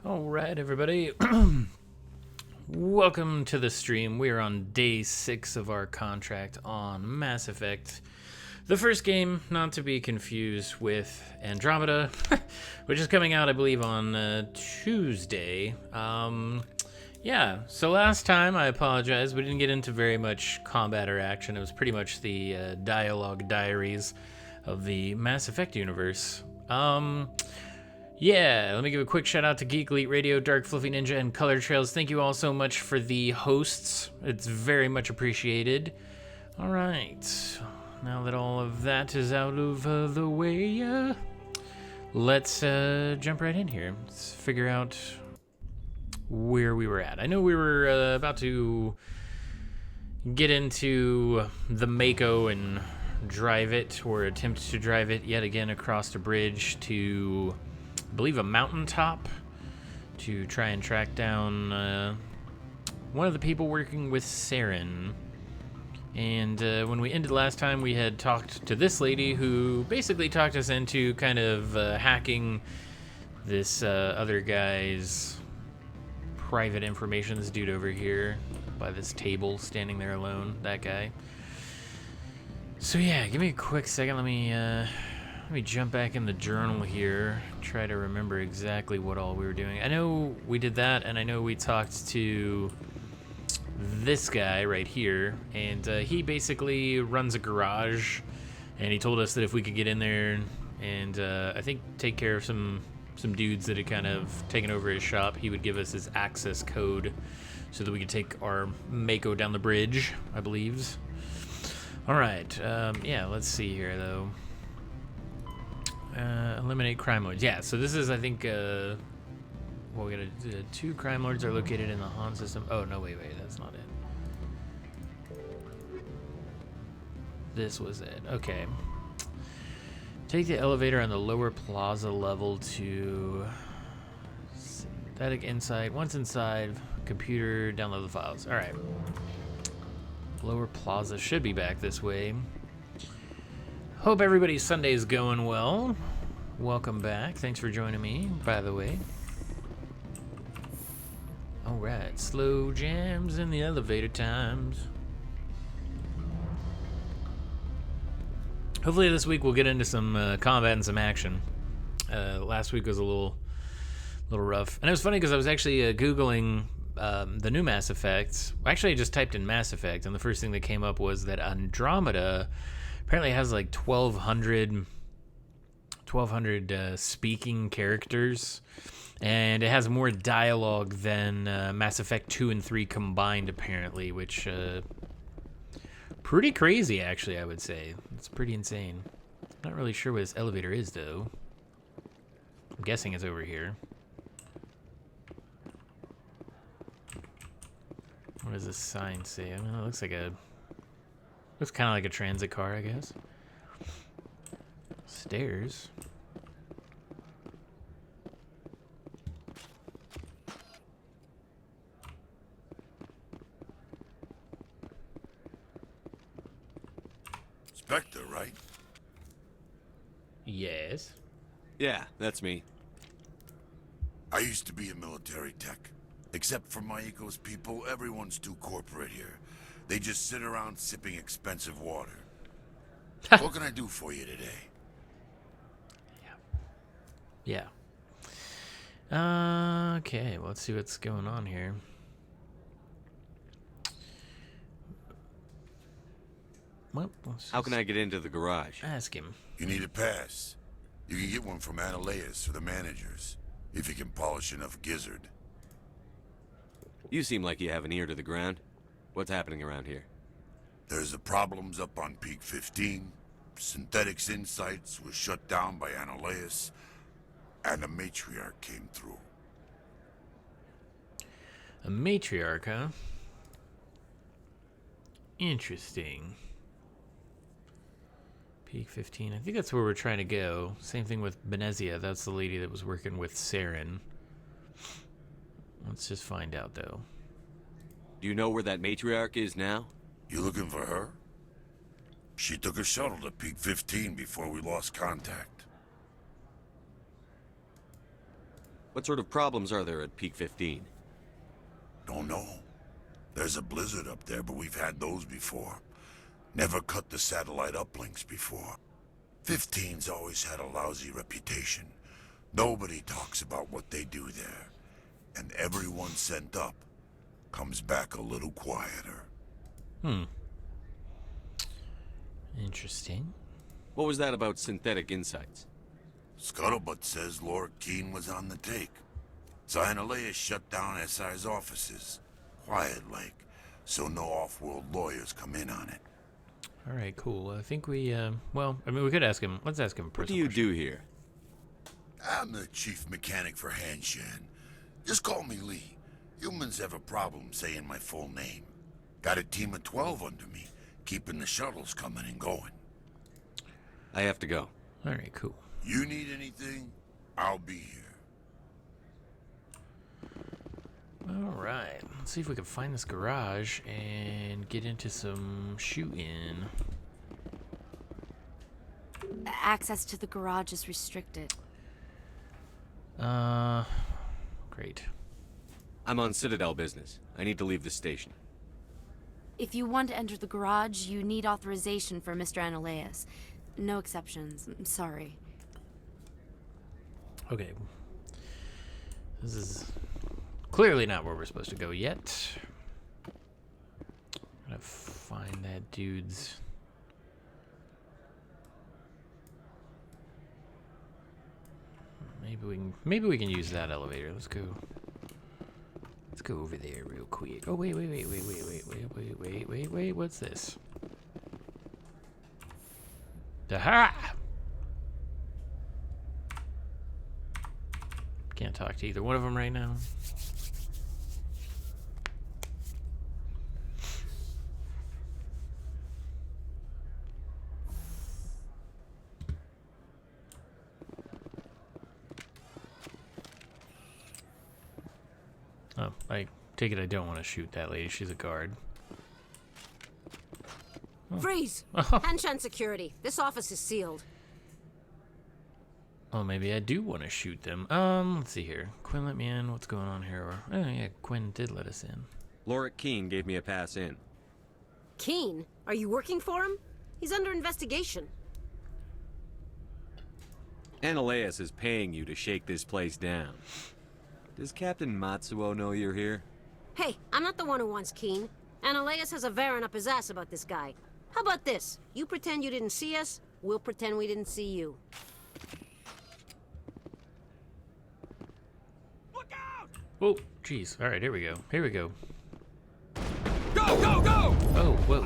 Alright, everybody. Welcome to the stream. We are on day 6 of our contract on Mass Effect. The first game, not to be confused with Andromeda, which is coming out, I believe, on Tuesday. Yeah, so last time, I apologize, we didn't get into very much combat or action. It was pretty much the dialogue diaries of the Mass Effect universe. Yeah, let me give a quick shout out to Geek Elite Radio, Dark Fluffy Ninja, and Color Trails. Thank you all so much for the hosts. It's very much appreciated. All right, now that all of that is out of the way, let's jump right in here. Let's figure out where we were at. I know we were about to get into the Mako and drive it, or attempt to drive it yet again across the bridge to, I believe, a mountaintop to try and track down one of the people working with Saren. And when we ended last time, we had talked to this lady who basically talked us into kind of hacking this other guy's private information. This dude over here by this table standing there alone, that guy. So yeah, give me a quick second. Let me jump back in the journal here, try to remember exactly what all we were doing. I know we did that, and I know we talked to this guy right here, and he basically runs a garage, and he told us that if we could get in there and I think take care of some dudes that had kind of taken over his shop, he would give us his access code so that we could take our Mako down the bridge, I believe. All right, yeah, let's see here, though. Eliminate crime lords. Yeah, so this is, I think, well, we got 2 crime lords are located in the Han system. Oh, no, wait, that's not it. This was it. Okay. Take the elevator on the lower plaza level to Synthetic Insight. Once inside, computer, download the files. All right. Lower plaza should be back this way. Hope everybody's Sunday is going well. Welcome back. Thanks for joining me, by the way. Alright, slow jams in the elevator times. Hopefully this week we'll get into some combat and some action. Last week was a little rough. And it was funny because I was actually Googling the new Mass Effect. Actually, I just typed in Mass Effect, and the first thing that came up was that Andromeda apparently has like 1,200 speaking characters, and it has more dialogue than Mass Effect 2 and 3 combined, apparently, which pretty crazy, actually, I would say. It's pretty insane. Not really sure what this elevator is, though. I'm guessing it's over here. What does this sign say? I mean, it looks kind of like a transit car, I guess. Stairs. Spectre, right? Yes. Yeah, that's me. I used to be a military tech. Except for Maiko's people, everyone's too corporate here. They just sit around sipping expensive water. What can I do for you today? Yeah. Okay, well, let's see what's going on here. Well, How can I get into the garage? ask him? You need a pass. You can get one from Analeas or the managers, if you can polish enough gizzard. You seem like you have an ear to the ground. What's happening around here? There's the problems up on Peak 15. Synthetics Insights was shut down by Analeas, and a matriarch came through. A matriarch, huh? Interesting. Peak 15. I think that's where we're trying to go. Same thing with Benezia. That's the lady that was working with Saren. Let's just find out, though. Do you know where that matriarch is now? You looking for her? She took a shuttle to Peak 15 before we lost contact. What sort of problems are there at Peak 15? Don't know. There's a blizzard up there, but we've had those before. Never cut the satellite uplinks before. 15's always had a lousy reputation. Nobody talks about what they do there. And everyone sent up comes back a little quieter. Interesting. What was that about synthetic insights? Scuttlebutt says Lord Keene was on the take. Cyanalea shut down SI's offices. Quiet-like, so no off-world lawyers come in on it. All right, cool. I think we, well, I mean, we could ask him. Let's ask him a What do personal you question. do here? I'm the chief mechanic for Hanshan. Just call me Lee. Humans have a problem saying my full name. Got a team of 12 under me, keeping the shuttles coming and going. I have to go. All right, cool. You need anything, I'll be here. All right, let's see if we can find this garage and get into some shooting. Access to the garage is restricted. Great. I'm on Citadel business. I need to leave the station. If you want to enter the garage, you need authorization for Mr. Ananias. No exceptions. I'm sorry. Okay. This is clearly not where we're supposed to go yet. Gotta find that dude's... Maybe we can use that elevator. Let's go over there real quick. Oh wait, what's this? Aha! Can't talk to either one of them right now. Oh, I take it I don't want to shoot that lady. She's a guard. Freeze! Hanshan security. This office is sealed. Oh, maybe I do want to shoot them. Let's see here. Quinn let me in. What's going on here? Oh, yeah, Quinn did let us in. Lorik Keene gave me a pass in. Keene? Are you working for him? He's under investigation. Ananias is paying you to shake this place down. Does Captain Matsuo know you're here? Hey, I'm not the one who wants Keene. Ananias has a Varen up his ass about this guy. How about this? You pretend you didn't see us, we'll pretend we didn't see you. Oh, jeez. All right, here we go. Here we go. Go, go, go! Oh, whoa.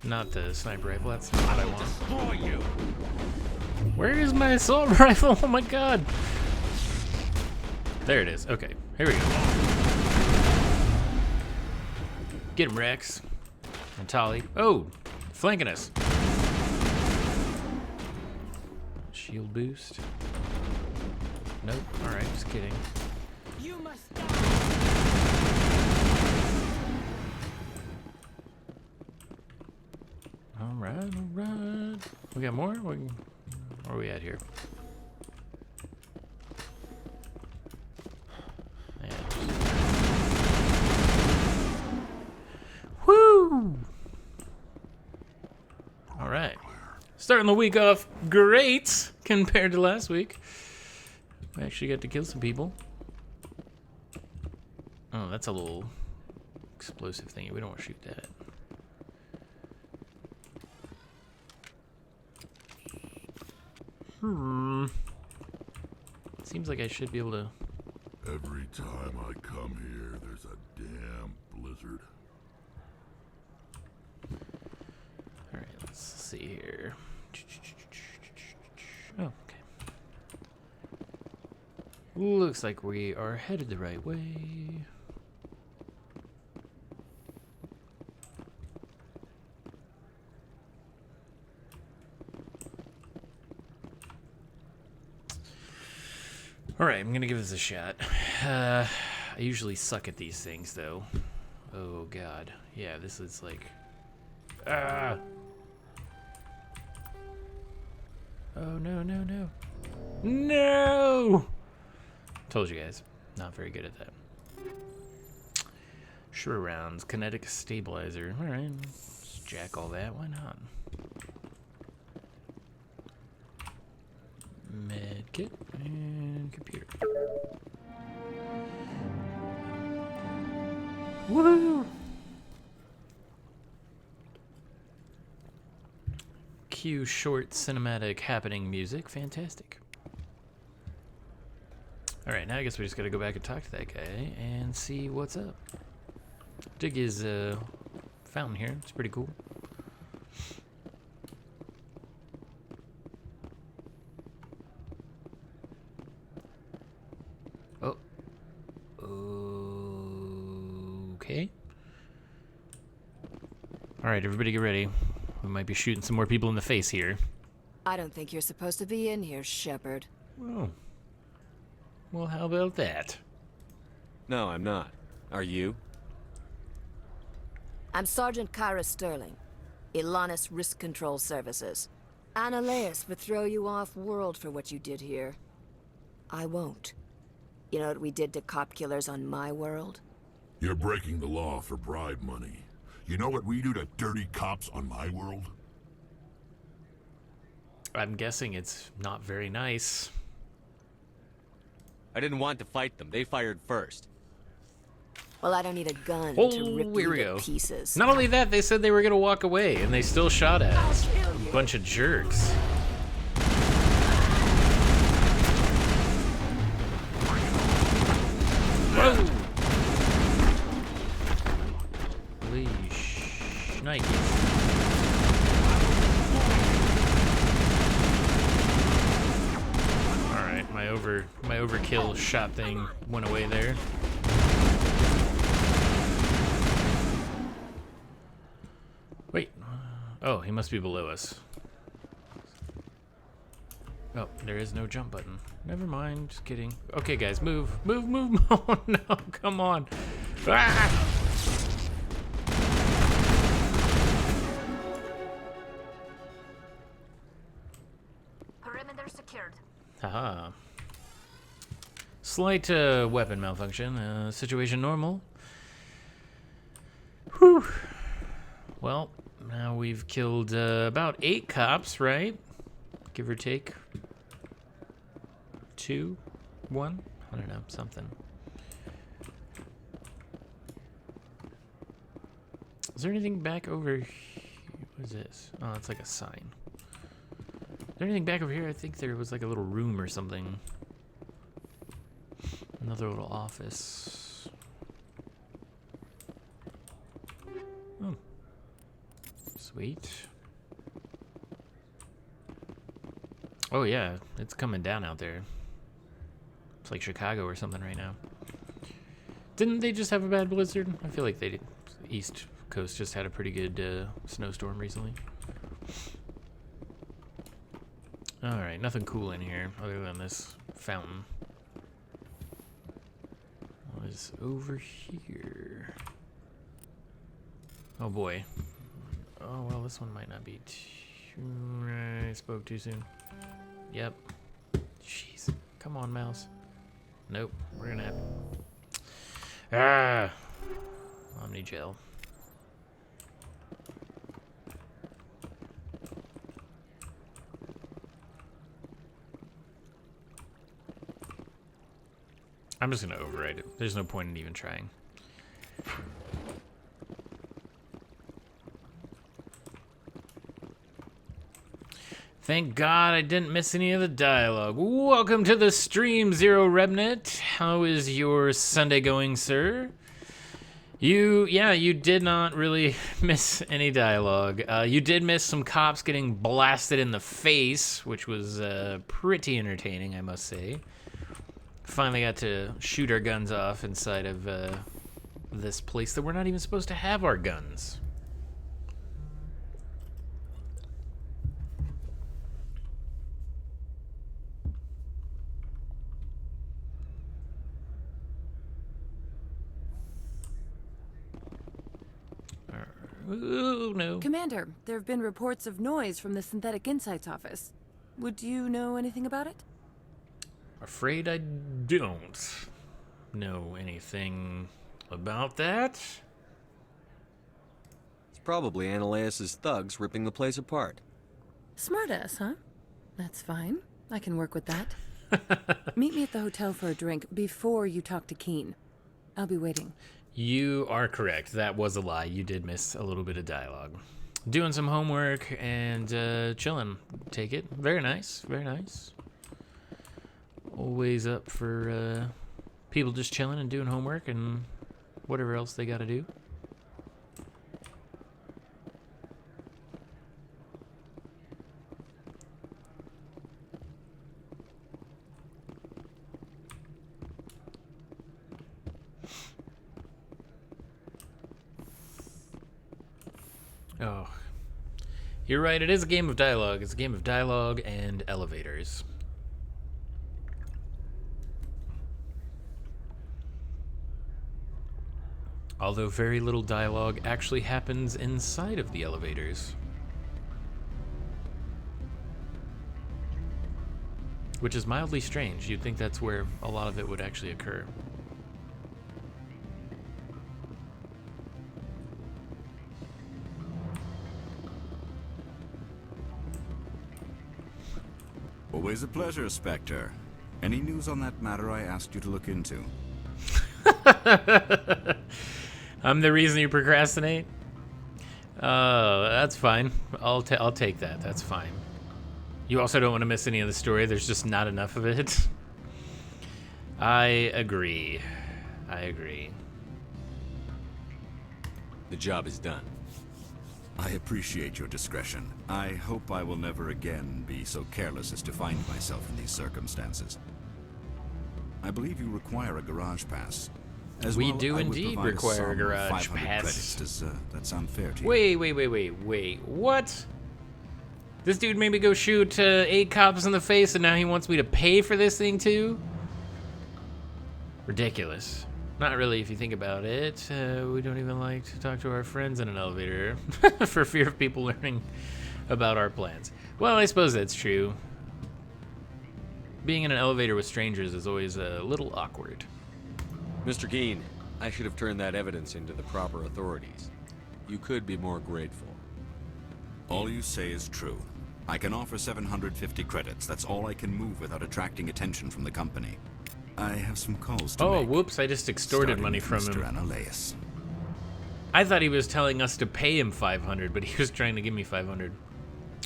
Not the sniper rifle. That's not what I want. Where is my assault rifle? Oh my god. There it is. Okay, here we go. Get him, Rex. And Tali. Oh, flanking us. Shield boost. Nope. All right, just kidding. You must die. All right. We got more? Where are we at here? Yeah. Woo! All right. Starting the week off great compared to last week. We actually got to kill some people. Oh, that's a little explosive thingy. We don't want to shoot that. Seems like I should be able to... Every time I come here, there's a damn blizzard. Alright, let's see here. Oh, okay. Looks like we are headed the right way. Alright, I'm gonna give this a shot. I usually suck at these things, though. Oh, God. Yeah, this is like... Ah! Oh, no. No! Told you guys. Not very good at that. Sure rounds. Kinetic stabilizer. Alright. Let's jack all that. Why not? Medkit and computer. Woo! Cue short cinematic happening music. Fantastic. Alright, now I guess we just gotta go back and talk to that guy and see what's up. Dig his fountain here. It's pretty cool. Oh. Okay. Alright, everybody get ready. We might be shooting some more people in the face here. I don't think you're supposed to be in here, Shepard. Oh. Well, how about that? No, I'm not. Are you? I'm Sergeant Kyra Sterling, Ilanis Risk Control Services. Annaleas would throw you off-world for what you did here. I won't. You know what we did to cop killers on my world? You're breaking the law for bribe money. You know what we do to dirty cops on my world? I'm guessing it's not very nice. I didn't want to fight them. They fired first. Well, I don't need a gun Oh, to rip here you we to go. pieces. Not only that, they said they were gonna walk away, and they still shot at us. Bunch of jerks. Whoa! Holy shnikes. Alright, my overkill shot thing went away there. Wait. Oh, he must be below us. Oh, there is no jump button. Never mind, just kidding. Okay, guys, move. Move, move. Oh, no, come on. Ah! Perimeter secured. Haha. Slight weapon malfunction. Situation normal. Whew. Well, now we've killed about 8 cops, right? Give or take. 2? 1? I don't know, something. Is there anything back over here? What is this? Oh, it's like a sign. Is there anything back over here? I think there was like a little room or something. Another little office. Oh. Sweet. Oh yeah, it's coming down out there. It's like Chicago or something right now. Didn't they just have a bad blizzard? I feel like they did. East Coast just had a pretty good snowstorm recently. Alright, nothing cool in here other than this fountain. What is over here? Oh boy. Oh well, this one might not be too... I spoke too soon. Yep. Jeez. Come on, mouse. Nope. We're gonna have... Ah! Omni gel. I'm just gonna override it. There's no point in even trying. Thank God I didn't miss any of the dialogue. Welcome to the stream, Zero Remnant. How is your Sunday going, sir? You did not really miss any dialogue. You did miss some cops getting blasted in the face, which was pretty entertaining, I must say. Finally got to shoot our guns off inside of this place that we're not even supposed to have our guns. Ooh, no. Commander, there have been reports of noise from the Synthetic Insights office. Would you know anything about it? Afraid I don't know anything about that. It's probably Ananias' thugs ripping the place apart. Smartass, huh? That's fine. I can work with that. Meet me at the hotel for a drink before you talk to Keen. I'll be waiting. You are correct. That was a lie. You did miss a little bit of dialogue. Doing some homework and chilling. Take it. Very nice. Very nice. Always up for people just chilling and doing homework and whatever else they got to do. Oh, you're right. It is a game of dialogue. It's a game of dialogue and elevators. Although very little dialogue actually happens inside of the elevators. Which is mildly strange. You'd think that's where a lot of it would actually occur. Always a pleasure, Spectre. Any news on that matter I asked you to look into? I'm the reason you procrastinate? That's fine. I'll take that. That's fine. You also don't want to miss any of the story. There's just not enough of it. I agree. I agree. The job is done. I appreciate your discretion. I hope I will never again be so careless as to find myself in these circumstances. I believe you require a garage pass. We do indeed require a garage 500 pass. Credits. Does that sound fair to you? Wait. What? This dude made me go shoot 8 cops in the face, and now he wants me to pay for this thing too? Ridiculous. Not really, if you think about it. We don't even like to talk to our friends in an elevator for fear of people learning about our plans. Well, I suppose that's true. Being in an elevator with strangers is always a little awkward. Mr. Keen, I should have turned that evidence into the proper authorities. You could be more grateful. All you say is true. I can offer 750 credits. That's all I can move without attracting attention from the company. I have some calls to make. Oh, whoops, I just extorted money from Mr. him. Ananias. I thought he was telling us to pay him 500, but he was trying to give me 500.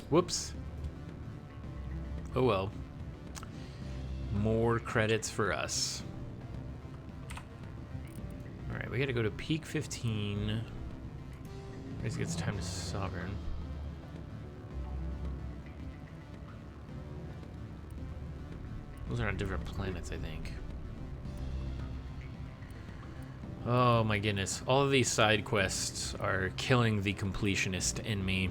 Whoops. Oh well. More credits for us. Alright, we gotta go to Peak 15. I guess it's time to Sovereign. Those are on different planets, I think. Oh my goodness. All of these side quests are killing the completionist in me.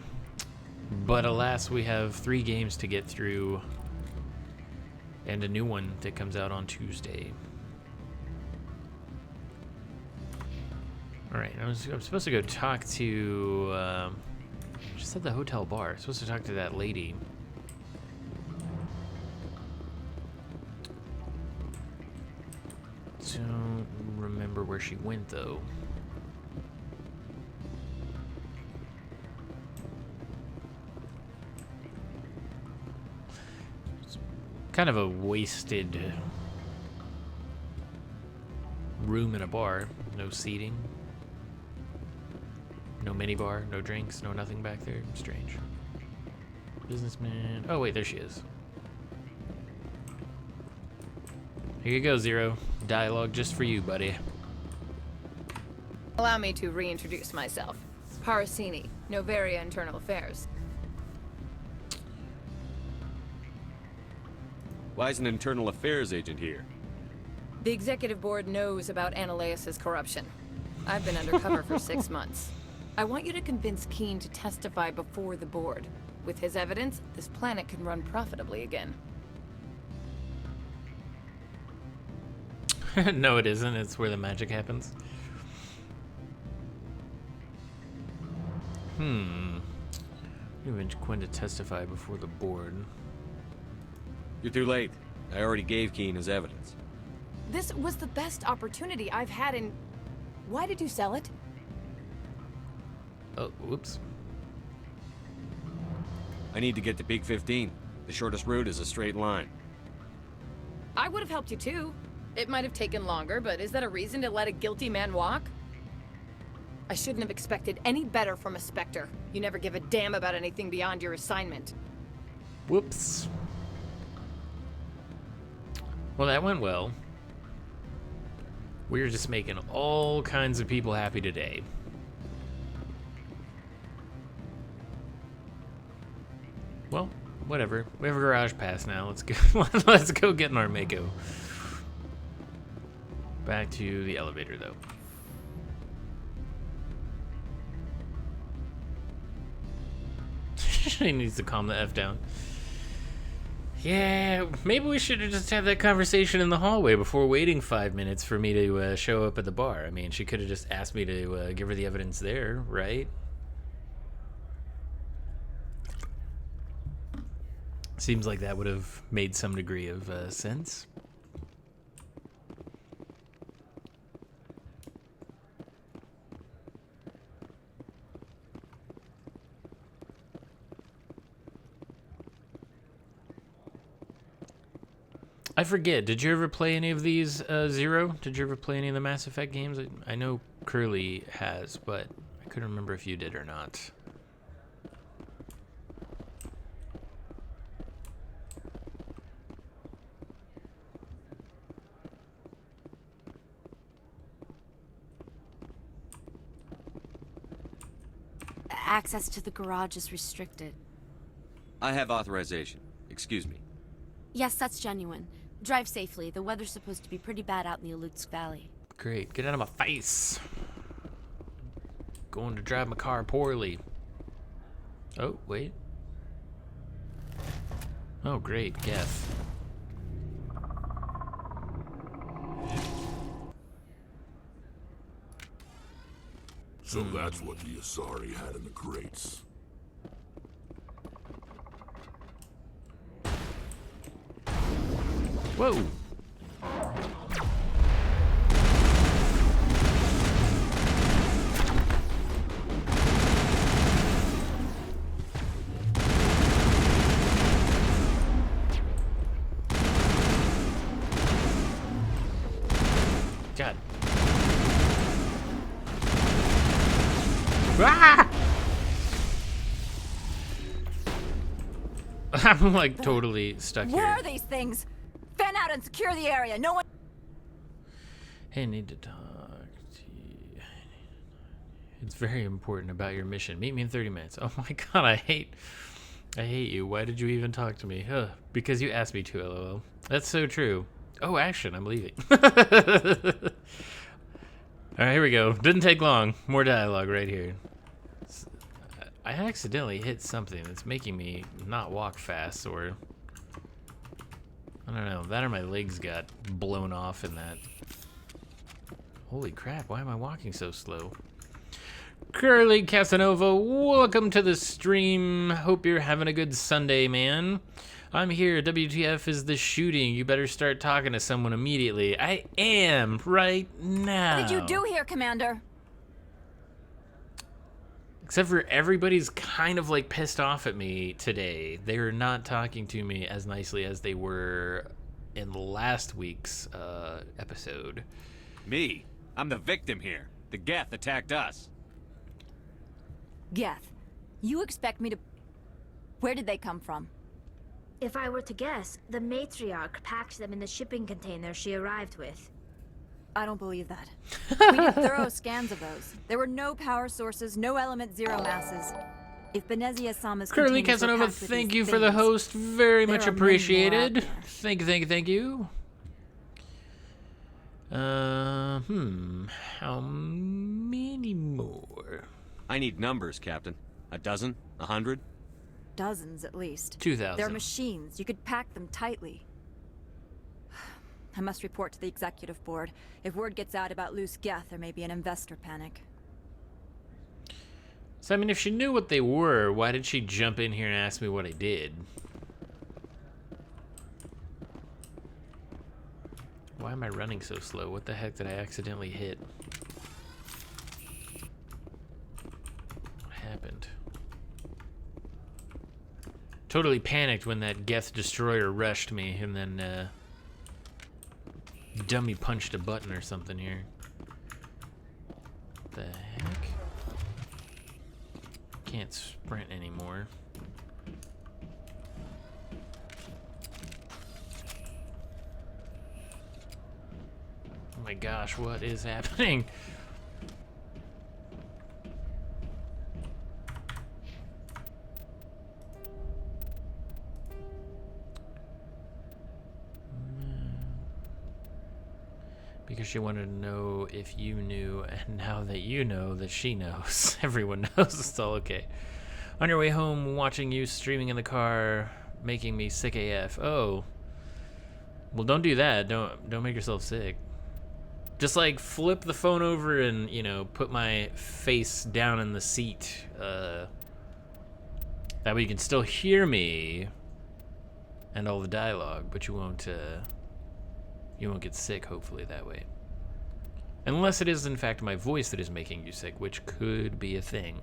But alas, we have 3 games to get through. And a new one that comes out on Tuesday. Alright, I'm supposed to go talk to... just at the hotel bar. I'm supposed to talk to that lady. Don't remember where she went, though. It's kind of a wasted room in a bar. No seating. No minibar, no drinks, no nothing back there. Strange. Businessman. Oh, wait, there she is. Here you go, Zero. Dialogue just for you, buddy. Allow me to reintroduce myself. Parasini, Novaria Internal Affairs. Why is an internal affairs agent here? The executive board knows about Ananias' corruption. I've been undercover for 6 months. I want you to convince Keen to testify before the board. With his evidence, this planet can run profitably again. No, it isn't. It's where the magic happens. Convince Quinn to testify before the board. You're too late. I already gave Keen his evidence. This was the best opportunity I've had in... Why did you sell it? Oh, whoops. I need to get to Peak 15. The shortest route is a straight line. I would have helped you too. It might have taken longer, but is that a reason to let a guilty man walk? I shouldn't have expected any better from a Spectre. You never give a damn about anything beyond your assignment. Whoops. Well, that went well. We're just making all kinds of people happy today. Well, whatever. We have a garage pass now. Let's go. Let's go get in our Mako. Back to the elevator, though. He needs to calm the F down. Yeah, maybe we should have just had that conversation in the hallway before waiting 5 minutes for me to show up at the bar. I mean, she could have just asked me to give her the evidence there, right? Seems like that would have made some degree of sense. I forget, did you ever play any of these, Zero? Did you ever play any of the Mass Effect games? I know Curly has, but I couldn't remember if you did or not. Access to the garage is restricted. I have authorization. Excuse me. Yes, that's genuine. Drive safely. The weather's supposed to be pretty bad out in the Alutsk Valley. Great, get out of my face. Going to drive my car poorly. Oh, wait. Oh, great, Geth. So that's what the Asari had in the crates. Whoa. God. Ah! I'm like totally stuck here. Where are these things? Fan out and secure the area. No one. Hey, I need to talk to you. It's very important about your mission. Meet me in 30 minutes. Oh my god, I hate you. Why did you even talk to me? Because you asked me to, lol. That's so true. Oh, action, I'm leaving. Alright, here we go. Didn't take long. More dialogue right here. I accidentally hit something that's making me not walk fast, or... I don't know. That or my legs got blown off in that. Holy crap, why am I walking so slow? Curly Casanova, welcome to the stream. Hope you're having a good Sunday, man. I'm here. WTF is the shooting. You better start talking to someone immediately. I am right now. What did you do here, Commander? Except for everybody's kind of like pissed off at me today. They're not talking to me as nicely as they were in last week's episode. Me? I'm the victim here. The Geth attacked us. Geth, you expect me to... Where did they come from? If I were to guess, the matriarch packed them in the shipping container she arrived with. I don't believe that. We did thorough scans of those. There were no power sources, no element zero masses. If Benezia Sama's Curly Casanova, thank you for the host. Very much appreciated. Thank you. How many more? I need numbers, Captain. A dozen? 100? Dozens, at least. 2,000. They're machines. You could pack them tightly. I must report to the executive board. If word gets out about loose Geth, there may be an investor panic. So, I mean, if she knew what they were, why did she jump in here and ask me what I did? Why am I running so slow? What the heck did I accidentally hit? What happened? Totally panicked when that Geth destroyer rushed me and then dummy punched a button or something here. What the heck? Can't sprint anymore. Oh my gosh, what is happening? Because she wanted to know if you knew, and now that you know that she knows, everyone knows it's all okay. On your way home, watching you streaming in the car, making me sick AF. Oh. Well, don't do that. Don't make yourself sick. Just like flip the phone over and, you know, put my face down in the seat. That way you can still hear me and all the dialogue, but you won't get sick, hopefully, that way. Unless it is, in fact, my voice that is making you sick, which could be a thing.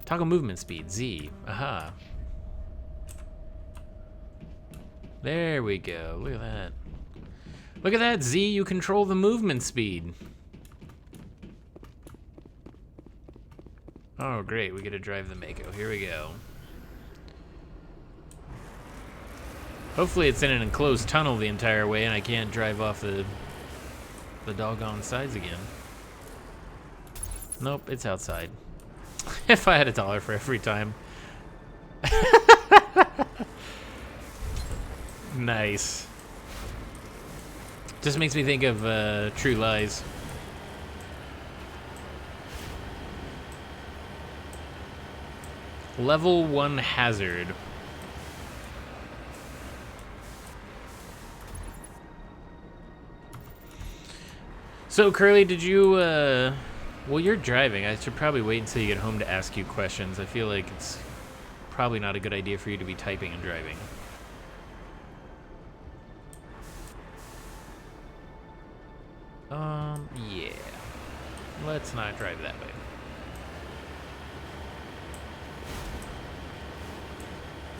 Toggle movement speed, Z. Aha. There we go. Look at that. Look at that, Z. You control the movement speed. Oh, great. We get to drive the Mako. Here we go. Hopefully it's in an enclosed tunnel the entire way and I can't drive off the doggone sides again. Nope, it's outside. If I had $1 for every time. Nice. Just makes me think of True Lies. Level 1 hazard. So, Curly, did you, well, you're driving. I should probably wait until you get home to ask you questions. I feel like it's probably not a good idea for you to be typing and driving. Yeah. Let's not drive that way.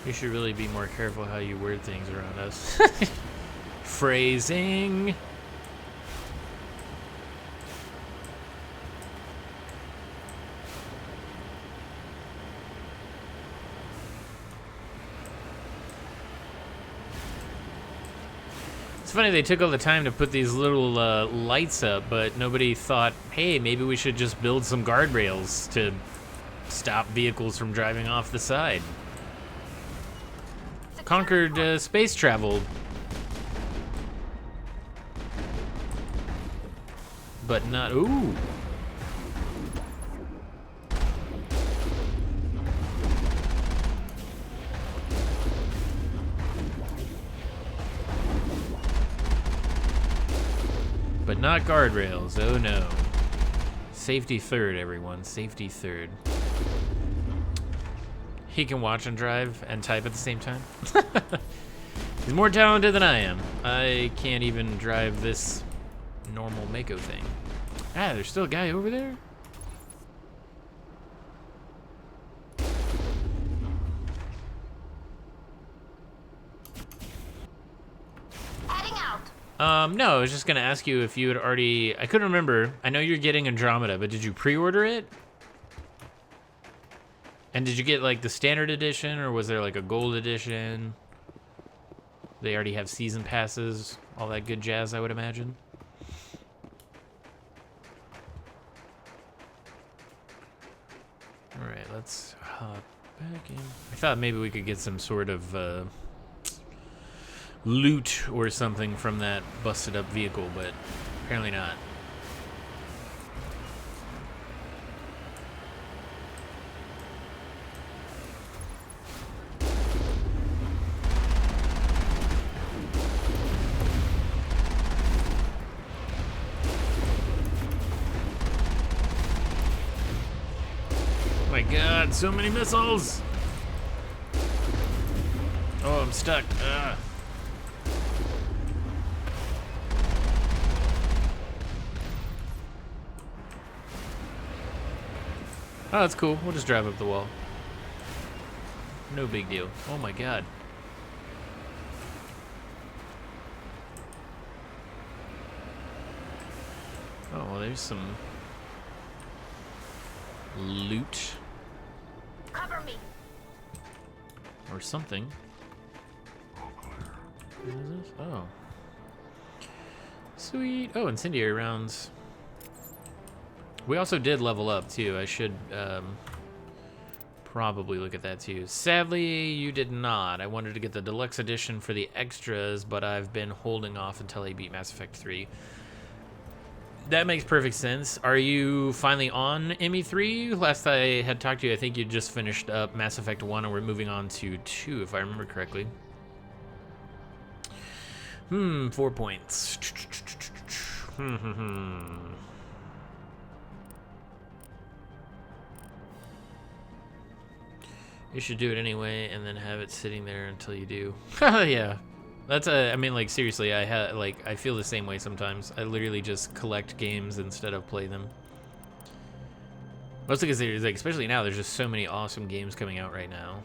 You should really be more careful how you word things around us. Phrasing. It's funny, they took all the time to put these little lights up, but nobody thought, hey, maybe we should just build some guardrails to stop vehicles from driving off the side. Conquered space travel. But not, ooh. But not guardrails, oh no. Safety third, everyone, safety third. He can watch and drive and type at the same time. He's more talented than I am. I can't even drive this normal Mako thing. Ah, there's still a guy over there? No, I was just gonna ask you if you had already, I couldn't remember. I know you're getting Andromeda, but did you pre-order it? And did you get like the standard edition or was there like a gold edition? They already have season passes, all that good jazz, I would imagine. All right, let's hop back in. I thought maybe we could get some sort of loot or something from that busted up vehicle, but apparently not. Oh my god, so many missiles! Oh, I'm stuck. Oh, that's cool. We'll just drive up the wall. No big deal. Oh my god. Oh, well, there's some loot. Cover me. Or something. What is this? Oh. Sweet. Oh, incendiary rounds. We also did level up, too. I should probably look at that, too. Sadly, you did not. I wanted to get the deluxe edition for the extras, but I've been holding off until I beat Mass Effect 3. That makes perfect sense. Are you finally on ME3? Last I had talked to you, I think you just finished up Mass Effect 1 and we're moving on to 2, if I remember correctly. 4 points. You should do it anyway and then have it sitting there until you do. Yeah. That's I mean, like, seriously, I feel the same way sometimes. I literally just collect games instead of play them. Mostly because there's, like, especially now, there's just so many awesome games coming out right now.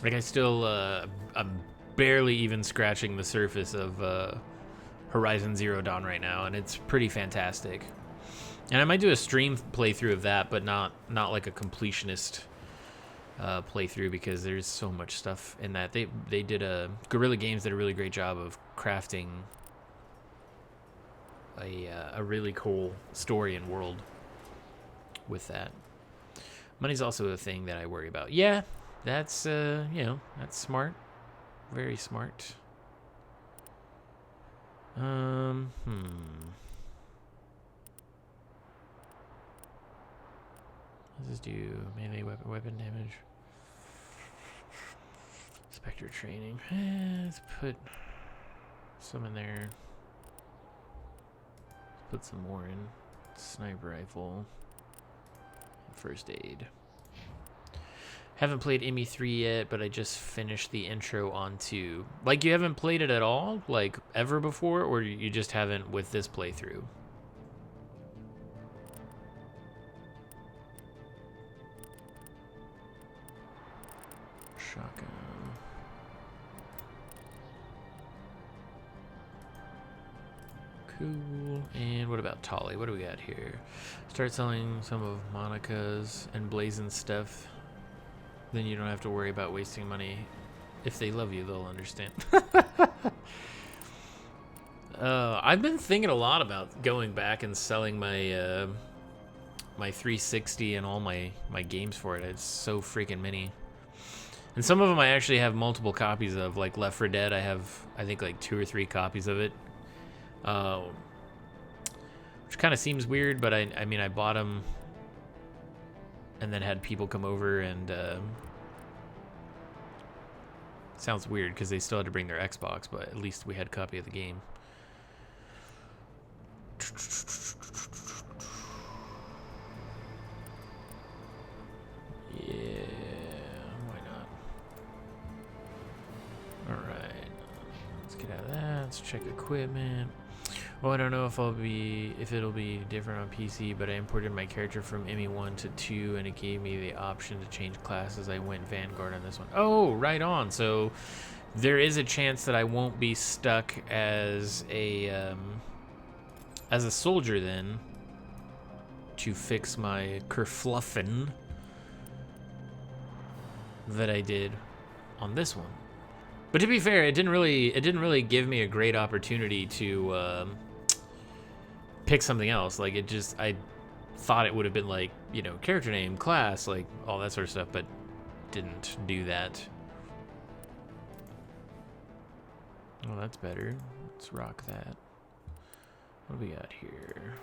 Like, I still, I'm barely even scratching the surface of Horizon Zero Dawn right now, and it's pretty fantastic. And I might do a stream playthrough of that, but not like a completionist playthrough, because there's so much stuff in that. They did Guerrilla Games did a really great job of crafting a really cool story and world with that. Money's also a thing that I worry about. Yeah, that's you know, that's smart, very smart. What does this do? Melee weapon damage. Spectre training. Let's put some in there. Let's put some more in. Sniper rifle. First aid. Haven't played ME3 yet, but I just finished the intro on 2. Like, you haven't played it at all? Like, ever before? Or you just haven't with this playthrough? Shotgun. Cool. And what about Tolly? What do we got here? Start selling some of Monica's and Blazon's stuff. Then you don't have to worry about wasting money. If they love you, they'll understand. I've been thinking a lot about going back and selling my my 360 and all my games for it. It's so freaking many. And some of them I actually have multiple copies of, like Left 4 Dead. I have, I think, like 2 or 3 copies of it. Which kind of seems weird, but I mean, I bought them and then had people come over, and sounds weird because they still had to bring their Xbox, but at least we had a copy of the game. Yeah, why not? Alright, let's get out of that. Let's check equipment. Well, I don't know if it'll be different on PC, but I imported my character from ME1 to 2, and it gave me the option to change classes. I went Vanguard on this one. Oh, right on. So there is a chance that I won't be stuck as a soldier then, to fix my kerfluffin that I did on this one. But to be fair, it didn't really give me a great opportunity to pick something else. Like, I thought it would have been like, you know, character name, class, like all that sort of stuff, but didn't do that. Oh, that's better. Let's rock that. What do we got here?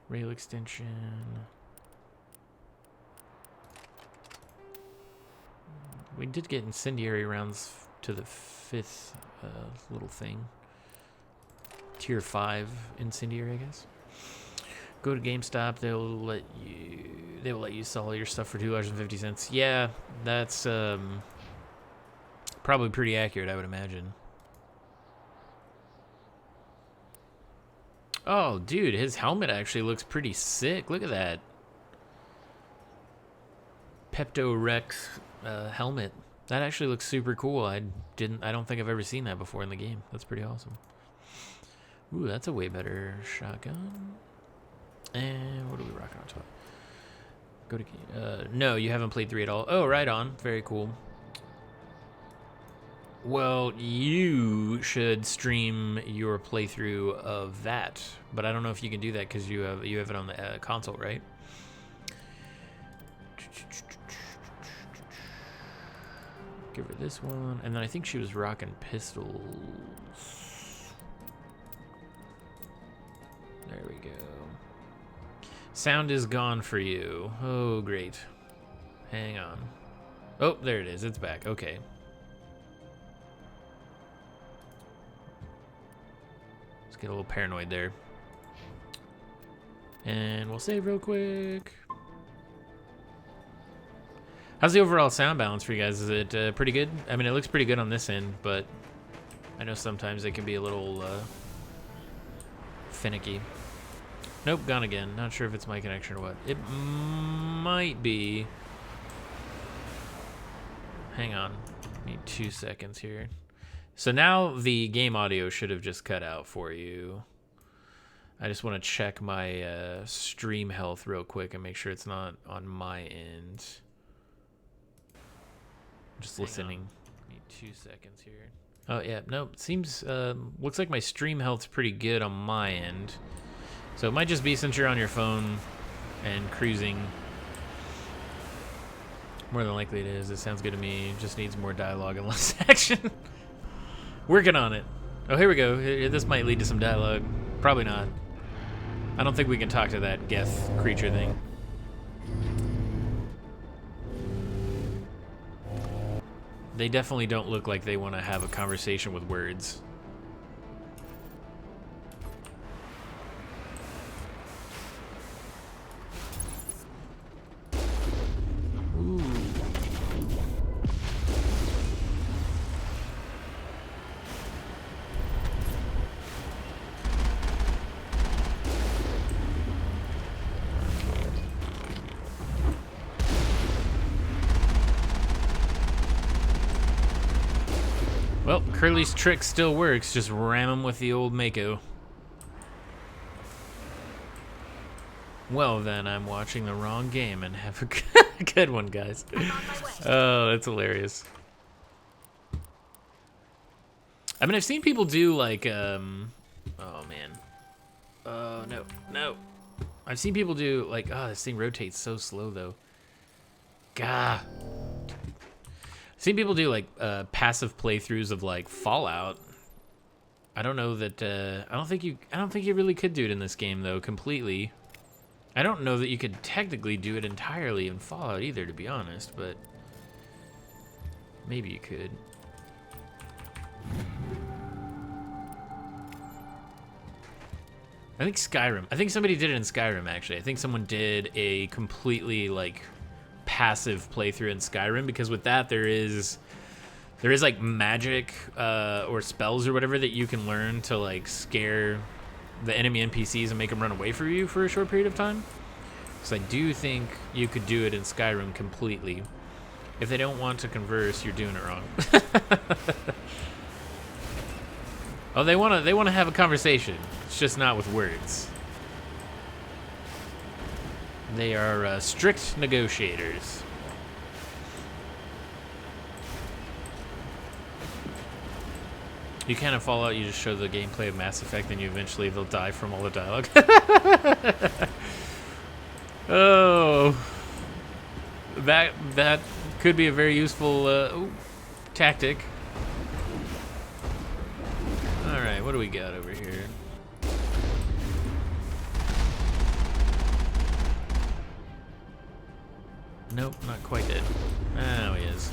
Rail extension. We did get incendiary rounds to the 5th little thing. Tier 5 incendiary, I guess. Go to GameStop. They will let you sell all your stuff for $2.50. Yeah, that's probably pretty accurate, I would imagine. Oh, dude, his helmet actually looks pretty sick. Look at that. Pepto Rex helmet. That actually looks super cool. I don't think I've ever seen that before in the game. That's pretty awesome. Ooh, that's a way better shotgun. And what are we rocking on top? Go to no, you haven't played 3 at all. Oh, right on. Very cool. Well, you should stream your playthrough of that, but I don't know if you can do that because you have it on the console, right? Give her this one, and then I think she was rocking pistols. There we go. Sound is gone for you. Oh, great. Hang on. Oh, there it is. It's back. Okay. Let's get a little paranoid there. And we'll save real quick. How's the overall sound balance for you guys? Is it pretty good? I mean, it looks pretty good on this end, but I know sometimes it can be a little finicky. Nope, gone again. Not sure if it's my connection or what. It might be. Hang on. Need 2 seconds here. So now the game audio should have just cut out for you. I just want to check my stream health real quick and make sure it's not on my end. Just listening. Need 2 seconds here. Oh yeah, nope. Seems looks like my stream health's pretty good on my end. So it might just be since you're on your phone and cruising. More than likely it is. It sounds good to me. It just needs more dialogue and less action. Working on it. Oh, here we go. This might lead to some dialogue. Probably not. I don't think we can talk to that Geth creature thing. They definitely don't look like they want to have a conversation with words. Ooh. Well, Curly's trick still works. Just ram him with the old Mako. Well, then I'm watching the wrong game and have a good one, guys. Oh, that's hilarious. I mean, I've seen people do like, oh man. Oh, no. I've seen people do like, oh, this thing rotates so slow though. Gah. Seen people do like passive playthroughs of like Fallout. I don't know that I don't think you really could do it in this game though completely. I don't know that you could technically do it entirely in Fallout either, to be honest, but maybe you could. I think Skyrim. I think somebody did it in Skyrim actually. I think someone did a completely like passive playthrough in Skyrim, because with that there is like magic or spells or whatever that you can learn to like scare the enemy NPCs and make them run away from you for a short period of time. So I do think you could do it in Skyrim completely. If they don't want to converse, you're doing it wrong. Oh, they want to have a conversation. It's just not with words. They are strict negotiators. You can't have Fallout, you just show the gameplay of Mass Effect, and eventually they'll die from all the dialogue. Oh. That could be a very useful tactic. Alright, what do we got over here? Nope, not quite dead. Oh, he is.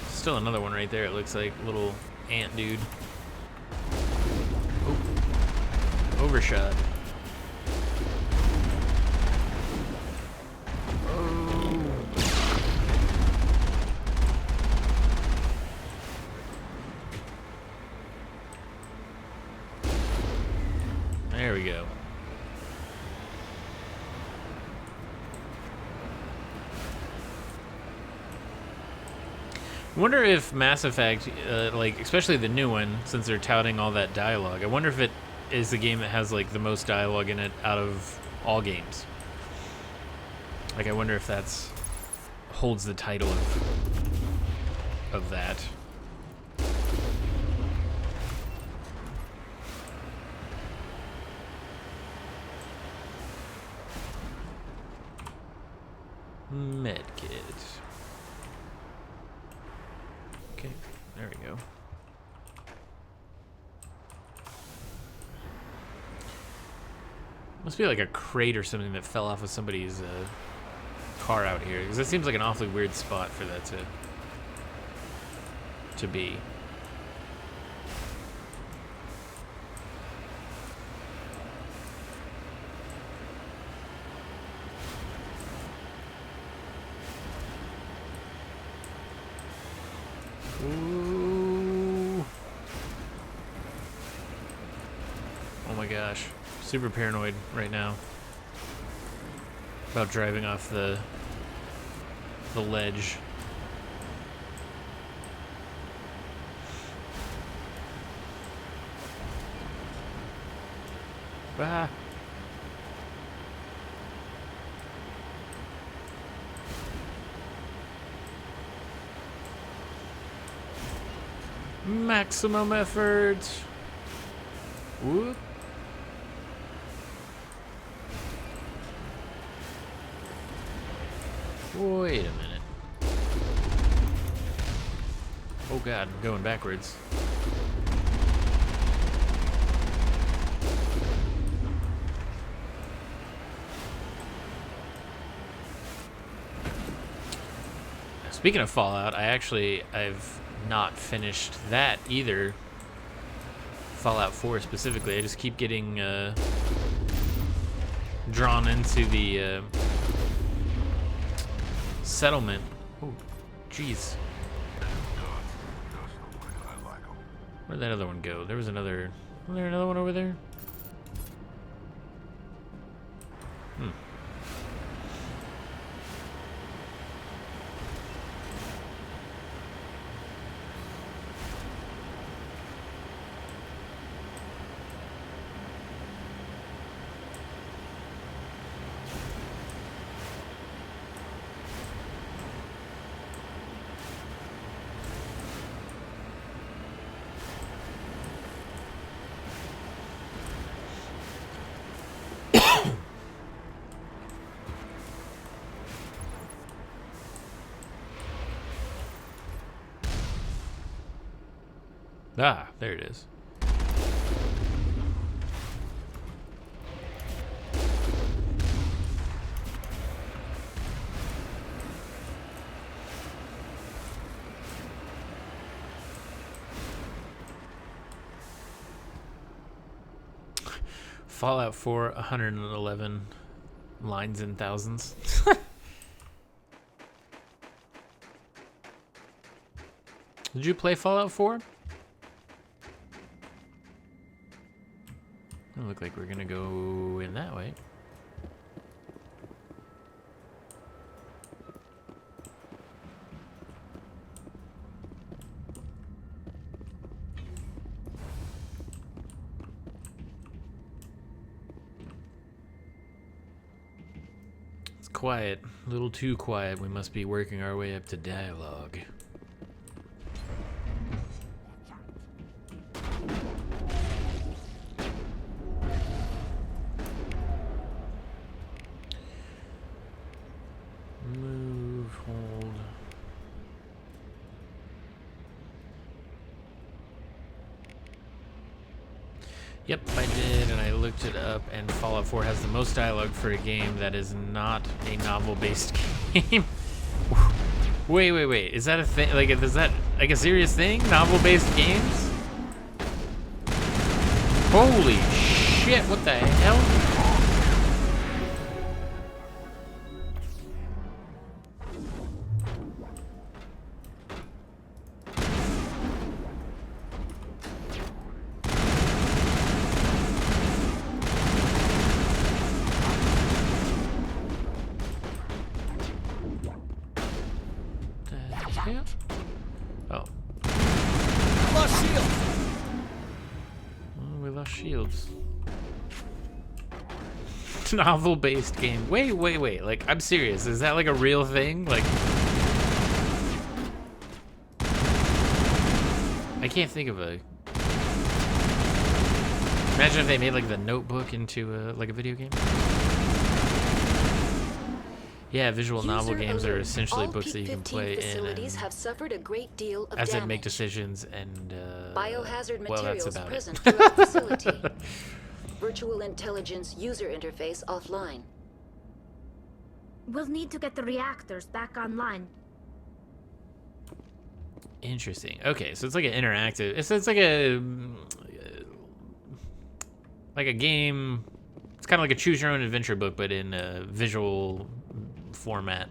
Still another one right there, it looks like. Little ant dude. Oh. Overshot. Oh. I wonder if Mass Effect, like, especially the new one, since they're touting all that dialogue, I wonder if it is the game that has, like, the most dialogue in it out of all games. Like, I wonder if that's holds the title of that. Medkit. Okay, there we go. Must be like a crate or something that fell off of somebody's car out here, because it seems like an awfully weird spot for that to be. Ooh. Oh my gosh. Super paranoid right now about driving off the ledge. Ah. Maximum effort. Whoop. Wait a minute. Oh god, I'm going backwards. Speaking of Fallout, I've not finished that either. Fallout 4 specifically. I just keep getting drawn into the settlement. Oh, jeez. Where'd that other one go? There was there another one over there? Hmm. Ah, there it is. Fallout 4, 111 lines in thousands. Did you play Fallout 4? It look like we're gonna go in that way. It's quiet, a little too quiet. We must be working our way up to dialogue. Yep, I did, and I looked it up, and Fallout 4 has the most dialogue for a game that is not a novel-based game. Wait, is that a thing? Like, is that like a serious thing? Novel-based games? Holy shit, what the hell? Oh. Lost shields. Oh, we lost shields. Novel-based game. Wait. Like, I'm serious. Is that like a real thing? Like, I can't think of a. Imagine if they made like The Notebook into like a video game. Yeah, visual novel games are essentially books that you can play in and have suffered a great deal of as damage. they make decisions and biohazard well, that's materials about present it. throughout the facility. Virtual intelligence user interface offline. We'll need to get the reactors back online. Interesting. Okay, so it's like an interactive. It's like a game. It's kind of like a choose your own adventure book, but in a visual format.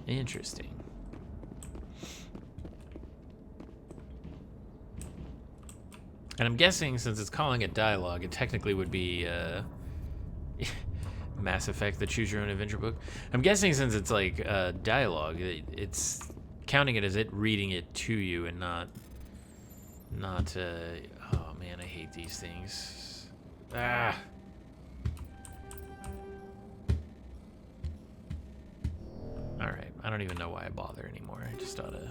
Interesting. And I'm guessing since it's calling it dialogue, it technically would be Mass Effect, the choose your own adventure book. I'm guessing since it's like dialogue, it's counting it as it reading it to you and not oh man, I hate these things. Ah. All right, I don't even know why I bother anymore. I just ought to.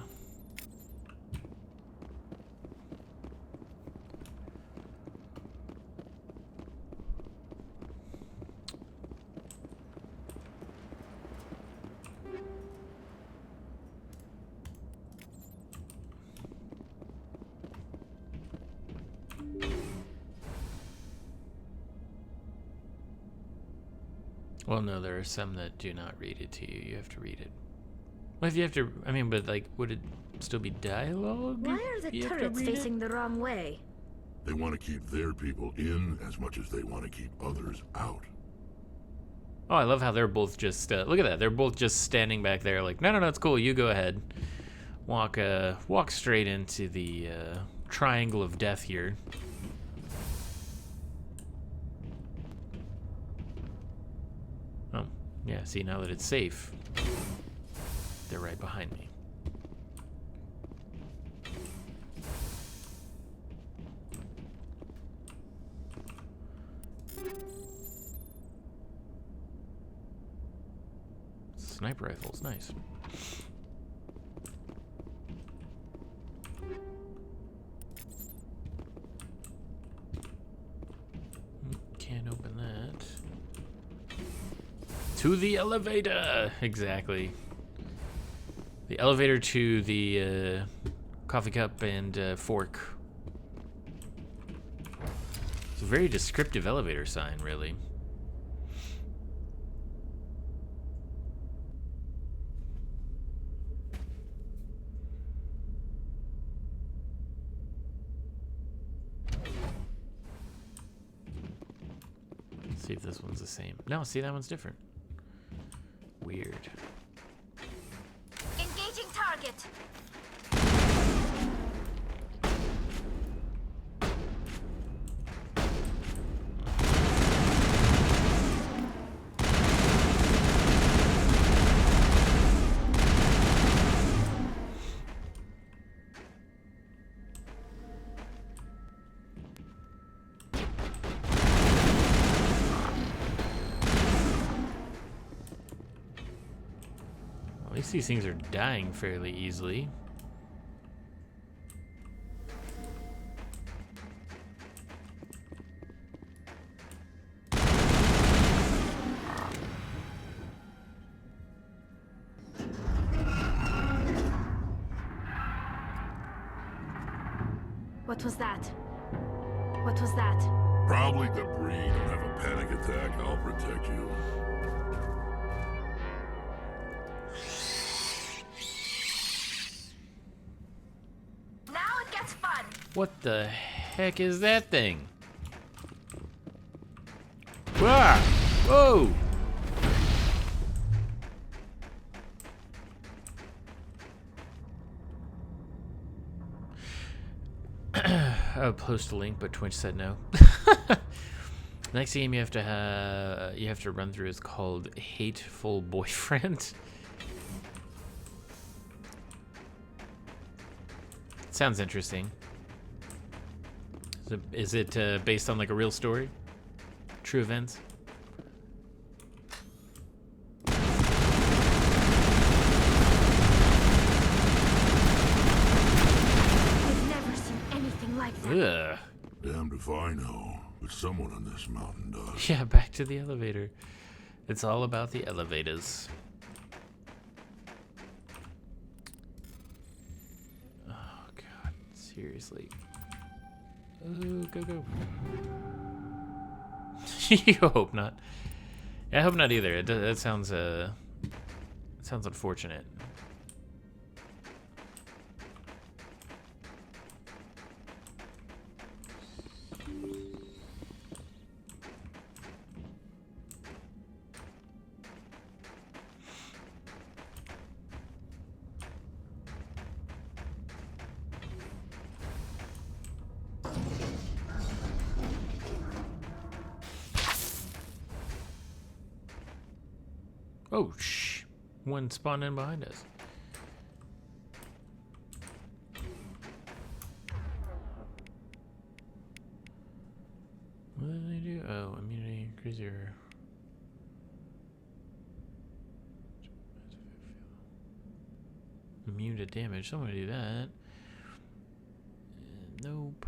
Well, no, there are some that do not read it to you. You have to read it. Well, if you have to, I mean, but like, would it still be dialogue? Why are the turrets facing the wrong way? They want to keep their people in as much as they want to keep others out. Oh, I love how they're both just, look at that. They're both just standing back there like, no, it's cool. You go ahead. Walk straight into the triangle of death here. Oh, yeah, see, now that it's safe, they're right behind me. Sniper rifles, nice. Can't open that. To the elevator! Exactly. The elevator to the coffee cup and fork. It's a very descriptive elevator sign, really. See if this one's the same. No, see, that one's different. Weird. Engaging target. At least these things are dying fairly easily. What was that? What was that? Probably debris. Don't have a panic attack. I'll protect you. Now it gets fun. What the heck is that thing? Ah! Whoa! I'll post a link, but Twitch said no. Next game you have to run through is called Hateful Boyfriend. Sounds interesting. Is it based on like a real story? True events? I've never seen anything like that. Ugh. Damned if I know, but someone on this mountain does. Yeah, back to the elevator. It's all about the elevators. Oh god, seriously. Oh, go, go. You hope not. Yeah, I hope not either. That sounds unfortunate. Oh, shh. One spawned in behind us. What did they do? Oh, immunity increaser. Immune to damage. Someone do that. Nope.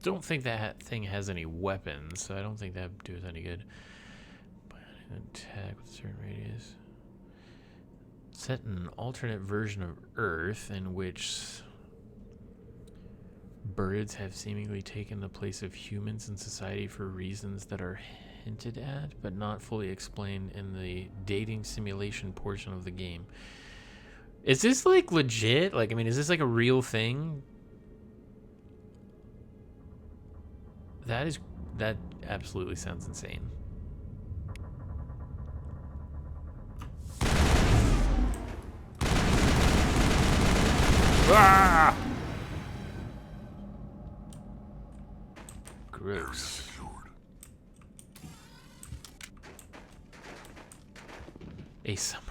Don't think that thing has any weapons, so I don't think that would do us any good. Attack with a certain radius. Set an alternate version of Earth in which birds have seemingly taken the place of humans in society for reasons that are hinted at but not fully explained in the dating simulation portion of the game. Is this like legit? Like, I mean, is this like a real thing? That absolutely sounds insane. Ah! Gross. A summary.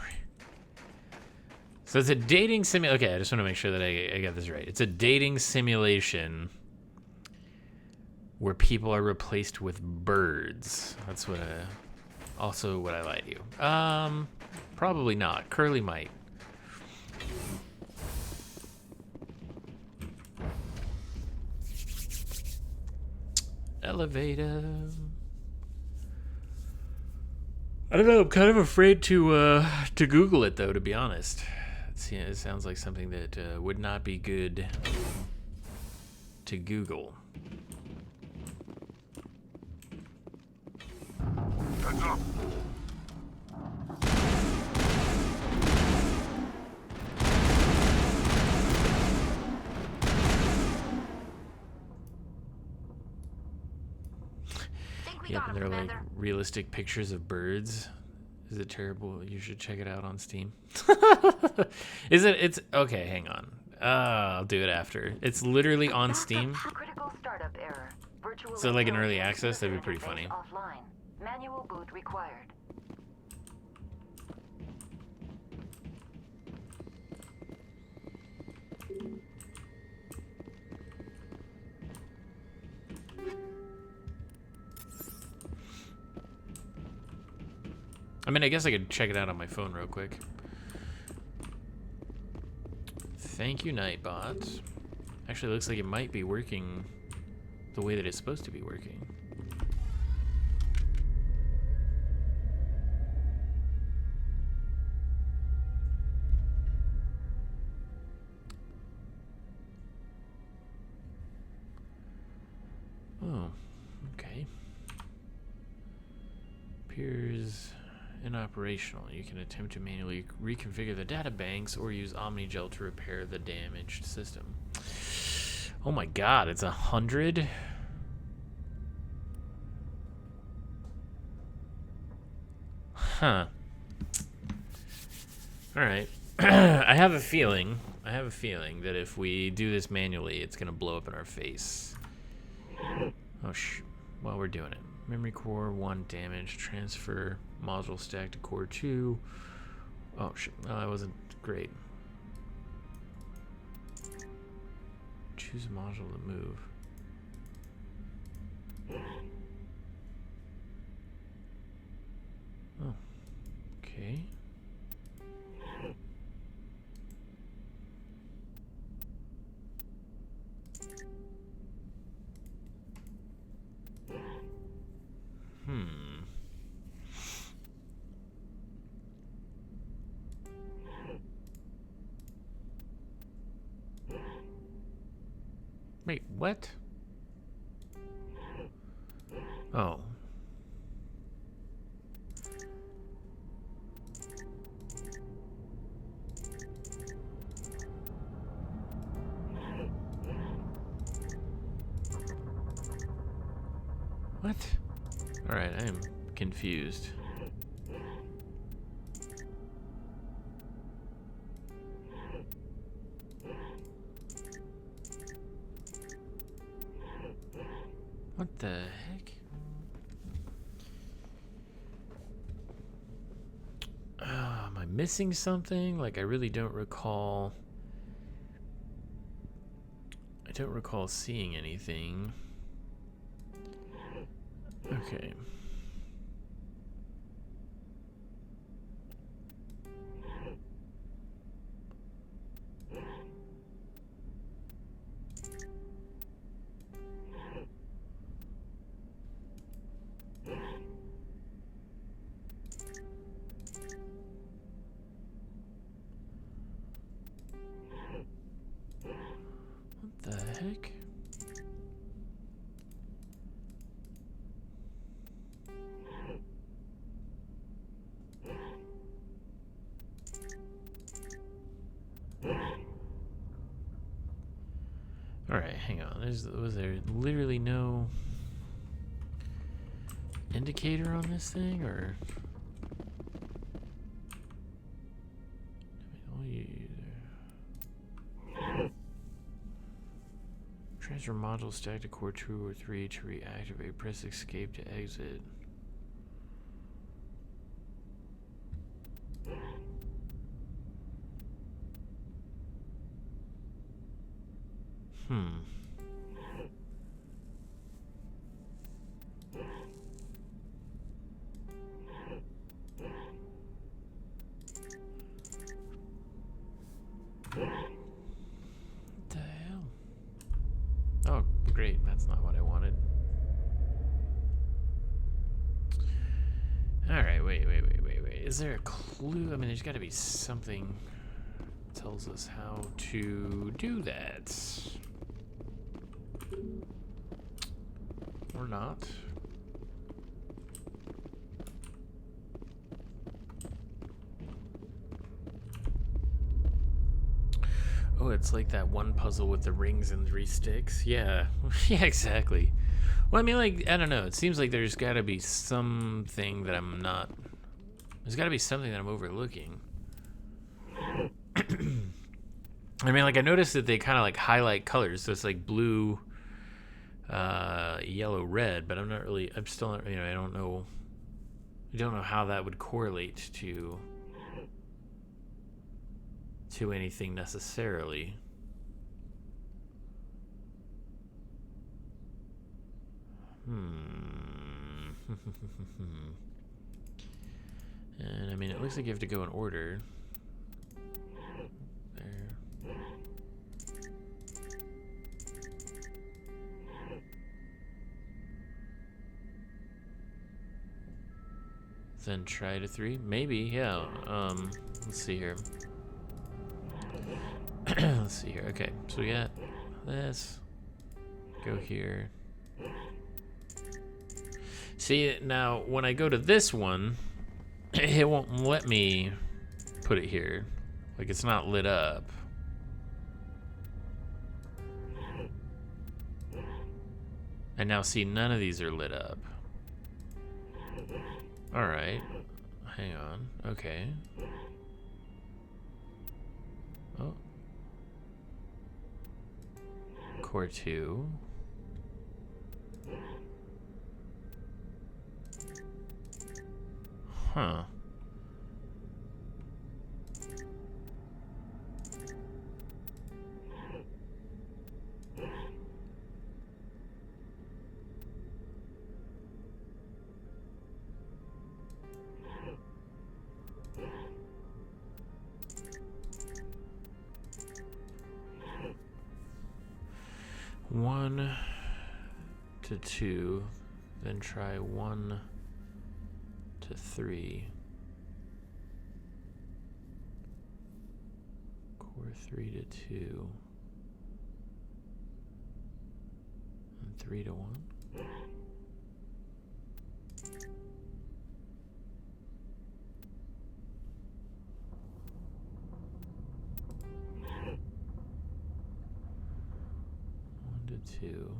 So it's a dating simulation. Okay, I just want to make sure that I got this right. It's a dating simulation where people are replaced with birds. That's what also what I lied to you. Probably not. Curly might. Elevator. I don't know. I'm kind of afraid to Google it though, to be honest. It sounds like something that would not be good to Google. Heads up. Yep, and they're like realistic pictures of birds. Is it terrible? You should check it out on Steam. Is it? It's okay. Hang on. I'll do it after. It's literally on Steam. Critical startup error. Virtual So like in early access, that'd be pretty funny. Offline. Manual boot required. I mean, I guess I could check it out on my phone real quick. Thank you, Nightbot. Actually, it looks like it might be working the way that it's supposed to be working. Oh, okay. Appears inoperational. You can attempt to manually reconfigure the data banks or use OmniGel to repair the damaged system. Oh my god, it's 100? Huh. Alright. I have a feeling that if we do this manually, it's gonna blow up in our face. Oh well, we're doing it. Memory core 1 damage. Transfer module stack to core 2. Oh shit! No, that wasn't great. Choose a module to move. Oh, okay. Wait, what? Oh. What? Alright, I am confused. What the heck? Am I missing something? Like, I really don't recall. I don't recall seeing anything. Okay. What the heck? Alright, hang on. Was there literally no indicator on this thing, or? Transfer module stack to core 2 or 3 to reactivate. Press escape to exit. What the hell? Oh, great. That's not what I wanted. Alright, wait. Is there a clue? I mean, there's got to be something that tells us how to do that. Or not. Oh, it's like that one puzzle with the rings and 3 sticks. Yeah. Yeah, exactly. Well, I mean, like, I don't know. It seems like there's got to be something that I'm not... There's got to be something that I'm overlooking. I mean, like, I noticed that they kind of, like, highlight colors. So it's, like, blue, yellow, red. But I'm not really... I'm still not... You know, I don't know how that would correlate to anything necessarily. And I mean, it looks like you have to go in order. There. Then try to 3? Maybe, yeah. Let's see here. Let's see here. Okay, so we got this. Go here. See, now when I go to this one, it won't let me put it here. Like, it's not lit up. And now see, none of these are lit up. Alright. Hang on. Okay. Oh. Core 2. Huh. One to 2, then try 1 to 3. Core 3 to 2. And 3 to 1. Two.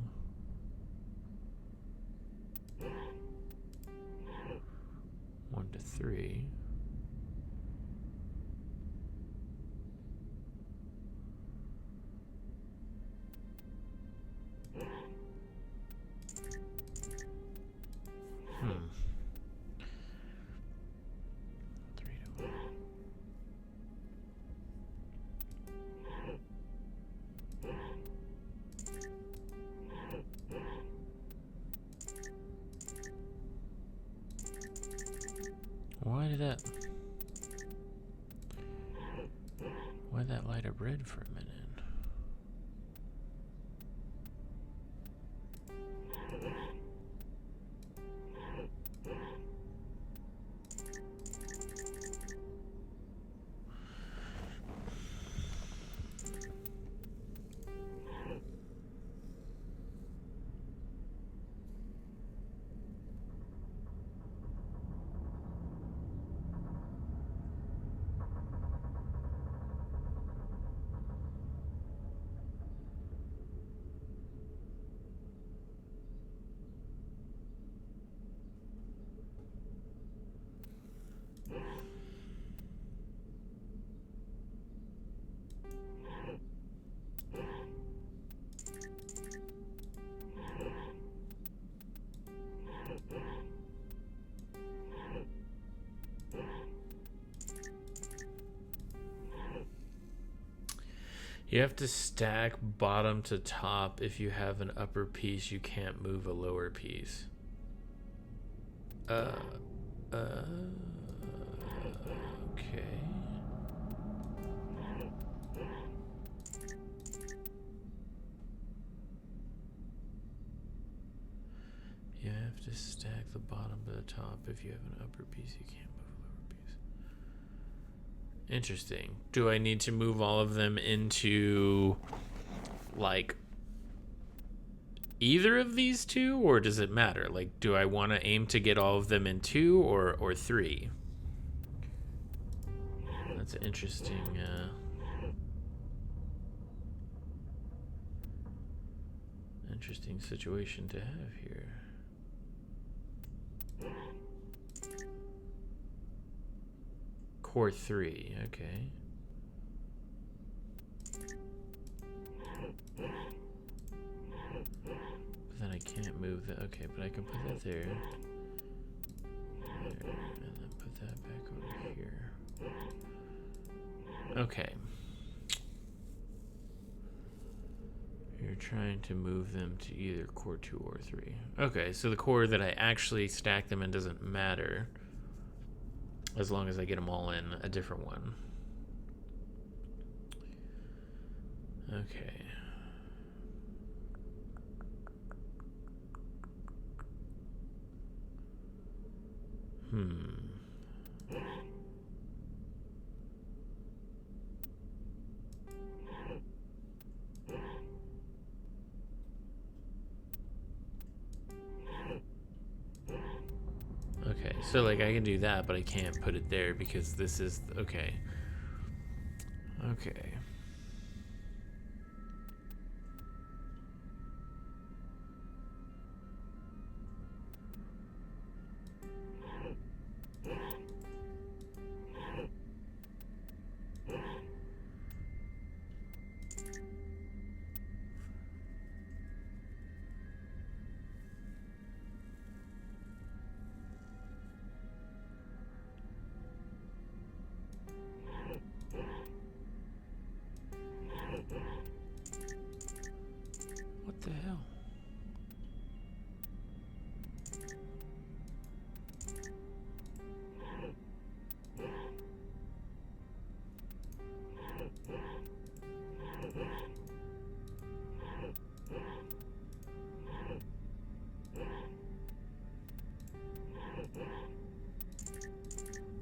One to 3. Why'd that light up red for a minute? You have to stack bottom to top. If you have an upper piece, you can't move a lower piece. Okay. You have to stack the bottom to the top. If you have an upper piece, you can't move a lower piece. Interesting. Do I need to move all of them into, like, either of these two, or does it matter? Like, do I want to aim to get all of them in 2 or 3? That's an interesting, interesting situation to have here. Core 3, okay. But then I can't move that. Okay, but I can put that there. And then put that back over here. Okay. You're trying to move them to either core 2 or 3. Okay, so the core that I actually stack them in doesn't matter, as long as I get them all in a different one. Okay. Okay, so like I can do that, but I can't put it there because this is okay. Okay. The hell?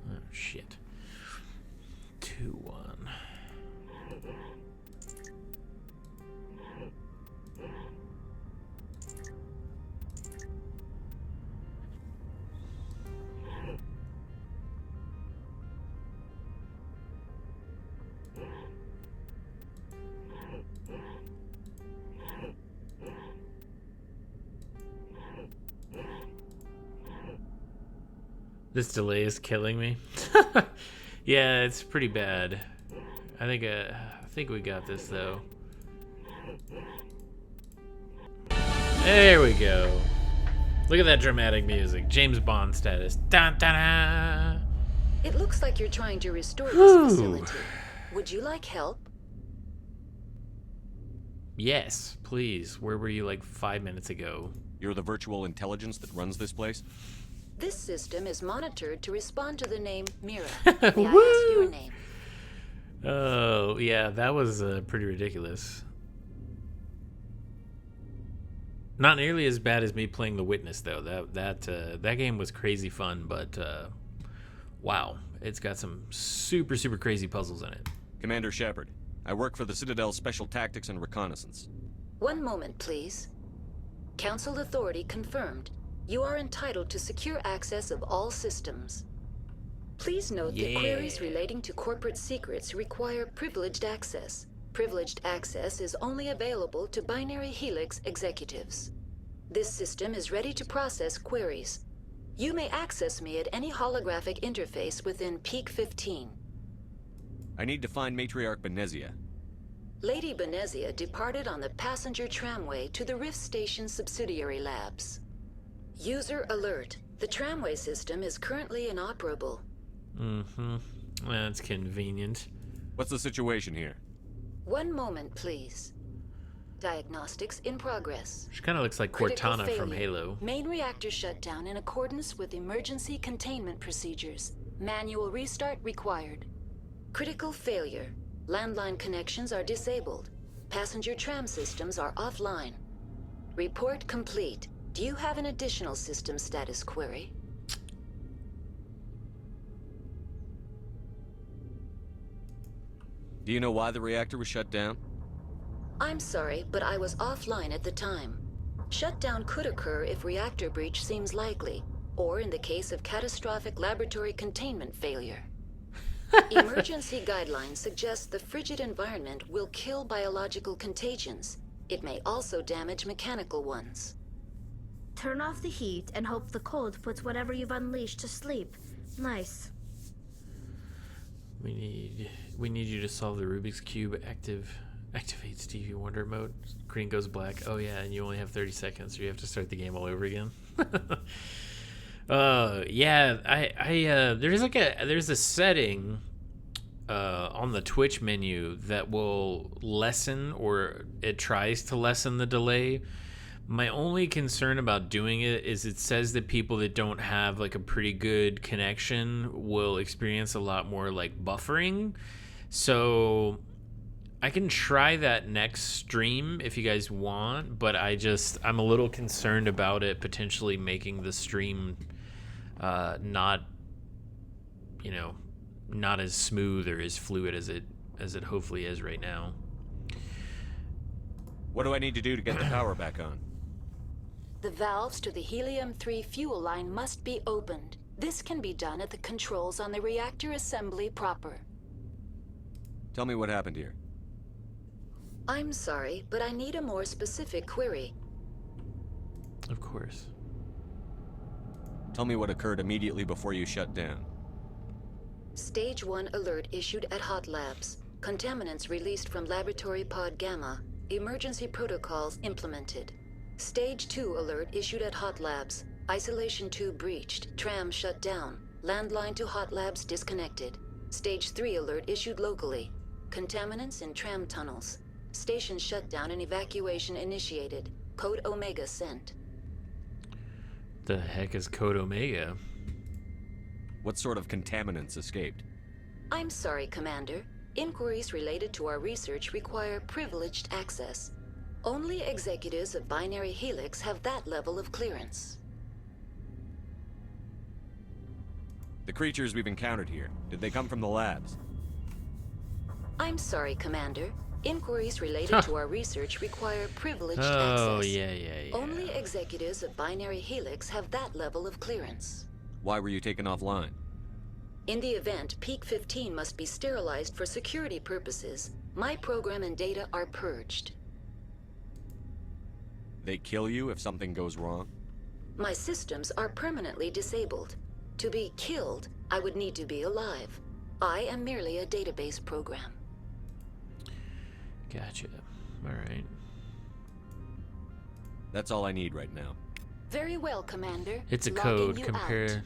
Oh shit. 2-1. This delay is killing me. Yeah, it's pretty bad. I think we got this though. There we go. Look at that dramatic music. James Bond status. Dun, dun, dun. It looks like you're trying to restore this facility. Would you like help? Yes, please. Where were you like 5 minutes ago? You're the virtual intelligence that runs this place? This system is monitored to respond to the name Mira. May I ask your name? Oh, yeah, that was pretty ridiculous. Not nearly as bad as me playing The Witness, though. That game was crazy fun, but wow, it's got some super crazy puzzles in it. Commander Shepard, I work for the Citadel Special Tactics and Reconnaissance. One moment, please. Council authority confirmed. You are entitled to secure access of all systems. Please note that queries relating to corporate secrets require privileged access. Privileged access is only available to Binary Helix executives. This system is ready to process queries. You may access me at any holographic interface within Peak 15. I need to find Matriarch Benezia. Lady Benezia departed on the passenger tramway to the Rift Station subsidiary labs. User alert. The tramway system is currently inoperable. That's convenient. What's the situation here? One moment, please. Diagnostics in progress. She kind of looks like Critical Cortana from failure. Halo. Main reactor shut down in accordance with emergency containment procedures. Manual restart required. Critical failure. Landline connections are disabled. Passenger tram systems are offline. Report complete. Do you have an additional system status query? Do you know why the reactor was shut down? I'm sorry, but I was offline at the time. Shutdown could occur if reactor breach seems likely, or in the case of catastrophic laboratory containment failure. Emergency guidelines suggest the frigid environment will kill biological contagions. It may also damage mechanical ones. Turn off the heat and hope the cold puts whatever you've unleashed to sleep. Nice. We need you to solve the Rubik's Cube. Activate Stevie Wonder mode. Screen goes black. Oh yeah, and you only have 30 seconds, so you have to start the game all over again. Yeah, there's a setting on the Twitch menu that will lessen, or it tries to lessen, the delay. My only concern about doing it is it says that people that don't have like a pretty good connection will experience a lot more like buffering. So I can try that next stream if you guys want, but I'm a little concerned about it potentially making the stream not as smooth or as fluid as it hopefully is right now. What do I need to do to get the power back on? The valves to the helium-3 fuel line must be opened. This can be done at the controls on the reactor assembly proper. Tell me what happened here. I'm sorry, but I need a more specific query. Of course. Tell me what occurred immediately before you shut down. Stage 1 alert issued at Hot Labs. Contaminants released from Laboratory Pod Gamma. Emergency protocols implemented. Stage 2 alert issued at Hot Labs. Isolation tube breached. Tram shut down. Landline to Hot Labs disconnected. Stage 3 alert issued locally. Contaminants in tram tunnels. Station shutdown and evacuation initiated. Code Omega sent. The heck is Code Omega? What sort of contaminants escaped? I'm sorry, Commander. Inquiries related to our research require privileged access. Only executives of Binary Helix have that level of clearance. The creatures we've encountered here, did they come from the labs? I'm sorry, Commander. Inquiries related to our research require privileged access. Oh, yeah. Only executives of Binary Helix have that level of clearance. Why were you taken offline? In the event, Peak 15 must be sterilized for security purposes. My program and data are purged. They kill you if something goes wrong? My systems are permanently disabled. To be killed, I would need to be alive. I am merely a database program. Gotcha. Alright. That's all I need right now. Very well, Commander. It's a Logging code you compared out.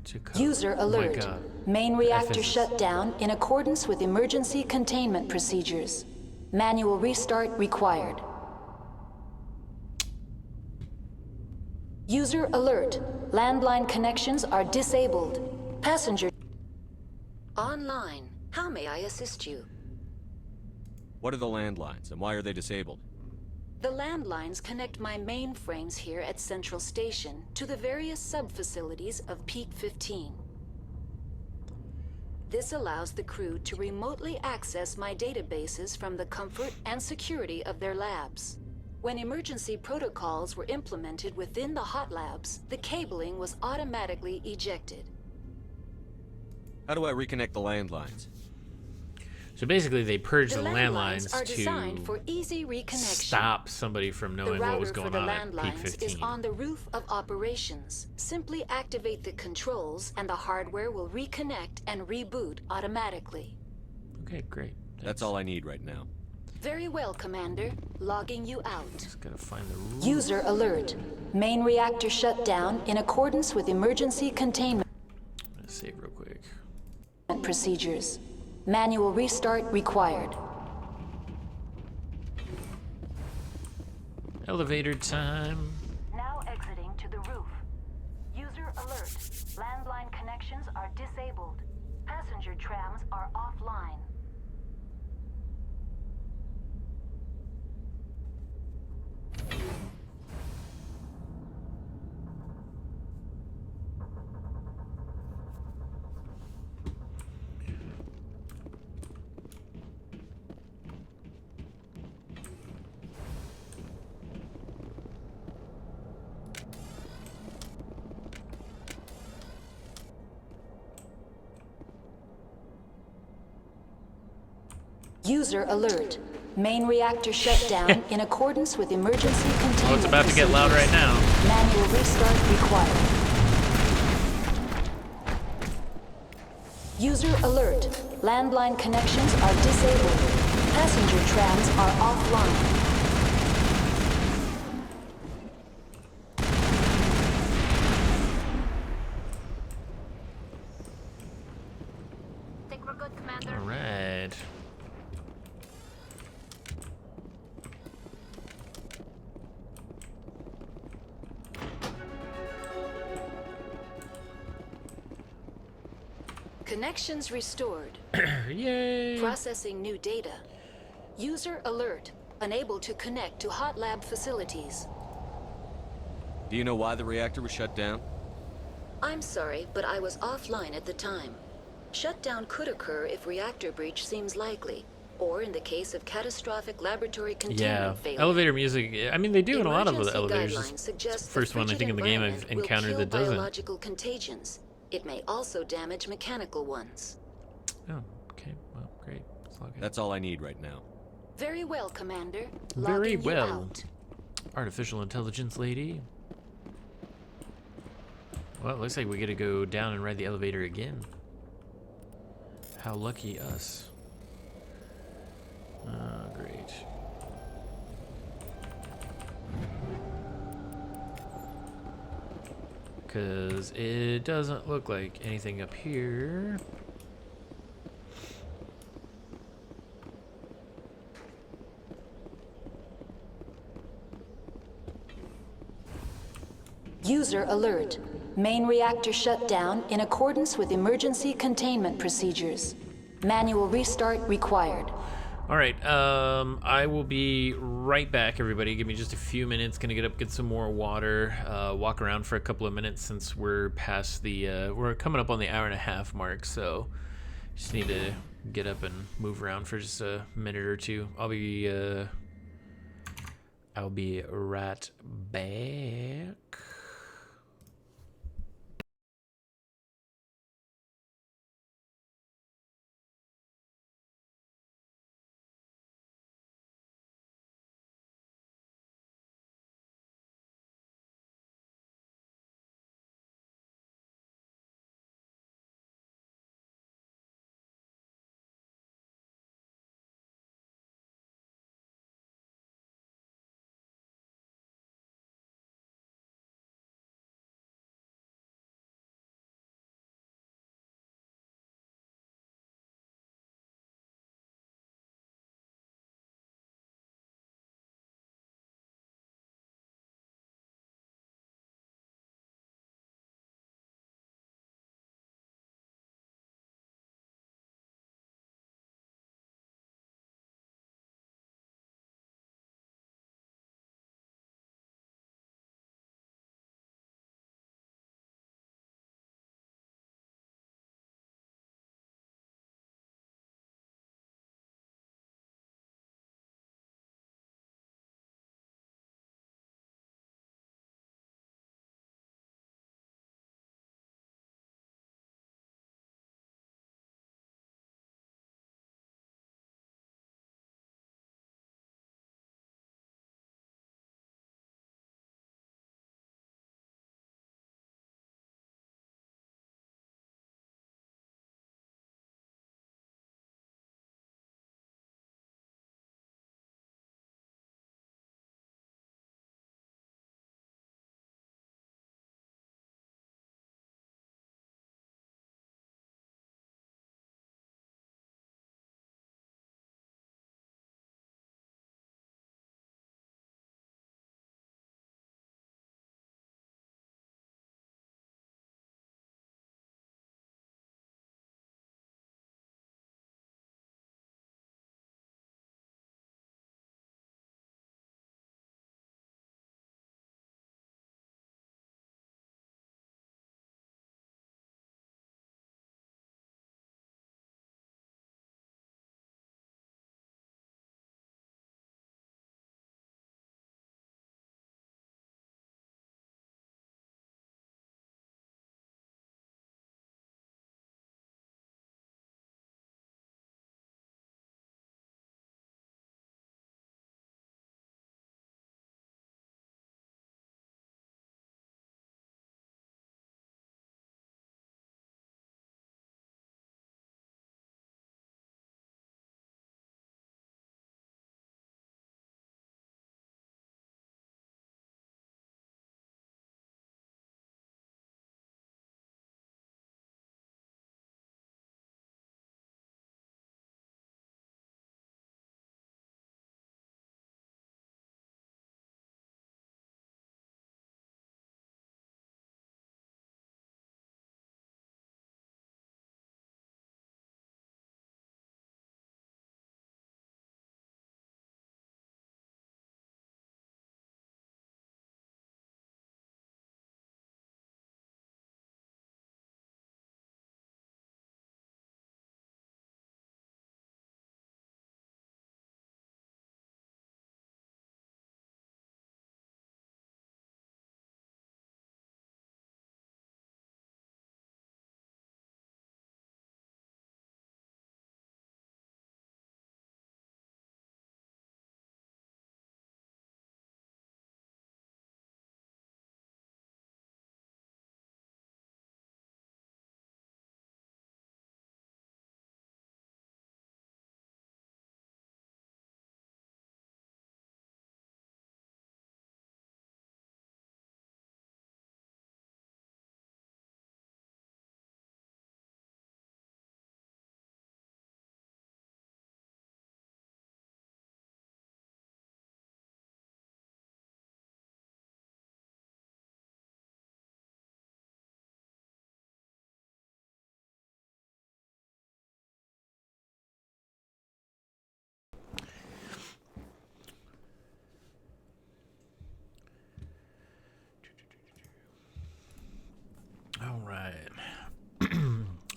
to code. User Oh my alert. God. Main reactor FS. shut down in accordance with emergency containment procedures. Manual restart required. User alert. Landline connections are disabled. Passenger online. How may I assist you? What are the landlines, and why are they disabled? The landlines connect my mainframes here at Central Station to the various sub-facilities of Peak 15. This allows the crew to remotely access my databases from the comfort and security of their labs. When emergency protocols were implemented within the hot labs, the cabling was automatically ejected. How do I reconnect the landlines? So basically, they purged The the landlines are designed to for easy reconnection. stop somebody from The knowing what was router for going the on at Peak landlines is 15. on the roof of operations. Simply activate the controls and the hardware will reconnect and reboot automatically. Okay, great. That's all I need right now. Very well, Commander. Logging you out. Just gotta find the rules. User alert. Main reactor shut down in accordance with emergency containment Let's save real quick. procedures. Manual restart required. Elevator time. Now exiting to the roof. User alert. Landline connections are disabled. Passenger trams are offline. User alert. Main reactor shut down in accordance with emergency containment. Oh, it's about to get loud right now. Manual restart required. User alert. Landline connections are disabled. Passenger trams are offline. Think we're good, Commander. All right. Connections restored. Yay! Processing new data. User alert. Unable to connect to hot lab facilities. Do you know why the reactor was shut down? I'm sorry, but I was offline at the time. Shutdown could occur if reactor breach seems likely, or in the case of catastrophic laboratory containment Yeah, failure. elevator music. I mean, they do in a lot of the Emergency elevators. guidelines It's suggest the first one I frigid think in the game I've environment will encountered kill that doesn't. biological contagions. It may also damage mechanical ones. Oh, okay. Well, great. Let's log in. That's all I need right now. Very well, Commander. Very Logging you well. out. Artificial intelligence lady. Well, it looks like we get to go down and ride the elevator again. How lucky us. Great. Because it doesn't look like anything up here. User alert. Main reactor shut down in accordance with emergency containment procedures. Manual restart required. All right, I will be right back, everybody. Give me just a few minutes. Gonna get up, get some more water, walk around for a couple of minutes since we're past the, we're coming up on the hour-and-a-half mark, so just need to get up and move around for just a minute or two. I'll be right back.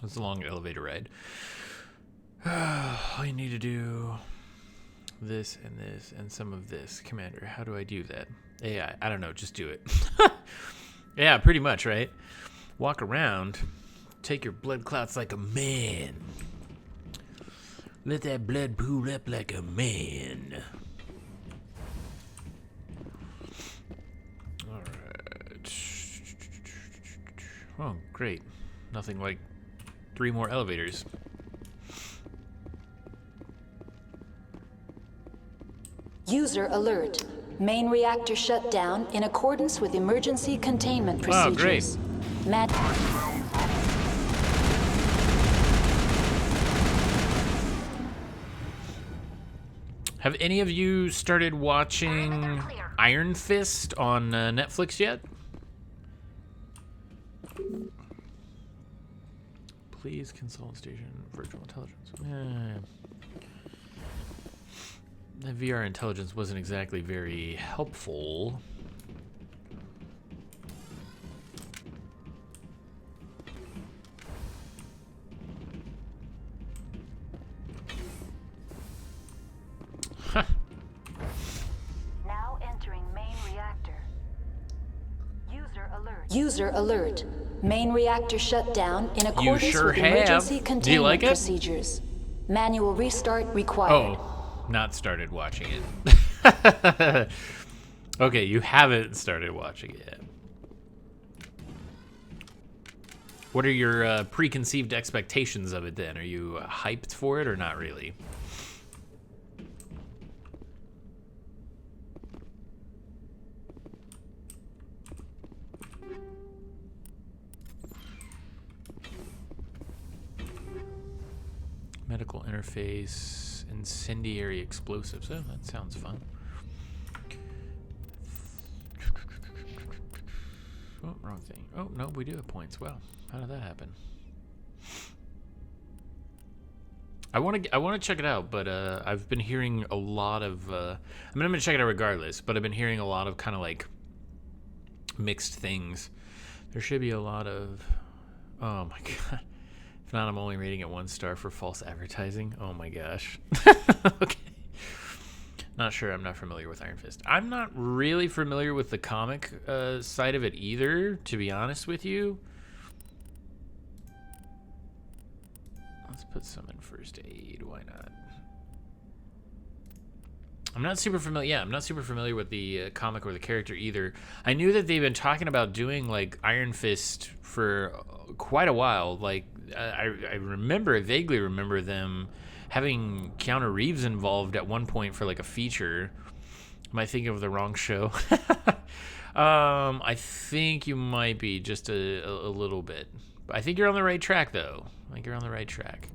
It's a long elevator ride. I need to do this and some of this. Commander, how do I do that? AI, I don't know, just do it. Yeah, pretty much, right? Walk around, take your blood clots like a man. Let that blood pool up like a man. Alright. Oh, great. Nothing like 3 more elevators. User alert. Main reactor shut down in accordance with emergency containment procedures. Oh, great. Have any of you started watching Iron Fist on Netflix yet? Please consult station virtual intelligence. The VR intelligence wasn't exactly very helpful. Huh. Now entering main reactor. User alert. User alert. Main reactor shut down in accordance with emergency containment procedures. Manual restart required. Oh, not started watching it. Okay, you haven't started watching it yet. What are your preconceived expectations of it then? Are you hyped for it or not really? Medical interface, incendiary explosives. Oh, that sounds fun. Oh, wrong thing. Oh, no, we do have points. Wow, how did that happen? I want to check it out, but I've been hearing a lot of. I mean, I'm gonna check it out regardless, but I've been hearing a lot of kind of like mixed things. There should be a lot of. Oh my god. If not, I'm only rating it 1 star for false advertising. Oh my gosh. Okay. Not sure. I'm not familiar with Iron Fist. I'm not really familiar with the comic side of it either, to be honest with you. Let's put some in first aid. Why not? I'm not super familiar. Yeah, I'm not super familiar with the comic or the character either. I knew that they've been talking about doing like Iron Fist for quite a while. Like I vaguely remember them having Keanu Reeves involved at one point for like a feature. Am I thinking of the wrong show? I think you might be just a little bit. I think you're on the right track though. I think you're on the right track.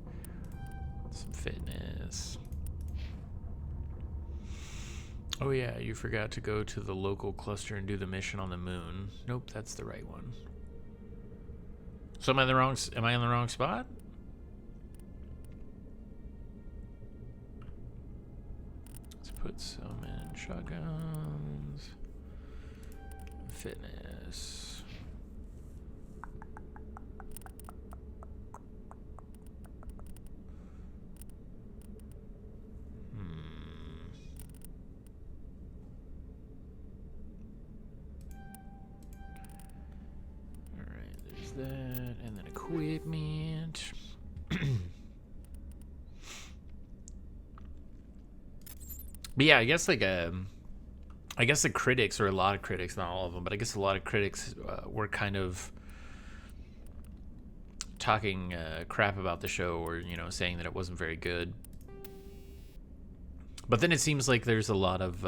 Some fitness. Oh yeah, you forgot to go to the local cluster and do the mission on the moon. Nope, that's the right one. So am I in the wrong spot? Let's put some in shotguns. Fitness. Alright, there's that, and then equipment. But yeah, I guess like I guess the critics, or a lot of critics, not all of them, but I guess a lot of critics were kind of talking crap about the show, or you know, saying that it wasn't very good. But then it seems like there's a lot of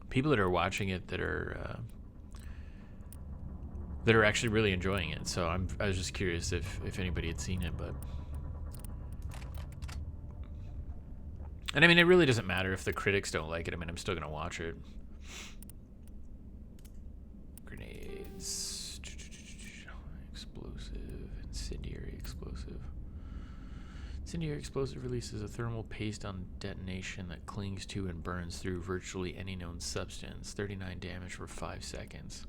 people that are watching it that are actually really enjoying it. So I was just curious if anybody had seen it, but. And I mean, it really doesn't matter if the critics don't like it. I mean, I'm still going to watch it. Grenades. Explosive. Incendiary explosive. Incendiary explosive releases a thermal paste on detonation that clings to and burns through virtually any known substance. 39 damage for 5 seconds.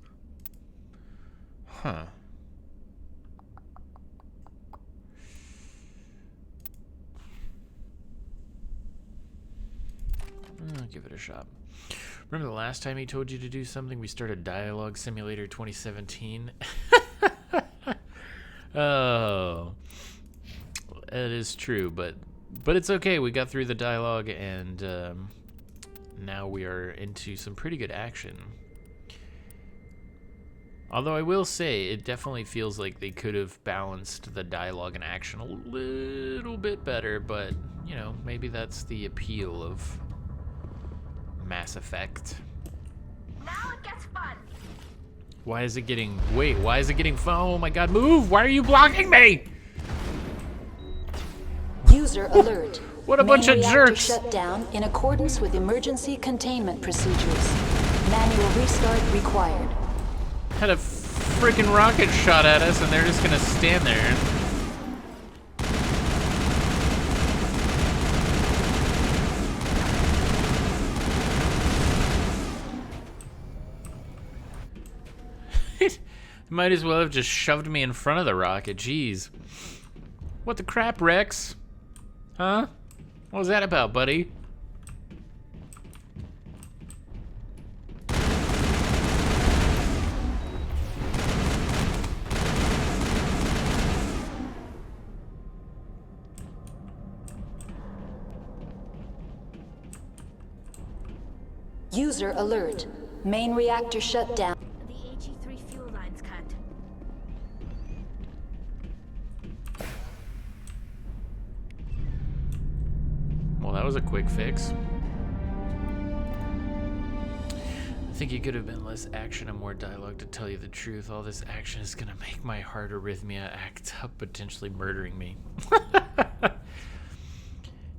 Huh. give it a shot. Remember the last time he told you to do something? We started Dialogue Simulator 2017. Oh, it is true, but it's okay. We got through the dialogue, and now we are into some pretty good action. Although I will say, it definitely feels like they could have balanced the dialogue and action a little bit better, but, you know, maybe that's the appeal of Mass Effect. Now it gets fun. Why is it getting... Wait, why is it getting... Oh my god, move! Why are you blocking me? User alert. What a bunch of jerks! Shut down in accordance with emergency containment procedures. Manual restart required. Had a freaking rocket shot at us, and they're just gonna stand there. Might as well have just shoved me in front of the rocket. Jeez. What the crap, Rex? Huh? What was that about, buddy? User alert. Main reactor shut down. The HE3 fuel line's cut. Well, that was a quick fix. I think it could have been less action and more dialogue, to tell you the truth. All this action is gonna make my heart arrhythmia act up, potentially murdering me.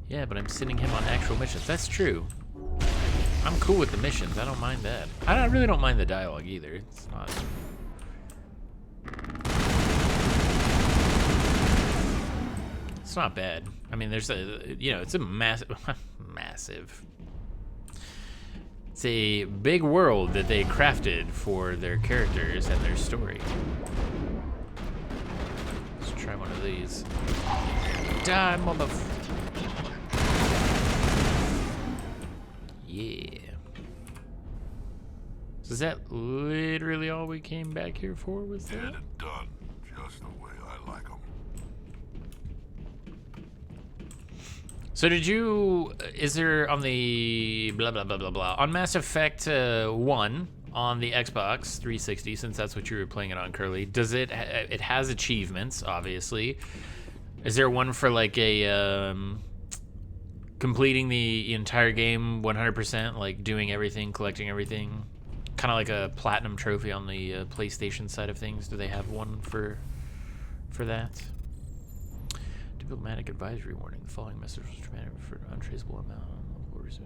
Yeah, but I'm sending him on actual missions. That's true. I'm cool with the missions. I don't mind that. I really don't mind the dialogue either. It's not... It's not bad. I mean, there's a, you know, it's a massive, massive. It's a big world that they crafted for their characters and their story. Let's try one of these. Die, motherfucker. Yeah. So is that literally all we came back here for? Was that? Dead and done, just the way I like them. So did you, is there on the blah blah blah blah blah on Mass Effect 1 on the Xbox 360, since that's what you were playing it on, Curly? Does it has achievements, obviously. Is there one for like a completing the entire game 100%, like doing everything, collecting everything, kind of like a platinum trophy on the PlayStation side of things? Do they have one for that? Diplomatic advisory warning: the following message was transmitted for an untraceable amount of orders.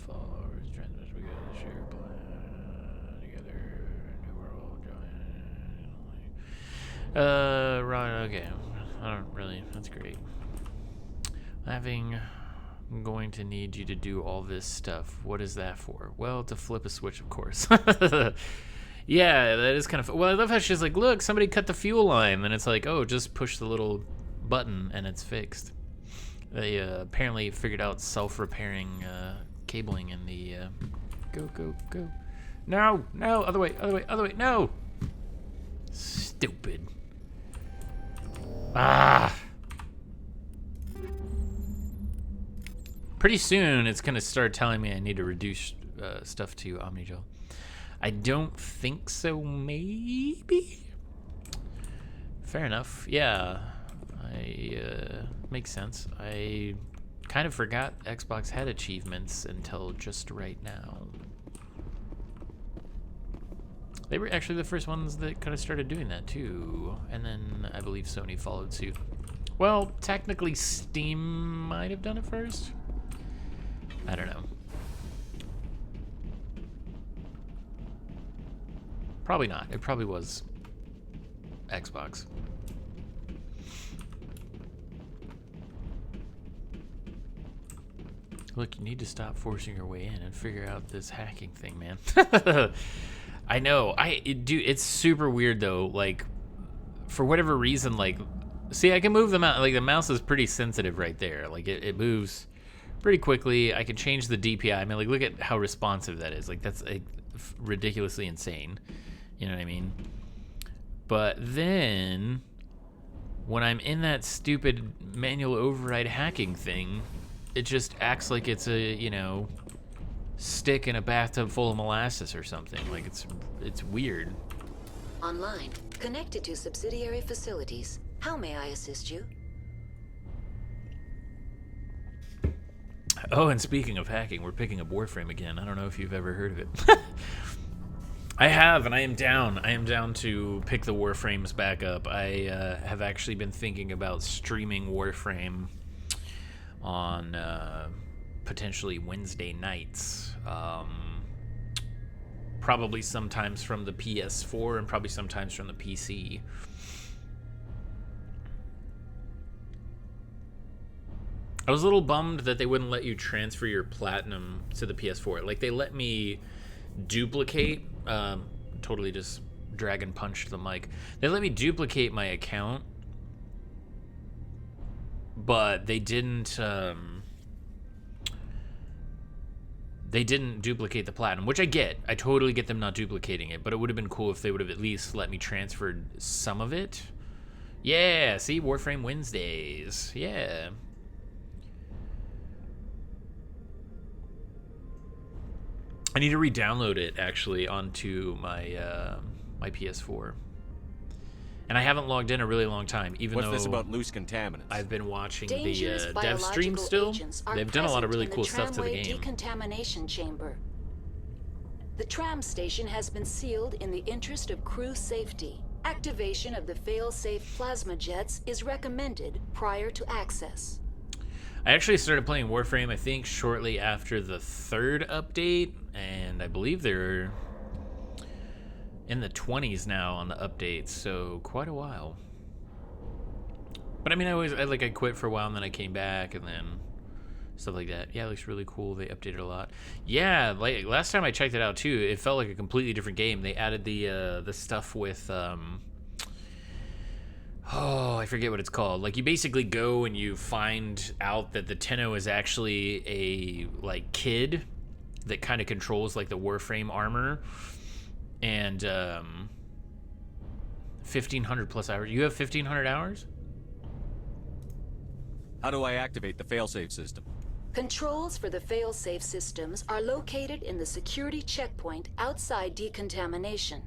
Followers transmitted together, share plan together, new world join. Right, okay. I don't really, that's great. I'm going to need you to do all this stuff. What is that for? Well, to flip a switch, of course. Yeah, that is kind of... Well, I love how she's like, look, somebody cut the fuel line. And it's like, oh, just push the little button and it's fixed. They apparently figured out self-repairing cabling in the... Go, go, go. No, no, other way, other way, other way, no! Stupid. Ah! Pretty soon, it's going to start telling me I need to reduce stuff to Omnigel. I don't think so, maybe? Fair enough. Yeah, makes sense. I kind of forgot Xbox had achievements until just right now. They were actually the first ones that kind of started doing that too, and then I believe Sony followed suit. Well, technically Steam might have done it first. I don't know. Probably not. It probably was Xbox. Look, you need to stop forcing your way in and figure out this hacking thing, man. I know. Dude, it's super weird though. Like, for whatever reason, like, see, I can move the mouse. Like, the mouse is pretty sensitive right there. Like, it moves pretty quickly. I can change the DPI. I mean, like, look at how responsive that is. Like, that's like, ridiculously insane. You know what I mean? But then, when I'm in that stupid manual override hacking thing, it just acts like it's a, you know, stick in a bathtub full of molasses or something. Like, it's weird. Online, connected to subsidiary facilities. How may I assist you? Oh, and speaking of hacking, we're picking up Warframe again. I don't know if you've ever heard of it. I have, and I am down. I am down to pick the Warframes back up. I have actually been thinking about streaming Warframe on potentially Wednesday nights. Probably sometimes from the PS4 and probably sometimes from the PC. I was a little bummed that they wouldn't let you transfer your platinum to the PS4. Like, they let me duplicate, totally just dragon punched the mic. They let me duplicate my account, but they didn't duplicate the platinum, which I get. I totally get them not duplicating it, but it would have been cool if they would have at least let me transfer some of it. Yeah, see, Warframe Wednesdays. Yeah. I need to re-download it actually onto my my PS4, and I haven't logged in a really long time. Even though What's this about loose contaminants? I've been watching Dangerous the dev stream biological still. agents are They've done a lot of really present in cool stuff to the tramway game. Decontamination chamber. The tram station has been sealed in the interest of crew safety. Activation of the fail-safe plasma jets is recommended prior to access. I actually started playing Warframe, I think, shortly after the 3rd update, and I believe they're in the 20s now on the updates, so quite a while. But I mean, I quit for a while, and then I came back, and then stuff like that. Yeah, it looks really cool. They updated a lot. Yeah, like last time I checked it out too, it felt like a completely different game. They added the stuff with oh, I forget what it's called. Like, you basically go and you find out that the Tenno is actually a, like, kid that kind of controls, like, the Warframe armor. And, 1,500 plus hours. You have 1,500 hours? How do I activate the failsafe system? Controls for the fail-safe systems are located in the security checkpoint outside decontamination.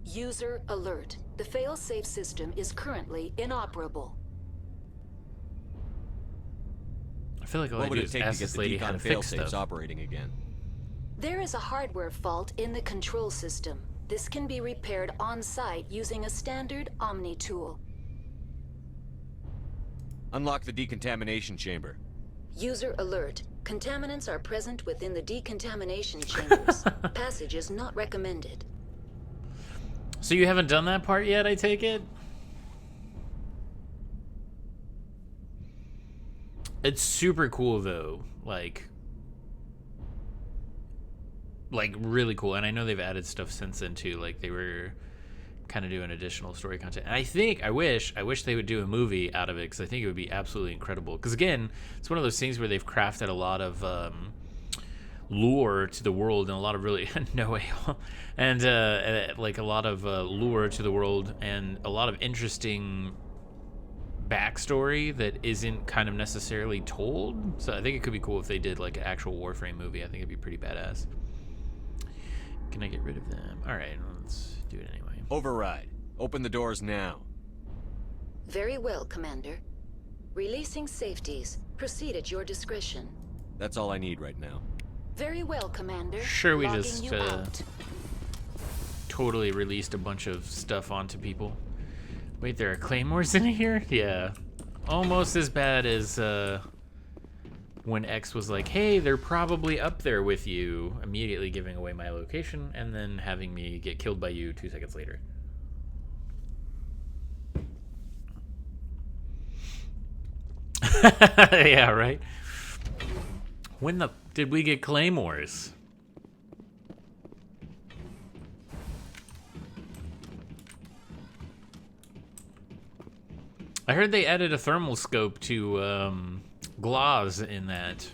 User alert. The fail-safe system is currently inoperable. I feel like all What I would do it is take to ask get this the lady how to decon fix failsafes stuff. operating again? There is a hardware fault in the control system. This can be repaired on-site using a standard Omni tool. Unlock the decontamination chamber. User alert. Contaminants are present within the decontamination chambers. Passage is not recommended. So you haven't done that part yet, I take it? It's super cool though, like really cool. And I know they've added stuff since then too. Like, they were kind of doing additional story content. And I wish they would do a movie out of it, because I think it would be absolutely incredible. Because again, it's one of those things where they've crafted a lot of lure to the world, and a lot of really no way, and like a lot of lure to the world, and a lot of interesting backstory that isn't kind of necessarily told. So I think it could be cool if they did like an actual Warframe movie. I think it'd be pretty badass. Can I get rid of them? All right, let's do it anyway. Override. Open the doors now. Very well, Commander. Releasing safeties. Proceed at your discretion. That's all I need right now. Very well, Commander. Sure, we Logging just you out. totally released a bunch of stuff onto people. Wait, there are claymores in here? Yeah. Almost as bad as when X was like, hey, they're probably up there with you, immediately giving away my location, and then having me get killed by you 2 seconds later. Yeah, right? When the did we get claymores? I heard they added a thermal scope to Gloss in that.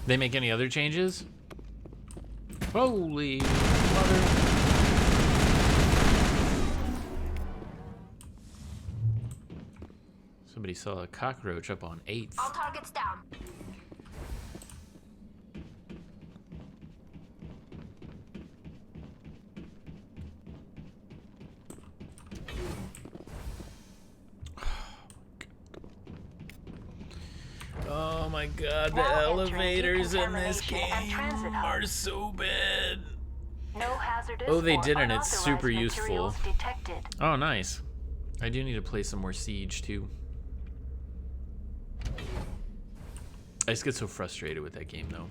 They make any other changes? Holy mother. Somebody saw a cockroach up on 8th. All targets down. Oh my god, the elevators in this game are so bad. No hazardous Oh, they or did, and it's super unauthorized useful. materials detected. Oh, nice. I do need to play some more Siege, too. I just get so frustrated with that game, though.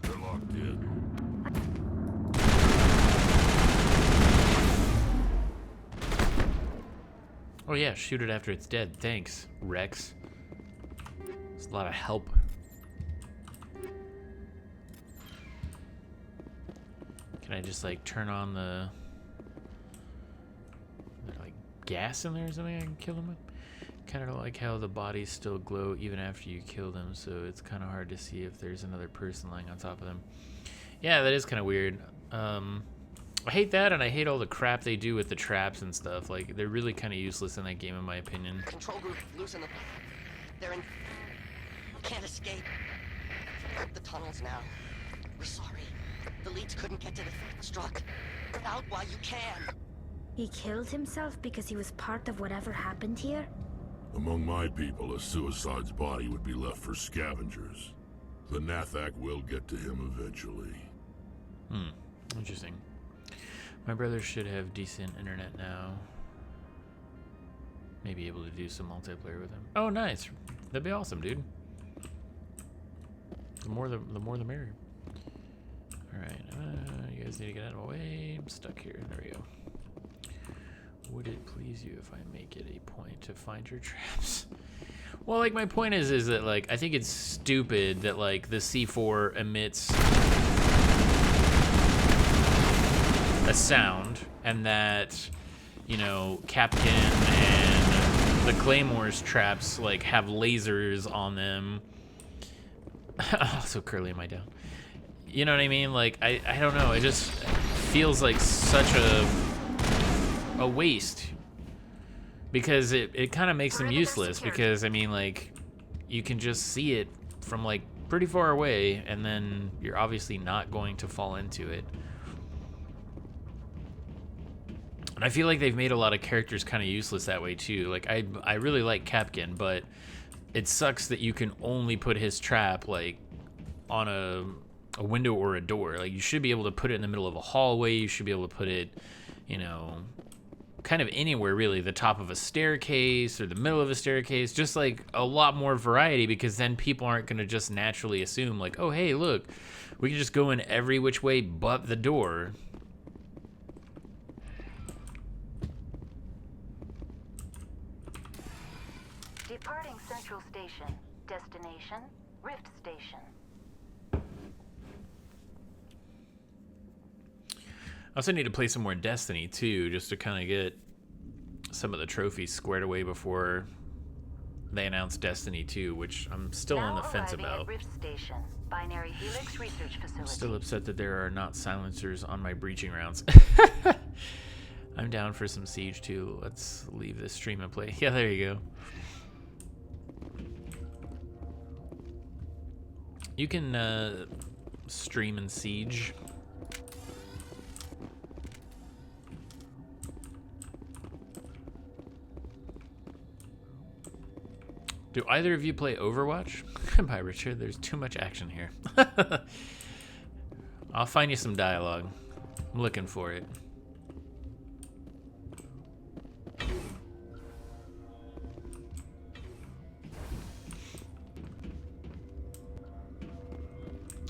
They're locked in. Oh yeah, shoot it after it's dead. Thanks, Rex. It's a lot of help. Can I just like turn on the like gas in there or something I can kill them with? Kind of like how the bodies still glow even after you kill them, so it's kind of hard to see if there's another person lying on top of them. Yeah, that is kind of weird. I hate that, and I hate all the crap they do with the traps and stuff. Like, they're really kind of useless in that game, in my opinion. Control group, loosen them. They're in... Can't escape. The tunnels now. We're sorry. The leads couldn't get to the struck. Get out while you can. He killed himself because he was part of whatever happened here? Among my people, a suicide's body would be left for scavengers. The Nathak will get to him eventually. Interesting. My brother should have decent internet now. Maybe able to do some multiplayer with him. Oh, nice. That'd be awesome, dude. The more the merrier. All right, you guys need to get out of my way. I'm stuck here. There we go. Would it please you if I make it a point to find your traps? Well, like, my point is that, like, I think it's stupid that, like, the C4 emits a sound, and that, you know, Captain and the Claymore's traps, like, have lasers on them. Oh, so Curly, am I down? You know what I mean? Like, I don't know. It just feels like such a waste. Because it kind of makes them useless. Because, I mean, like, you can just see it from, like, pretty far away, and then you're obviously not going to fall into it. And I feel like they've made a lot of characters kind of useless that way, too. Like, I really like Kapkan, but it sucks that you can only put his trap, like, on a window or a door. Like, you should be able to put it in the middle of a hallway. You should be able to put it, you know, kind of anywhere, really. The top of a staircase or the middle of a staircase. Just, like, a lot more variety, because then people aren't going to just naturally assume, like, oh, hey, look, we can just go in every which way but the door. Departing Central Station. Destination, Rift Station. I also need to play some more Destiny, too, just to kind of get some of the trophies squared away before they announce Destiny 2, which I'm still on the fence about. At Rift Station, Binary Helix Research Facility. I'm still upset that there are not silencers on my breaching rounds. I'm down for some Siege, too. Let's leave this stream and play. Yeah, there you go. You can stream in Siege. Do either of you play Overwatch? Bye, Richard. There's too much action here. I'll find you some dialogue. I'm looking for it.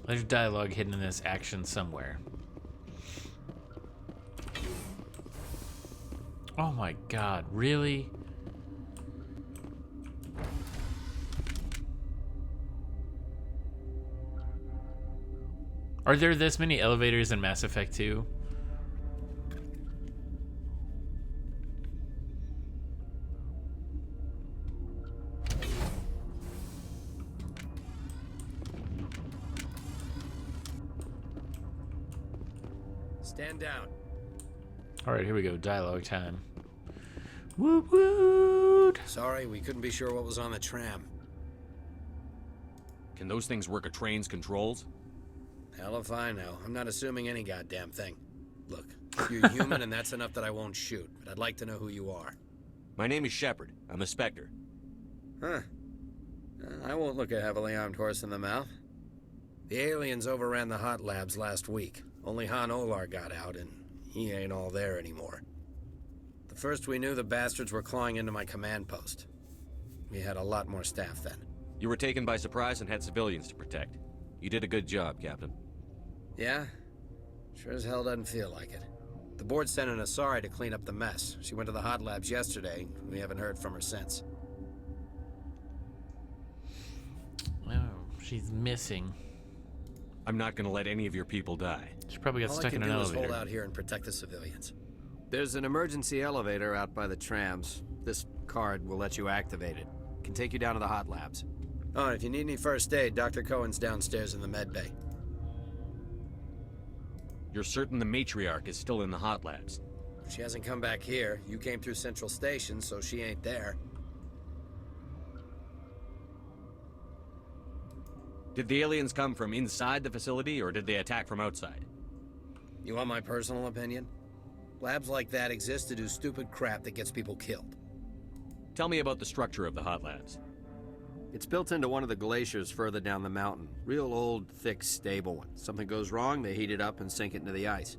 There's dialogue hidden in this action somewhere. Oh my god, really? Are there this many elevators in Mass Effect 2? Stand down. All right, here we go. Dialogue time. Woot woot. Sorry, we couldn't be sure what was on the tram. Can those things work a train's controls? Hell if I know. I'm not assuming any goddamn thing. Look, you're human and that's enough that I won't shoot, but I'd like to know who you are. My name is Shepard. I'm a Spectre. Huh. I won't look a heavily armed horse in the mouth. The aliens overran the hot labs last week. Only Han Olar got out, and he ain't all there anymore. The first we knew, the bastards were clawing into my command post. We had a lot more staff then. You were taken by surprise and had civilians to protect. You did a good job, Captain. Yeah? Sure as hell doesn't feel like it. The board sent an Asari to clean up the mess. She went to the hot labs yesterday. We haven't heard from her since. Oh, she's missing. I'm not gonna let any of your people die. She probably got stuck in an elevator. All I can do is hold out here and protect the civilians. There's an emergency elevator out by the trams. This card will let you activate it. Can take you down to the hot labs. Oh, and if you need any first aid, Dr. Cohen's downstairs in the med bay. You're certain the matriarch is still in the hot labs? She hasn't come back here. You came through Central Station, so she ain't there. Did the aliens come from inside the facility, or did they attack from outside? You want my personal opinion? Labs like that exist to do stupid crap that gets people killed. Tell me about the structure of the hot labs. It's built into one of the glaciers further down the mountain. Real old, thick, stable one. Something goes wrong, they heat it up and sink it into the ice.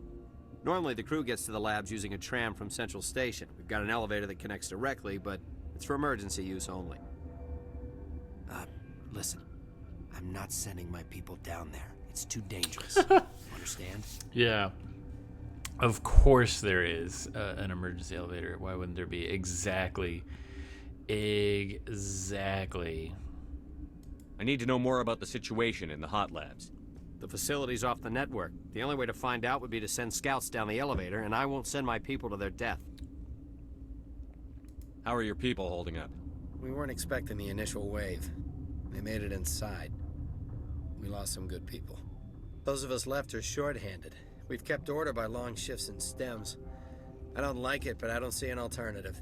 Normally, the crew gets to the labs using a tram from Central Station. We've got an elevator that connects directly, but it's for emergency use only. Listen. I'm not sending my people down there. It's too dangerous. Understand? Yeah. Of course there is an emergency elevator. Why wouldn't there be? Exactly. Exactly. I need to know more about the situation in the hot labs. The facility's off the network. The only way to find out would be to send scouts down the elevator, and I won't send my people to their death. How are your people holding up? We weren't expecting the initial wave. They made it inside. We lost some good people. Those of us left are short-handed. We've kept order by long shifts and stems. I don't like it, but I don't see an alternative.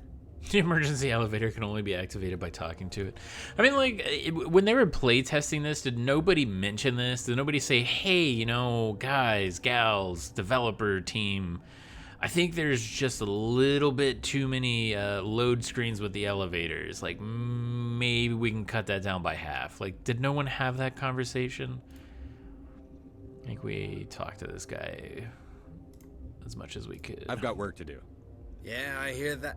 The emergency elevator can only be activated by talking to it. I mean, like, when they were playtesting this, did nobody mention this? Did nobody say, hey, you know, guys, gals, developer team, I think there's just a little bit too many load screens with the elevators. Like, maybe we can cut that down by half. Like, did no one have that conversation? I think we talked to this guy as much as we could. I've got work to do. Yeah, I hear that.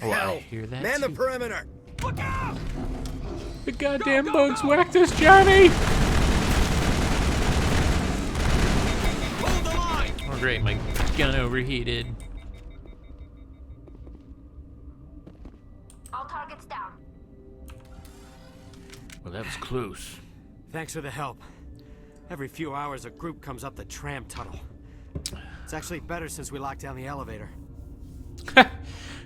Oh, I hear that Man too. the perimeter! Look out! The goddamn bugs whacked us, Johnny! Oh great, my gun overheated. All targets down. Well, that was close. Thanks for the help. Every few hours, a group comes up the tram tunnel. It's actually better since we locked down the elevator.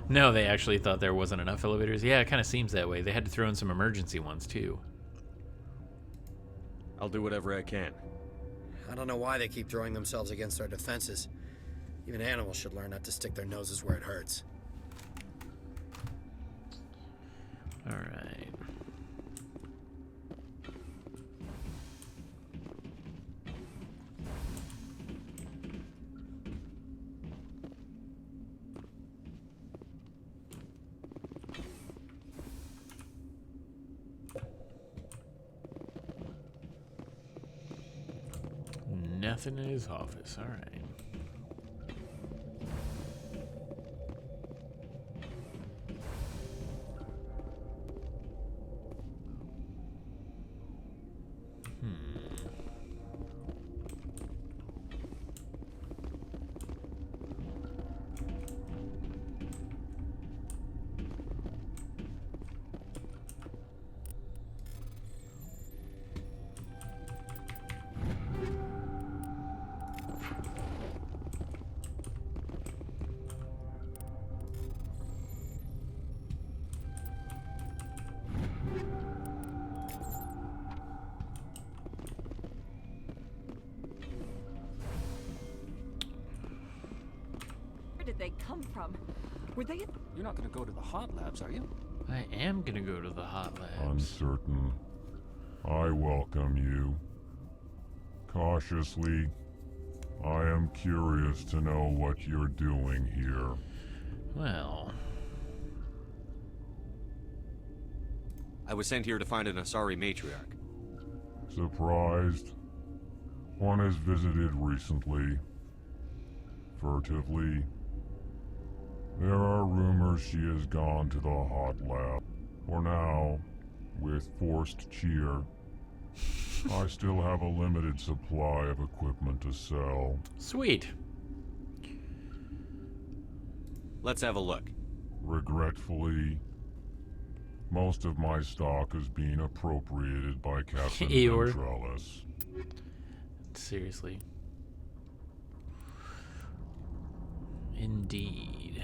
No, they actually thought there wasn't enough elevators. Yeah, it kind of seems that way. They had to throw in some emergency ones, too. I'll do whatever I can. I don't know why they keep throwing themselves against our defenses. Even animals should learn not to stick their noses where it hurts. All right. Nothing in his office. All right. they come from? Were they... You're not gonna go to the hot labs, are you? I am gonna go to the hot labs. Uncertain. I welcome you. Cautiously, I am curious to know what you're doing here. Well... I was sent here to find an Asari matriarch. Surprised? One has visited recently. Furtively. There are rumors she has gone to the hot lab. For now, with forced cheer, I still have a limited supply of equipment to sell. Sweet. Let's have a look. Regretfully, most of my stock is being appropriated by Captain Eeyore. Ventrellis. Seriously. Indeed.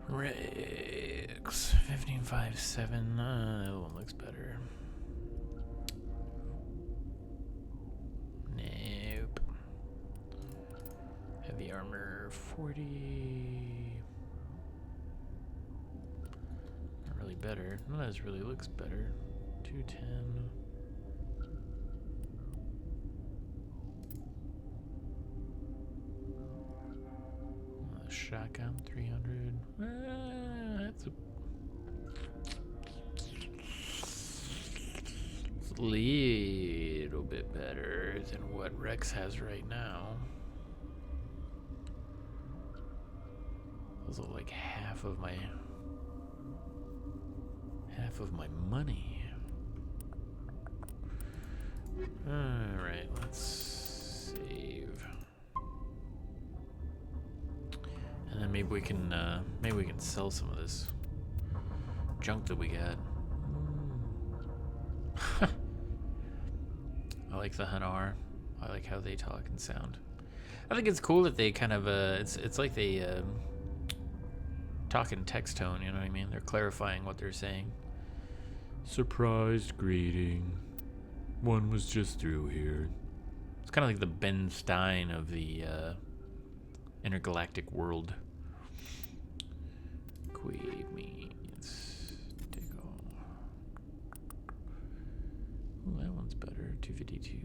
Rex 1557. That one looks better. Nope. Heavy armor 40. Not really better. None of this really looks better. 210. Shotgun 300. That's a little bit better than what Rex has right now. Those are like half of my money. All right, let's save. And then maybe we can sell some of this junk that we got. I like the Hanar. I like how they talk and sound. I think it's cool that they kind of it's like they talk in text tone. You know what I mean? They're clarifying what they're saying. Surprised greeting. One was just through here. It's kind of like the Ben Stein of the intergalactic world. Quaid means take off. Ooh, that one's better. 252.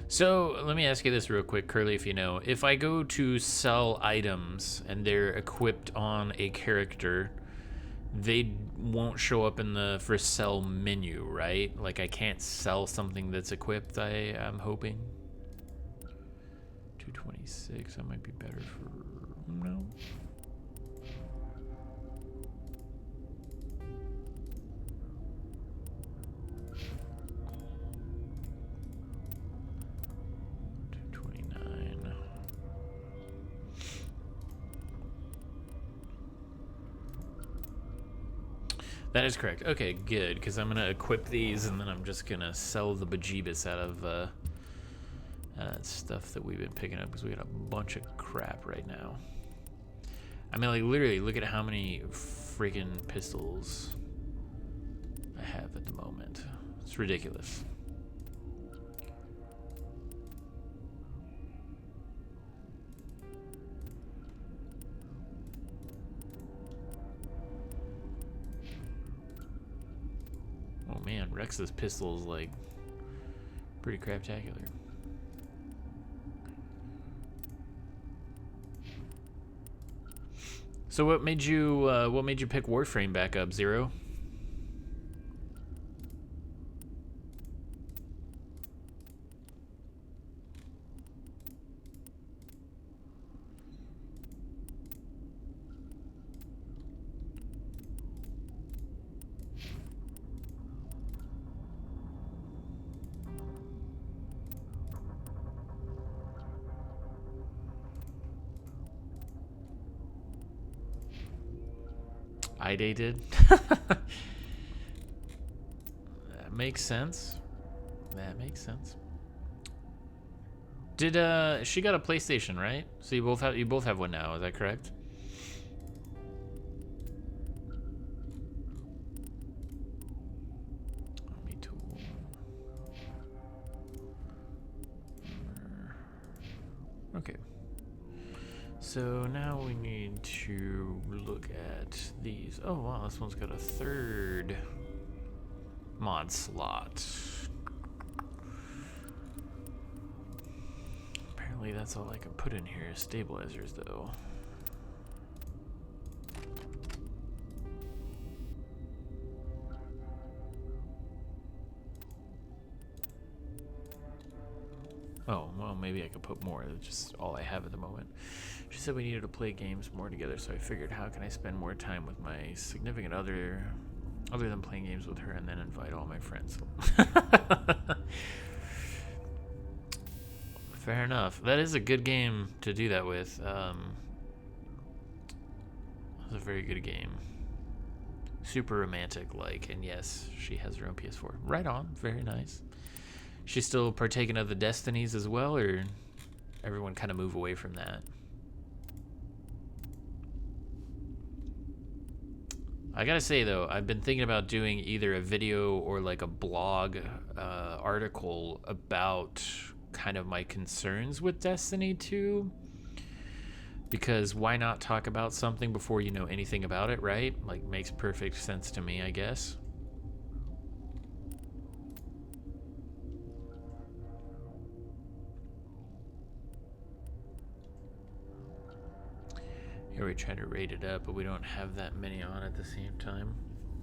So let me ask you this real quick, Curly, if you know. If I go to sell items and they're equipped on a character, they won't show up in the for sell menu, right? Like I can't sell something that's equipped, I'm hoping. 226, that might be better for... No. That is correct. Okay, good, because I'm going to equip these, and then I'm just going to sell the bejeebus out of stuff that we've been picking up, because we got a bunch of crap right now. I mean, like, literally, look at how many freaking pistols I have at the moment. It's ridiculous. Oh man, Rex's pistol is like pretty craptacular. So what made you pick Warframe back up, Zero? iDay did. That makes sense. That makes sense. Did she got a PlayStation, right? So you both have one now, is that correct? Me too. Okay. So now we need to look at these. Oh wow, this one's got a third mod slot. Apparently that's all I can put in here is stabilizers though. Oh, well, maybe I could put more. That's just all I have at the moment. She said we needed to play games more together, so I figured how can I spend more time with my significant other than playing games with her and then invite all my friends. Fair enough. That is a good game to do that with. It's a very good game. Super romantic-like, and yes, she has her own PS4. Right on. Very nice. She's still partaking of the Destinies as well, or everyone kind of move away from that? I gotta say though, I've been thinking about doing either a video or like a blog article about kind of my concerns with Destiny 2. Because why not talk about something before you know anything about it, right? Like, makes perfect sense to me, I guess. Here we try to rate it up, but we don't have that many on at the same time.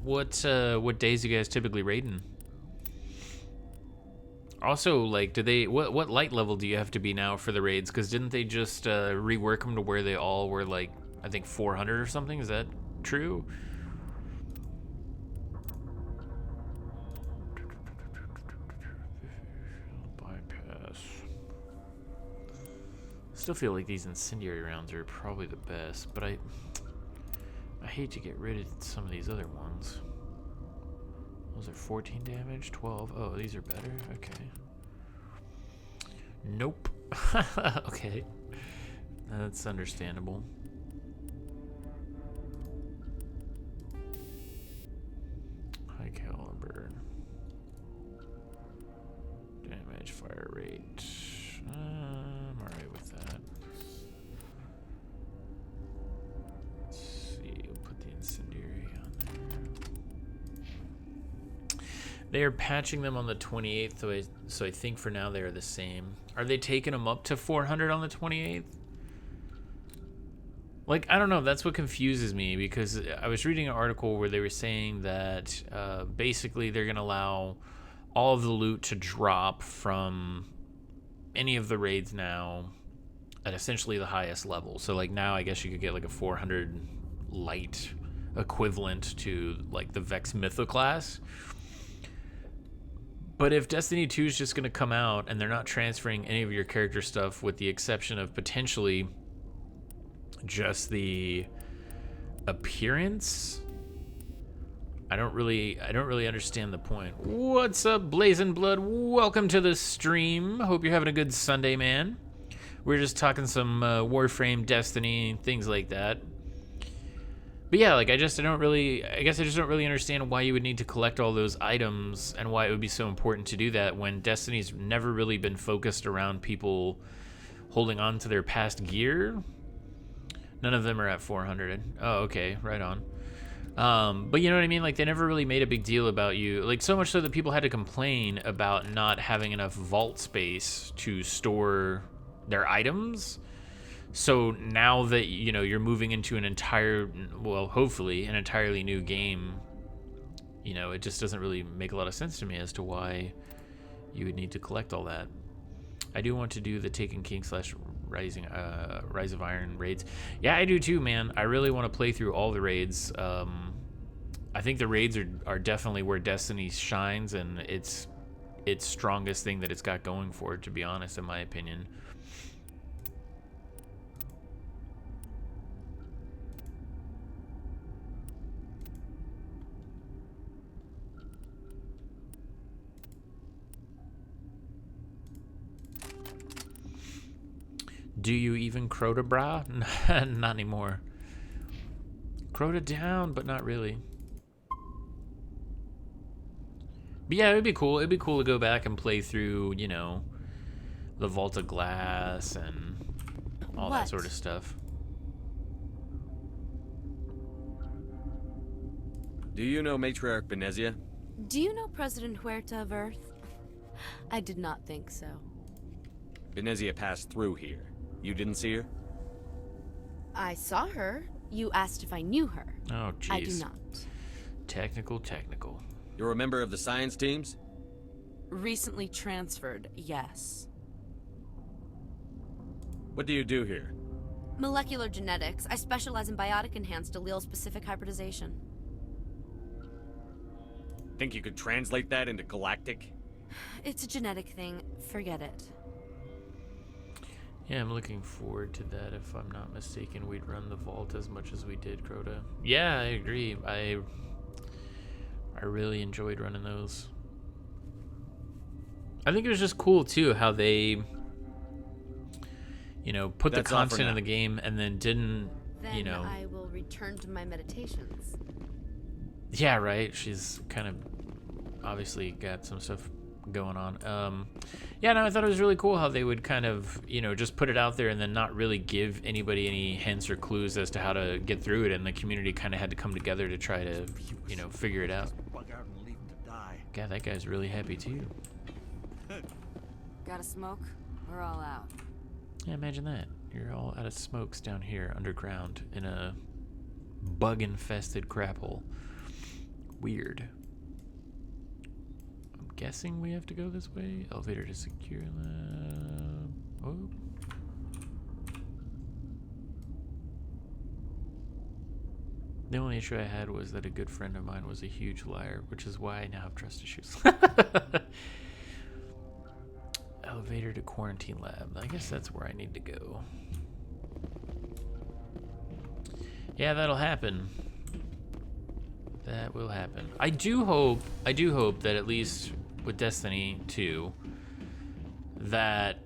What days you guys typically raiding? Also, like, do they what light level do you have to be now for the raids? Because didn't they just rework them to where they all were like, I think 400 or something? Is that true? Bypass. Still feel like these incendiary rounds are probably the best, but I hate to get rid of some of these other ones. Those are 14 damage, 12. Oh, these are better. Okay. Nope. Okay. That's understandable. High caliber. Damage, fire rate. I'm alright with that. Let's see, we'll put the incendiary on there. They are patching them on the 28th, so I think for now they are the same. Are they taking them up to 400 on the 28th? Like, I don't know, that's what confuses me, because I was reading an article where they were saying that basically they're going to allow all of the loot to drop from any of the raids now at essentially the highest level. So like now I guess you could get like a 400 light equivalent to like the Vex Mythoclast. But if Destiny 2 is just going to come out and they're not transferring any of your character stuff with the exception of potentially just the appearance, I don't really understand the point. What's up, Blazing Blood? Welcome to the stream. Hope you're having a good Sunday, man. We're just talking some Warframe, Destiny, things like that. But yeah, like I guess I just don't really understand why you would need to collect all those items and why it would be so important to do that when Destiny's never really been focused around people holding on to their past gear. None of them are at 400. Oh, okay, right on. But you know what I mean? Like, they never really made a big deal about you. Like, so much so that people had to complain about not having enough vault space to store their items. So now that, you know, you're moving into an hopefully an entirely new game, you know, it just doesn't really make a lot of sense to me as to why you would need to collect all that. I do want to do the Taken King / Rise of Iron raids. Yeah, I do too, man. I really want to play through all the raids. I think the raids are definitely where Destiny shines, and its strongest thing that it's got going for it, to be honest, in my opinion. Do you even Crota bra? Not anymore. Crota down, but not really. But yeah, it'd be cool. It'd be cool to go back and play through, you know, the Vault of Glass and all that sort of stuff. Do you know Matriarch Benezia? Do you know President Huerta of Earth? I did not think so. Benezia passed through here. You didn't see her? I saw her. You asked if I knew her. Oh, jeez. I do not. Technical. You're a member of the science teams? Recently transferred, yes. What do you do here? Molecular genetics. I specialize in biotic-enhanced allele-specific hybridization. Think you could translate that into galactic? It's a genetic thing. Forget it. Yeah, I'm looking forward to that. If I'm not mistaken, we'd run the vault as much as we did Crota. Yeah, I agree. I really enjoyed running those. I think it was just cool too how they, you know, put the content in the game and then didn't, you know. I will return to my meditations. Yeah, right. She's kind of obviously got some stuff going on. Yeah, no, I thought it was really cool how they would kind of, you know, just put it out there and then not really give anybody any hints or clues as to how to get through it, and the community kind of had to come together to try to, you know, figure it out. God, that guy's really happy too. Got a smoke? We're all out. Yeah, imagine that. You're all out of smokes down here underground in a bug-infested crap hole. Weird. I'm guessing we have to go this way. Elevator to secure lab. Oh. The only issue I had was that a good friend of mine was a huge liar, which is why I now have trust issues. Elevator to quarantine lab. I guess that's where I need to go. Yeah, that'll happen. That will happen. I do hope that at least with Destiny 2, that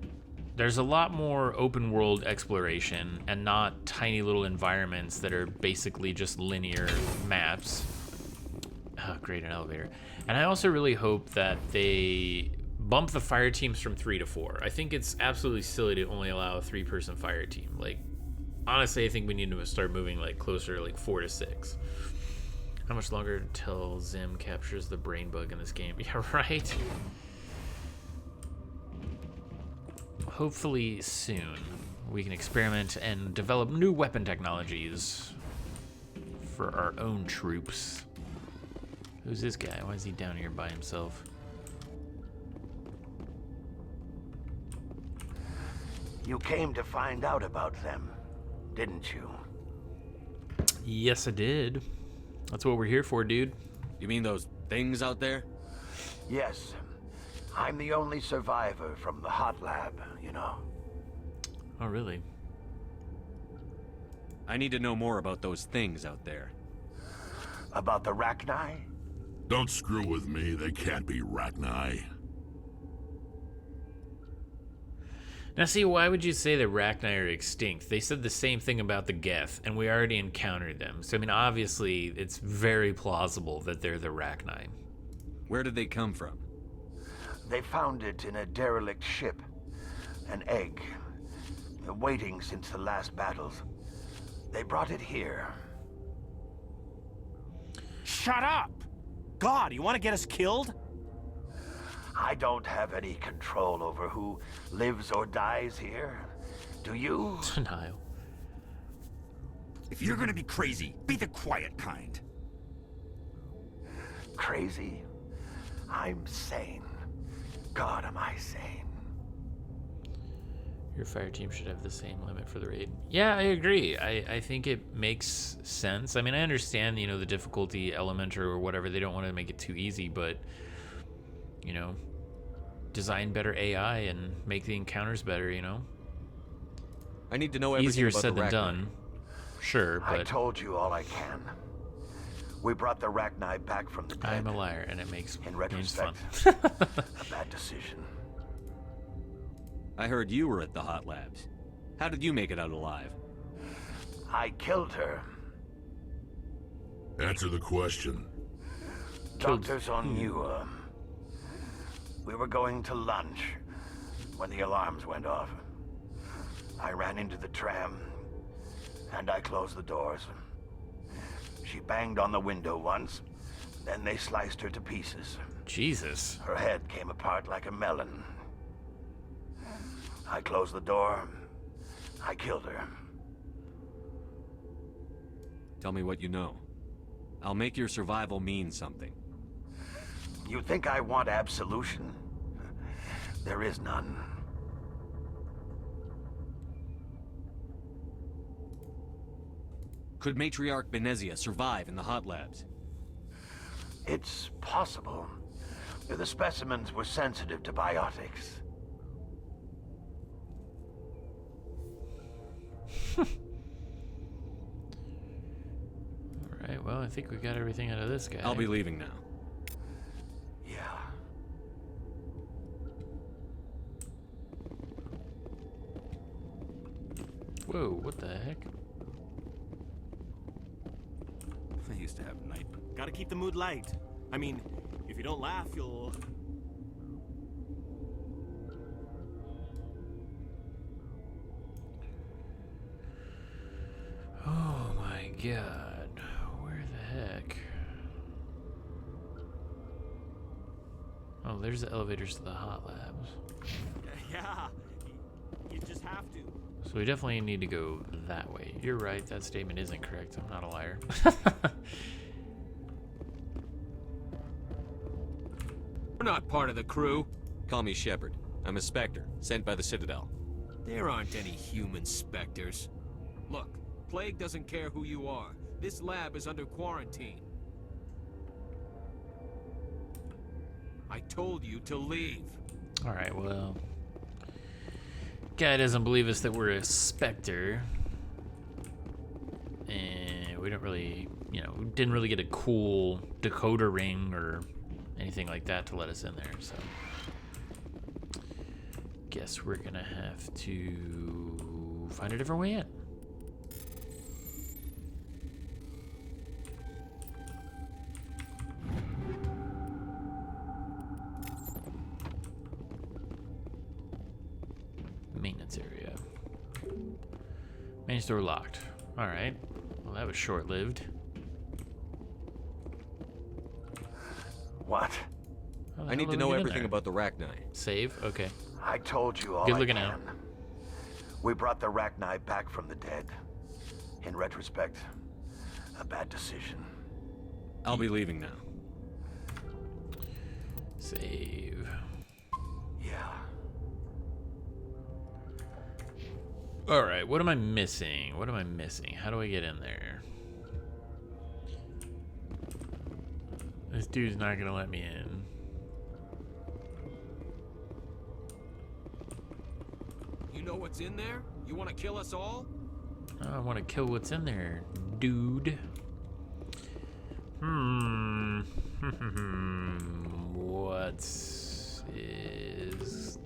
there's a lot more open world exploration and not tiny little environments that are basically just linear maps. Oh, great, an elevator. And I also really hope that they bump the fire teams from 3 to 4. I think it's absolutely silly to only allow a 3-person fire team. Like, honestly, I think we need to start moving like closer to like 4 to 6. How much longer until Zim captures the brain bug in this game? Yeah, right? Hopefully soon we can experiment and develop new weapon technologies for our own troops. Who's this guy? Why is he down here by himself? You came to find out about them, didn't you? Yes, I did. That's what we're here for, dude. You mean those things out there? Yes. I'm the only survivor from the hot lab, you know. Oh, really? I need to know more about those things out there. About the Rachni? Don't screw with me. They can't be Rachni. Now, see, why would you say the Rachni are extinct? They said the same thing about the Geth, and we already encountered them. So, I mean, obviously, it's very plausible that they're the Rachni. Where did they come from? They found it in a derelict ship. An egg. Waiting since the last battles. They brought it here. Shut up! God, you want to get us killed? I don't have any control over who lives or dies here. Do you? Denial. If you're gonna be crazy, be the quiet kind. Crazy? I'm sane. God, am I sane. Your fire team should have the same limit for the raid. Yeah, I agree. I think it makes sense. I mean, I understand, you know, the difficulty element or whatever. They don't want to make it too easy, but, you know, design better AI and make the encounters better, you know? I need to know everything Easier about said the than Rachni. done. Sure, but... I told you all I can. We brought the Rachni back from the dead. I'm a liar, and it makes in games fun. retrospect, a bad decision. I heard you were at the hot labs. How did you make it out alive? I killed her. Answer the question. Doctors on you, we were going to lunch when the alarms went off. I ran into the tram, and I closed the doors. She banged on the window once, then they sliced her to pieces. Jesus. Her head came apart like a melon. I closed the door. I killed her. Tell me what you know. I'll make your survival mean something. You think I want absolution? There is none. Could Matriarch Benezia survive in the hot labs? It's possible. The specimens were sensitive to biotics. Alright, well, I think we got everything out of this guy. I'll be leaving now. Yeah. Whoa, what the heck? I used to have night. Gotta keep the mood light. I mean, if you don't laugh, you'll... Oh my god. Where the heck? Oh, there's the elevators to the hot labs. Yeah, you just have to. So we definitely need to go that way. You're right, that statement isn't correct. I'm not a liar. We're not part of the crew. Call me Shepard. I'm a Spectre, sent by the Citadel. There aren't any human specters. Look, Plague doesn't care who you are. This lab is under quarantine. I told you to leave. Alright, well... Guy doesn't believe us that we're a Spectre. And we don't really, you know, we didn't really get a cool decoder ring or anything like that to let us in there, so... Guess we're gonna have to find a different way in. Maintenance area. Main door locked. Alright. Well, that was short-lived. What? I need to know everything about the Rachni. Save? Okay. I told you all Good I looking can. out. We brought the Rachni back from the dead. In retrospect, a bad decision. I'll be leaving now. Save. Yeah. Alright, what am I missing? What am I missing? How do I get in there? This dude's not gonna let me in. You know what's in there? You want to kill us all? I want to kill what's in there, dude. What is...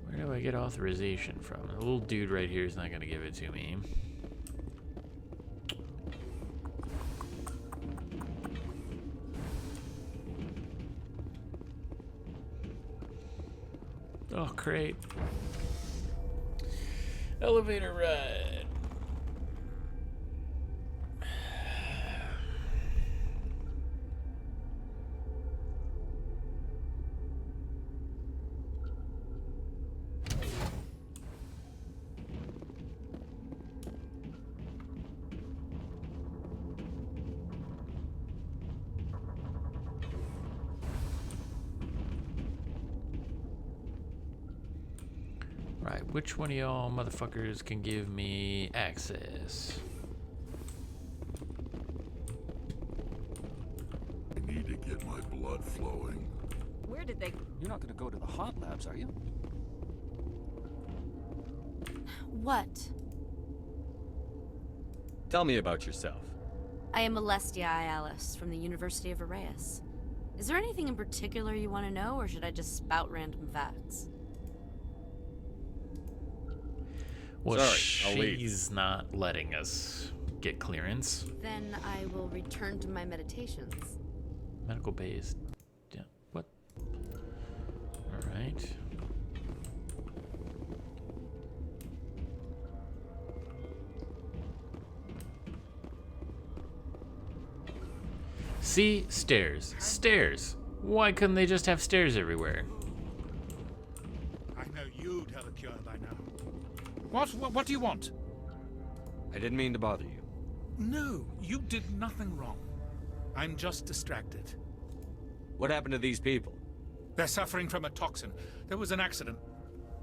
Where do I get authorization from? The little dude right here is not going to give it to me. Oh, great. Elevator ride. Right, which one of y'all motherfuckers can give me access? I need to get my blood flowing. Where did they... You're not gonna go to the hot labs, are you? What? Tell me about yourself. I am Alestia Ialis from the University of Arraeus. Is there anything in particular you want to know, or should I just spout random facts? Well, Sorry, I'll leave. she's not letting us get clearance. Then I will return to my meditations. Medical bay is... Yeah, what? Alright. See? Stairs. Stairs. Why couldn't they just have stairs everywhere? I know you'd have a cure by now. What do you want? I didn't mean to bother you. No, you did nothing wrong. I'm just distracted. What happened to these people? They're suffering from a toxin. There was an accident.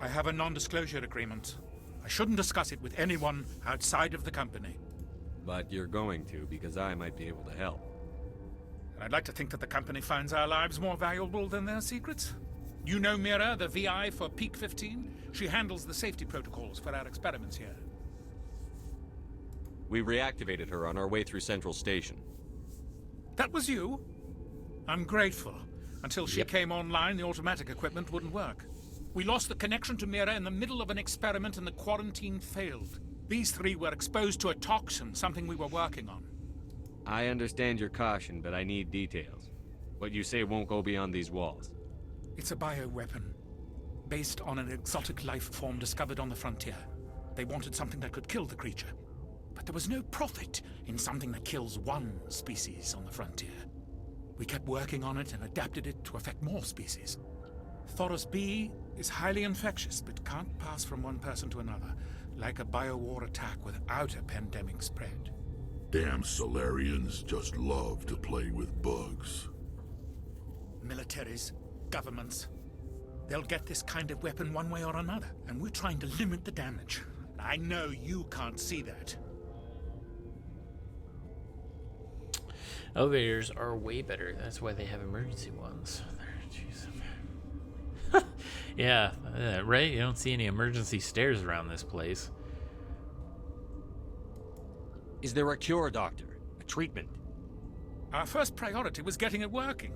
I have a non-disclosure agreement. I shouldn't discuss it with anyone outside of the company. But you're going to, because I might be able to help. And I'd like to think that the company finds our lives more valuable than their secrets. You know Mira, the VI for Peak 15? She handles the safety protocols for our experiments here. We reactivated her on our way through Central Station. That was you? I'm grateful. Until she came online, the automatic equipment wouldn't work. We lost the connection to Mira in the middle of an experiment and the quarantine failed. These three were exposed to a toxin, something we were working on. I understand your caution, but I need details. What you say won't go beyond these walls. It's a bioweapon, based on an exotic life form discovered on the frontier. They wanted something that could kill the creature. But there was no profit in something that kills one species on the frontier. We kept working on it and adapted it to affect more species. Thoros B is highly infectious, but can't pass from one person to another, like a biowar attack without a pandemic spread. Damn Solarians just love to play with bugs. Militaries, governments, they'll get this kind of weapon one way or another, and we're trying to limit the damage. I know you can't see that. Elevators are way better. That's why they have emergency ones. Jeez. Yeah, right? You don't see any emergency stairs around this place. Is there a cure, Doctor? A treatment? Our first priority was getting it working.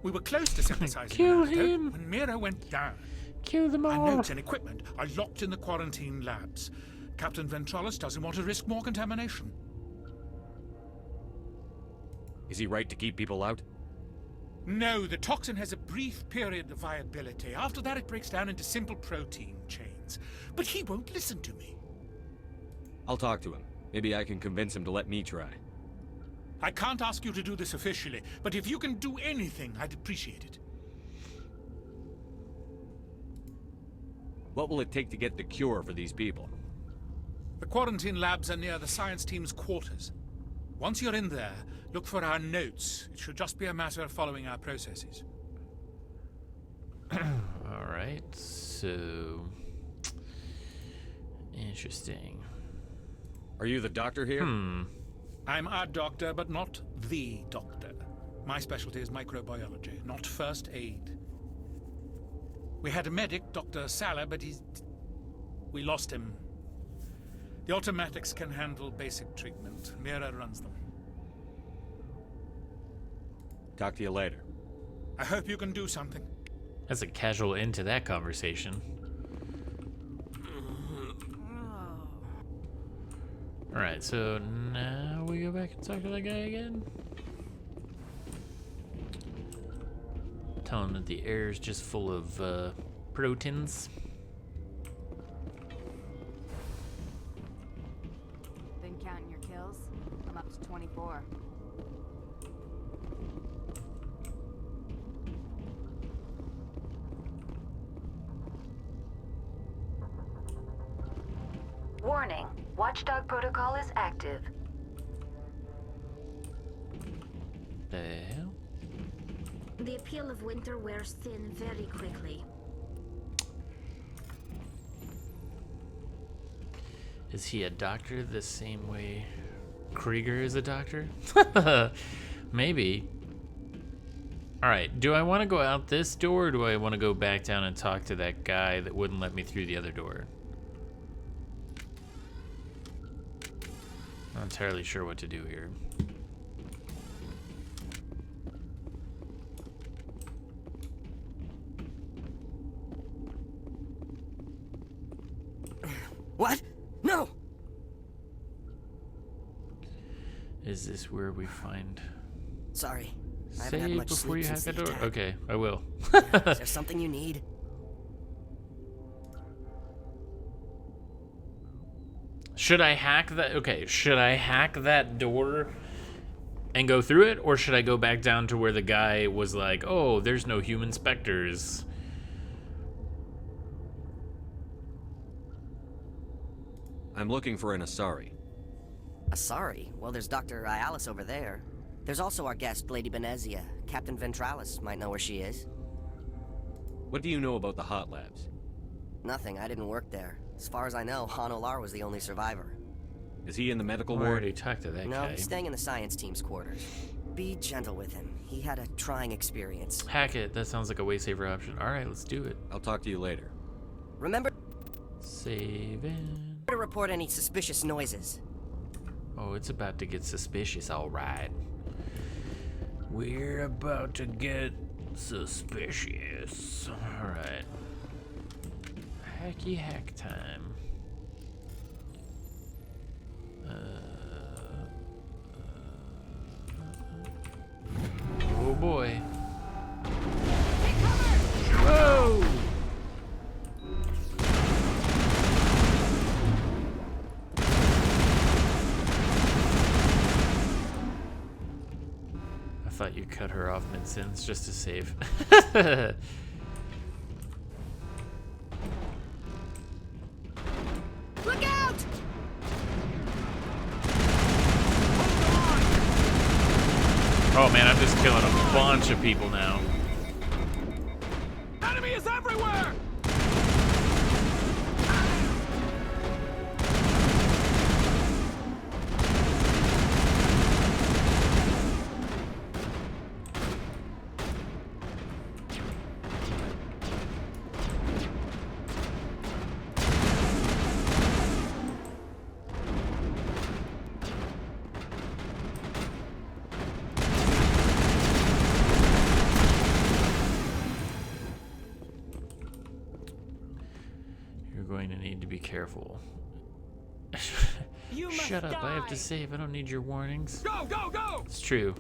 We were close to synthesizing Kill an antidote him. when Mira went down. Kill them all. Our notes and equipment are locked in the quarantine labs. Captain Ventralis doesn't want to risk more contamination. Is he right to keep people out? No, the toxin has a brief period of viability. After that, it breaks down into simple protein chains. But he won't listen to me. I'll talk to him. Maybe I can convince him to let me try. I can't ask you to do this officially, but if you can do anything, I'd appreciate it. What will it take to get the cure for these people? The quarantine labs are near the science team's quarters. Once you're in there, look for our notes. It should just be a matter of following our processes. All right, so... Interesting. Are you the doctor here? I'm a doctor, but not the doctor. My specialty is microbiology, not first aid. We had a medic, Dr. Salah, but we lost him. The automatics can handle basic treatment. Mira runs them. Talk to you later. I hope you can do something. That's a casual end to that conversation. Alright, so now we go back and talk to that guy again. Tell him that the air is just full of proteins. Been counting your kills? I'm up to 24. Warning. Watchdog protocol is active. The hell? The appeal of winter wears thin very quickly. Is he a doctor the same way Krieger is a doctor? Maybe. Alright, do I want to go out this door or do I want to go back down and talk to that guy that wouldn't let me through the other door? Not entirely sure what to do here. What? No! Is this where we find... Sorry. I haven't had Save much before sleep you hack since the door? attack. Okay, I will. Is there something you need? Should I hack that? Okay, should I hack that door and go through it? Or should I go back down to where the guy was like, oh, there's no human specters? I'm looking for an Asari. Asari? Well, there's Dr. Ialis over there. There's also our guest, Lady Benezia. Captain Ventralis might know where she is. What do you know about the Hot Labs? Nothing. I didn't work there. As far as I know, Han Olar was the only survivor. Is he in the medical I ward? already talked to that No, guy. he's staying in the science team's quarters. Be gentle with him. He had a trying experience. Hack it. That sounds like a way safer option. All right, let's do it. I'll talk to you later. Remember Saving. to report any suspicious noises. Oh, it's about to get suspicious, all right. We're about to get suspicious. All right. Hacky hack time. Oh boy. Whoa! I thought you cut her off mid-sentence just to save. Look out! Oh man, I'm just killing a bunch of people now. Enemy is everywhere! You're going to need to be careful. You must Shut up, I have die. to save. I don't need your warnings. Go, go, go! It's true.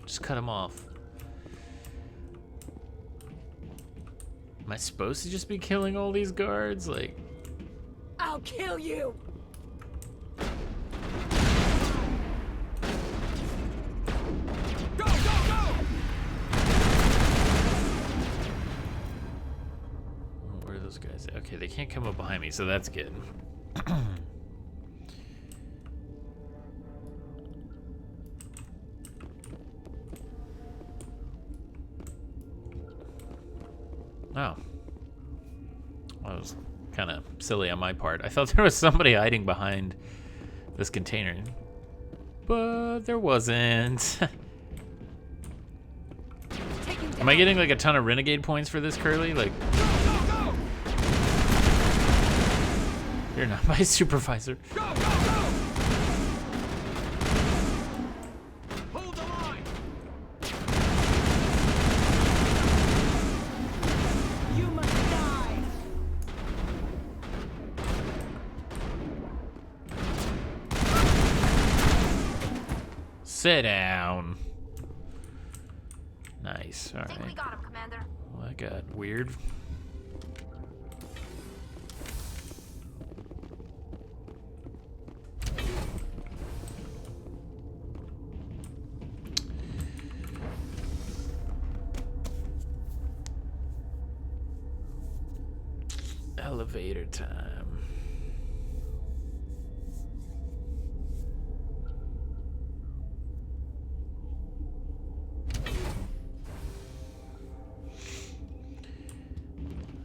Just cut them off. Am I supposed to just be killing all these guards? Like, I'll kill you! Go, go, go! where are those guys? Okay, they can't come up behind me, so that's good. Oh. That was kind of silly on my part. I thought there was somebody hiding behind this container. But there wasn't. Am I getting like a ton of renegade points for this, Curly? Like, you're not my supervisor. Hold the line! You must die! Sit down. Nice. All I think we right. got him, Commander. Well, that got weird. Elevator time.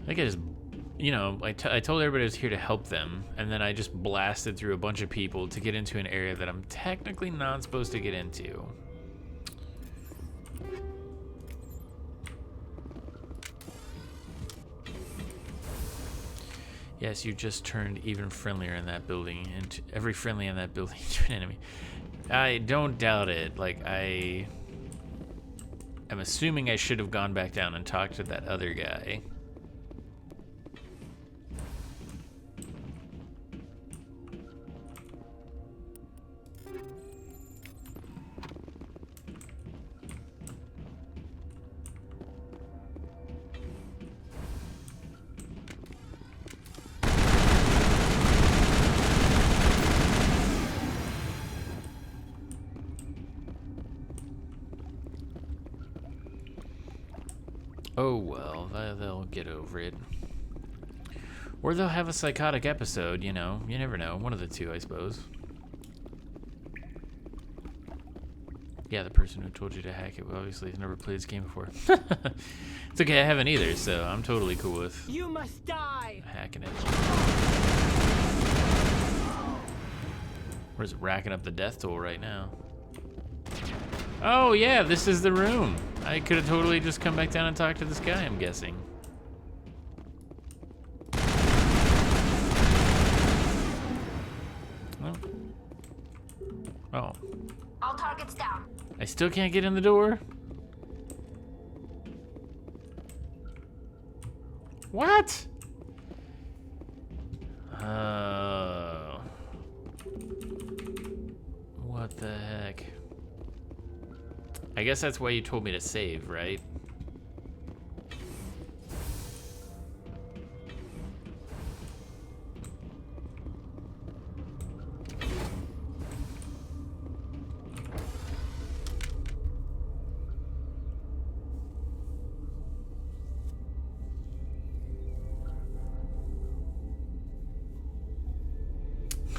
I think I just, you know, I told everybody I was here to help them, and then I just blasted through a bunch of people to get into an area that I'm technically not supposed to get into. Yes, you just turned even friendlier in that building, and every friendly in that building into an enemy. I don't doubt it. Like, I'm assuming I should have gone back down and talked to that other guy. Oh well, they'll get over it. Or they'll have a psychotic episode, you know. You never know. One of the two, I suppose. Yeah, the person who told you to hack it obviously has never played this game before. It's okay, I haven't either, so I'm totally cool with You must die. hacking it. We're just racking up the death toll right now. Oh yeah, this is the room. I could have totally just come back down and talked to this guy, I'm guessing. Well. Oh. All targets down. I still can't get in the door? What? Oh. What the heck? I guess that's why you told me to save, right?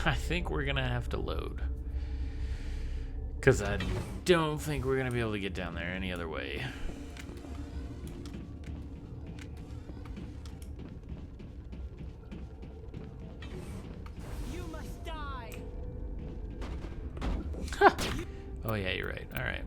I think we're gonna have to load. Because I don't think we're gonna be able to get down there any other way. You must die. Oh yeah, you're right. All right.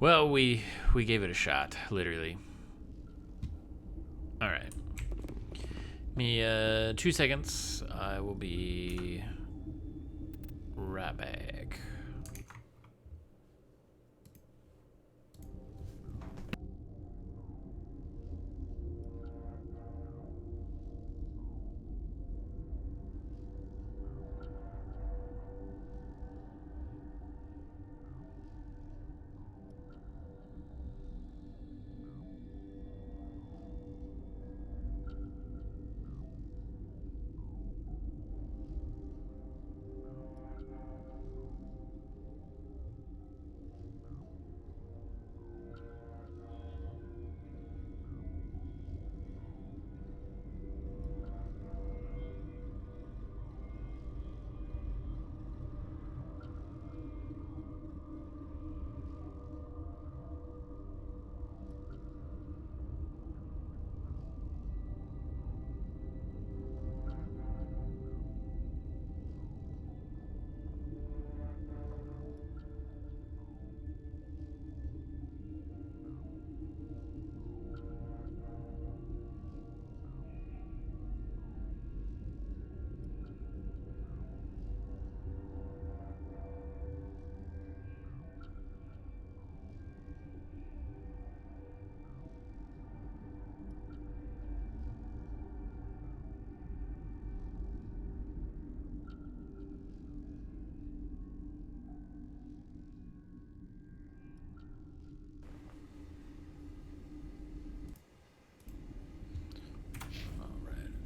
Well, we gave it a shot, literally. All right. Me 2 seconds. I will be right back.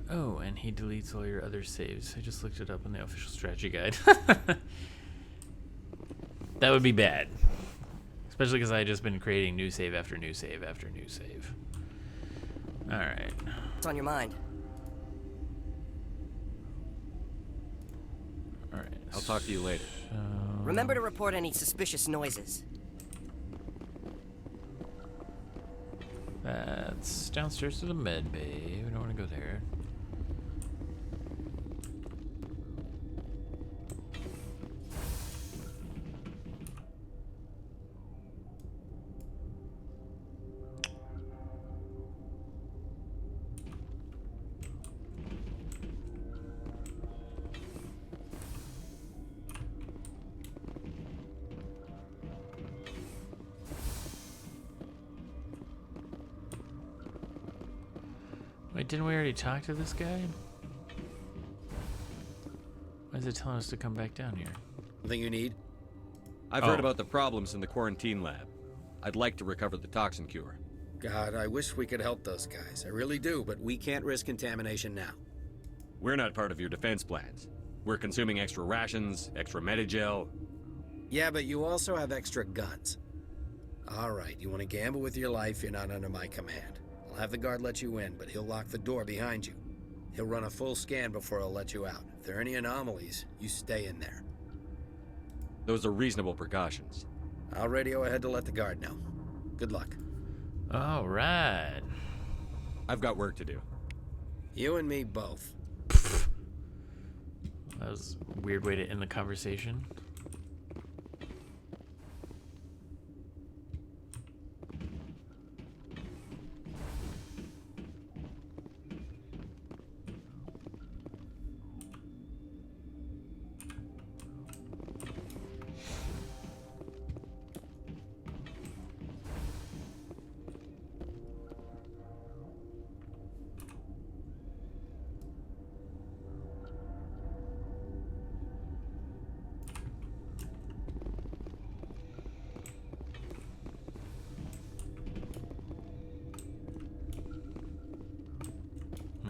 Oh, and he deletes all your other saves. I just looked it up in the official strategy guide. That would be bad. Especially because I just been creating new save after new save after new save. Alright. What's on your mind? Alright. I'll talk to you later. Remember to report any suspicious noises. That's downstairs to the med bay. We don't want to go there. Wait, didn't we already talk to this guy? is it telling us to come back down here? Something you need? I've heard about the problems in the quarantine lab. I'd like to recover the toxin cure. God, I wish we could help those guys. I really do, but we can't risk contamination now. We're not part of your defense plans. We're consuming extra rations, extra Medigel. Yeah, but you also have extra guns. All right, you want to gamble with your life, you're not under my command. I'll have the guard let you in, but he'll lock the door behind you. He'll run a full scan before he'll let you out. If there are any anomalies, you stay in there. Those are reasonable precautions. I'll radio ahead to let the guard know. Good luck. All right. I've got work to do. You and me both. That was a weird way to end the conversation.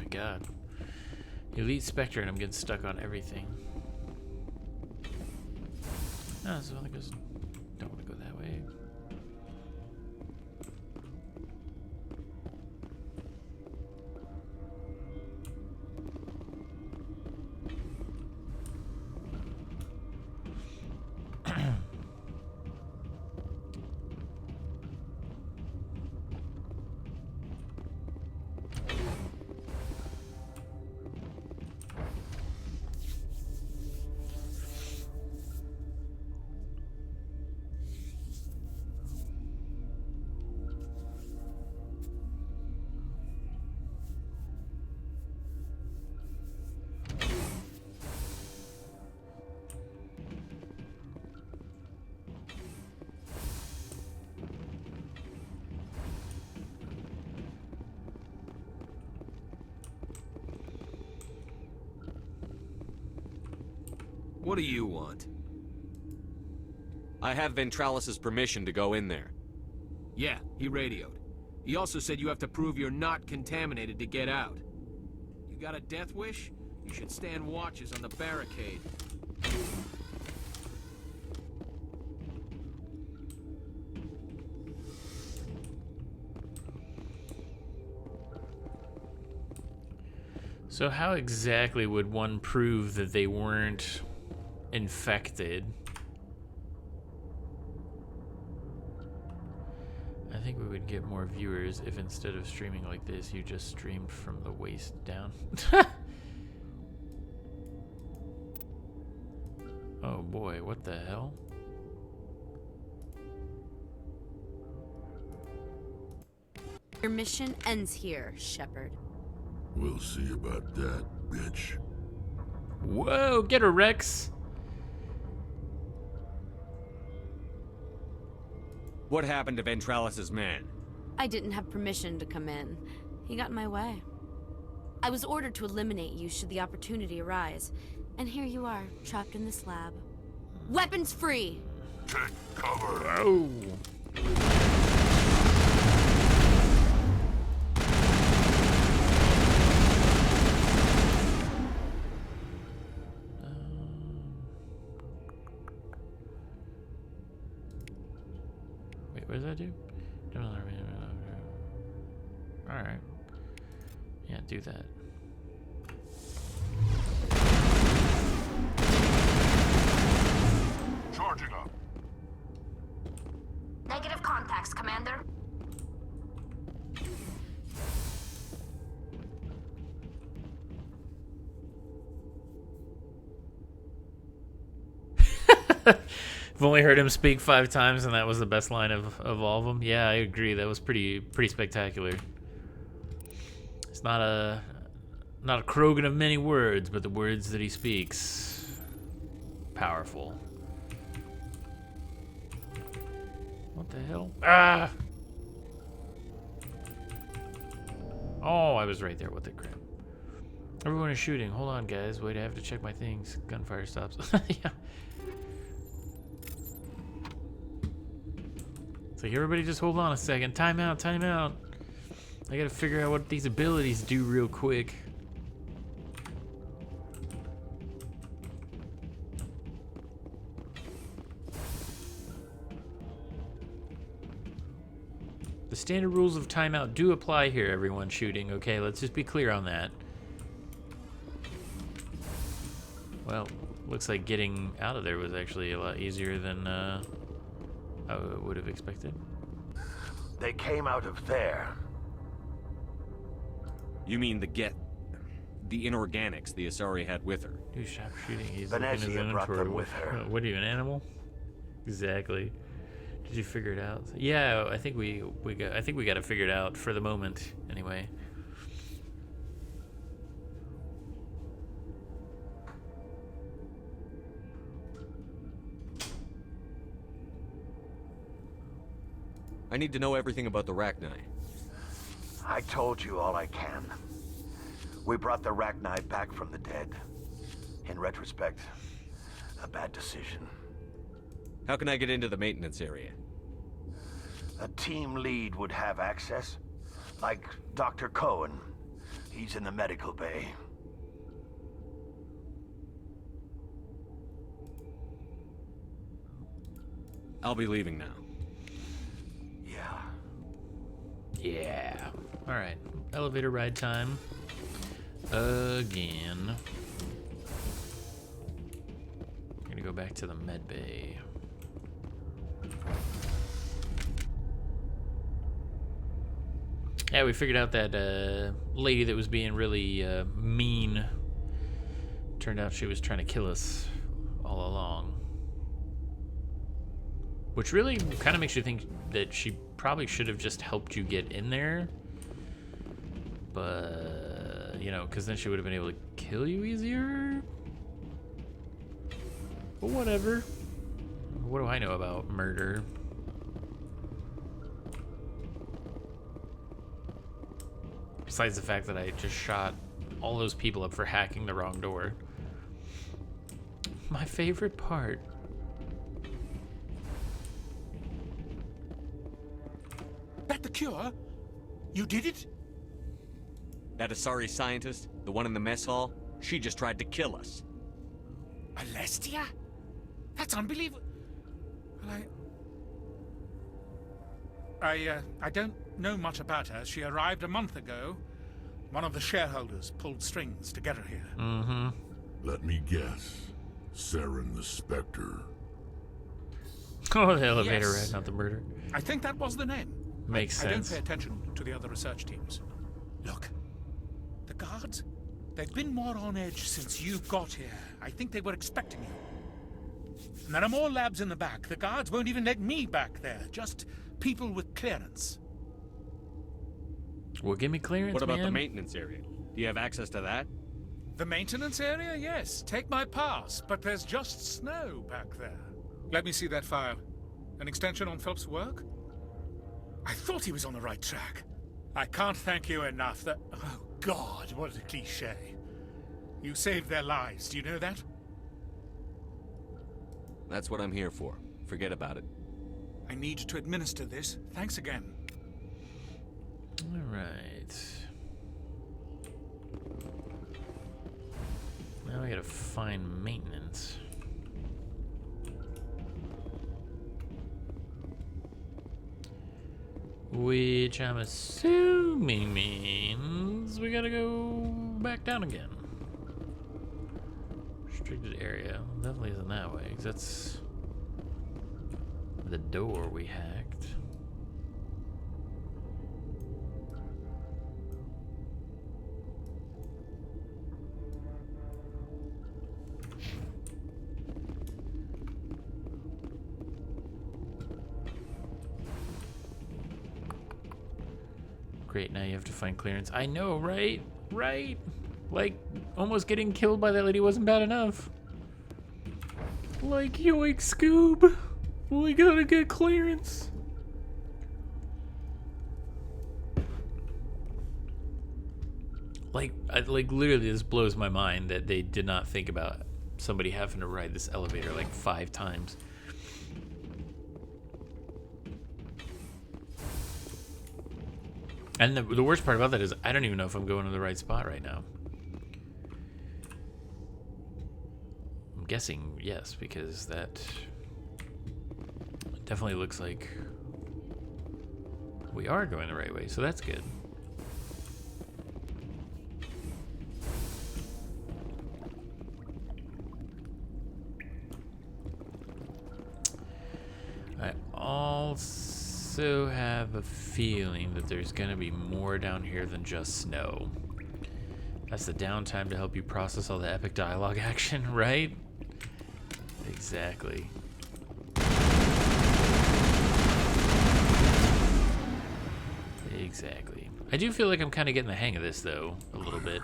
God. Elite Spectre, and I'm getting stuck on everything. Oh, so I guess don't want to go that way. What do you want? I have Ventralis's permission to go in there. Yeah, he radioed. He also said you have to prove you're not contaminated to get out. You got a death wish? You should stand watches on the barricade. So how exactly would one prove that they weren't infected? I think we would get more viewers if instead of streaming like this, you just streamed from the waist down. Oh boy, what the hell? Your mission ends here, Shepard. We'll see about that, bitch. Whoa, get her, Rex. What happened to Ventralis's man? I didn't have permission to come in. He got in my way. I was ordered to eliminate you should the opportunity arise. And here you are, trapped in this lab. Weapons free! Take cover. Oh. Wait, what does that do? Alright. Yeah, do that. Charging up. Negative contacts, Commander. I've only heard him speak 5 times, and that was the best line of all of them. Yeah, I agree. That was pretty spectacular. It's not a Krogan of many words, but the words that he speaks, powerful. What the hell? Ah! Oh, I was right there with it, crap. Everyone is shooting. Hold on, guys. Wait, I have to check my things. Gunfire stops. Yeah. It's like, everybody just hold on a second. Time out, time out. I gotta figure out what these abilities do real quick. The standard rules of timeout do apply here, everyone shooting. Okay, let's just be clear on that. Well, looks like getting out of there was actually a lot easier than I would have expected. They came out of there. You mean the inorganics the Asari had with her? Dude, stop shooting. He's looking in his Venezia brought inventory. them with her. What are you, an animal? Exactly. Did you figure it out? Yeah, I think we got it figured out for the moment, anyway. I need to know everything about the Rachni. I told you all I can. We brought the Rachni back from the dead. In retrospect, a bad decision. How can I get into the maintenance area? A team lead would have access. Like Dr. Cohen. He's in the medical bay. I'll be leaving now. Yeah. Alright. Elevator ride time. Again. I'm gonna go back to the med bay. Yeah, we figured out that lady that was being really mean. Turned out she was trying to kill us all along. Which really kind of makes you think that she probably should have just helped you get in there. But, you know, because then she would have been able to kill you easier. But whatever. What do I know about murder? Besides the fact that I just shot all those people up for hacking the wrong door. My favorite part. That the cure? You did it? That Asari scientist, the one in the mess hall, she just tried to kill us. Alestia? That's unbelievable. Well, I don't know much about her. She arrived a month ago. One of the shareholders pulled strings to get her here. Mm-hmm. Let me guess. Saren the Spectre. Oh, the elevator Yes. ride, not the murder. I think that was the name. Makes I don't sense. pay attention to the other research teams. Look, the guards, they've been more on edge since you got here. I think they were expecting you. And there are more labs in the back. The guards won't even let me back there. Just people with clearance. Well, give me clearance, What about the man. maintenance area? Do you have access to that? The maintenance area? Yes. Take my pass. But there's just snow back there. Let me see that file. An extension on Phelps' work? I thought he was on the right track. I can't thank you enough. That... Oh, God, what a cliché. You saved their lives. Do you know that? That's what I'm here for. Forget about it. I need to administer this. Thanks again. All right. Now I gotta find maintenance. Which I'm assuming means we gotta go back down again. Restricted area. Definitely isn't that way, because that's the door we hacked. Great, now you have to find clearance. I know, right? Right? Like, almost getting killed by that lady wasn't bad enough. Like, yoink, Scoob. We gotta get clearance. Like literally, this blows my mind that they did not think about somebody having to ride this elevator like 5 times. And the worst part about that is I don't even know if I'm going to the right spot right now. I'm guessing yes, because that definitely looks like we are going the right way, so that's good. I also have a feeling that there's gonna be more down here than just snow. That's the downtime to help you process all the epic dialogue action, right? Exactly. Exactly. I do feel like I'm kind of getting the hang of this, though, a little bit.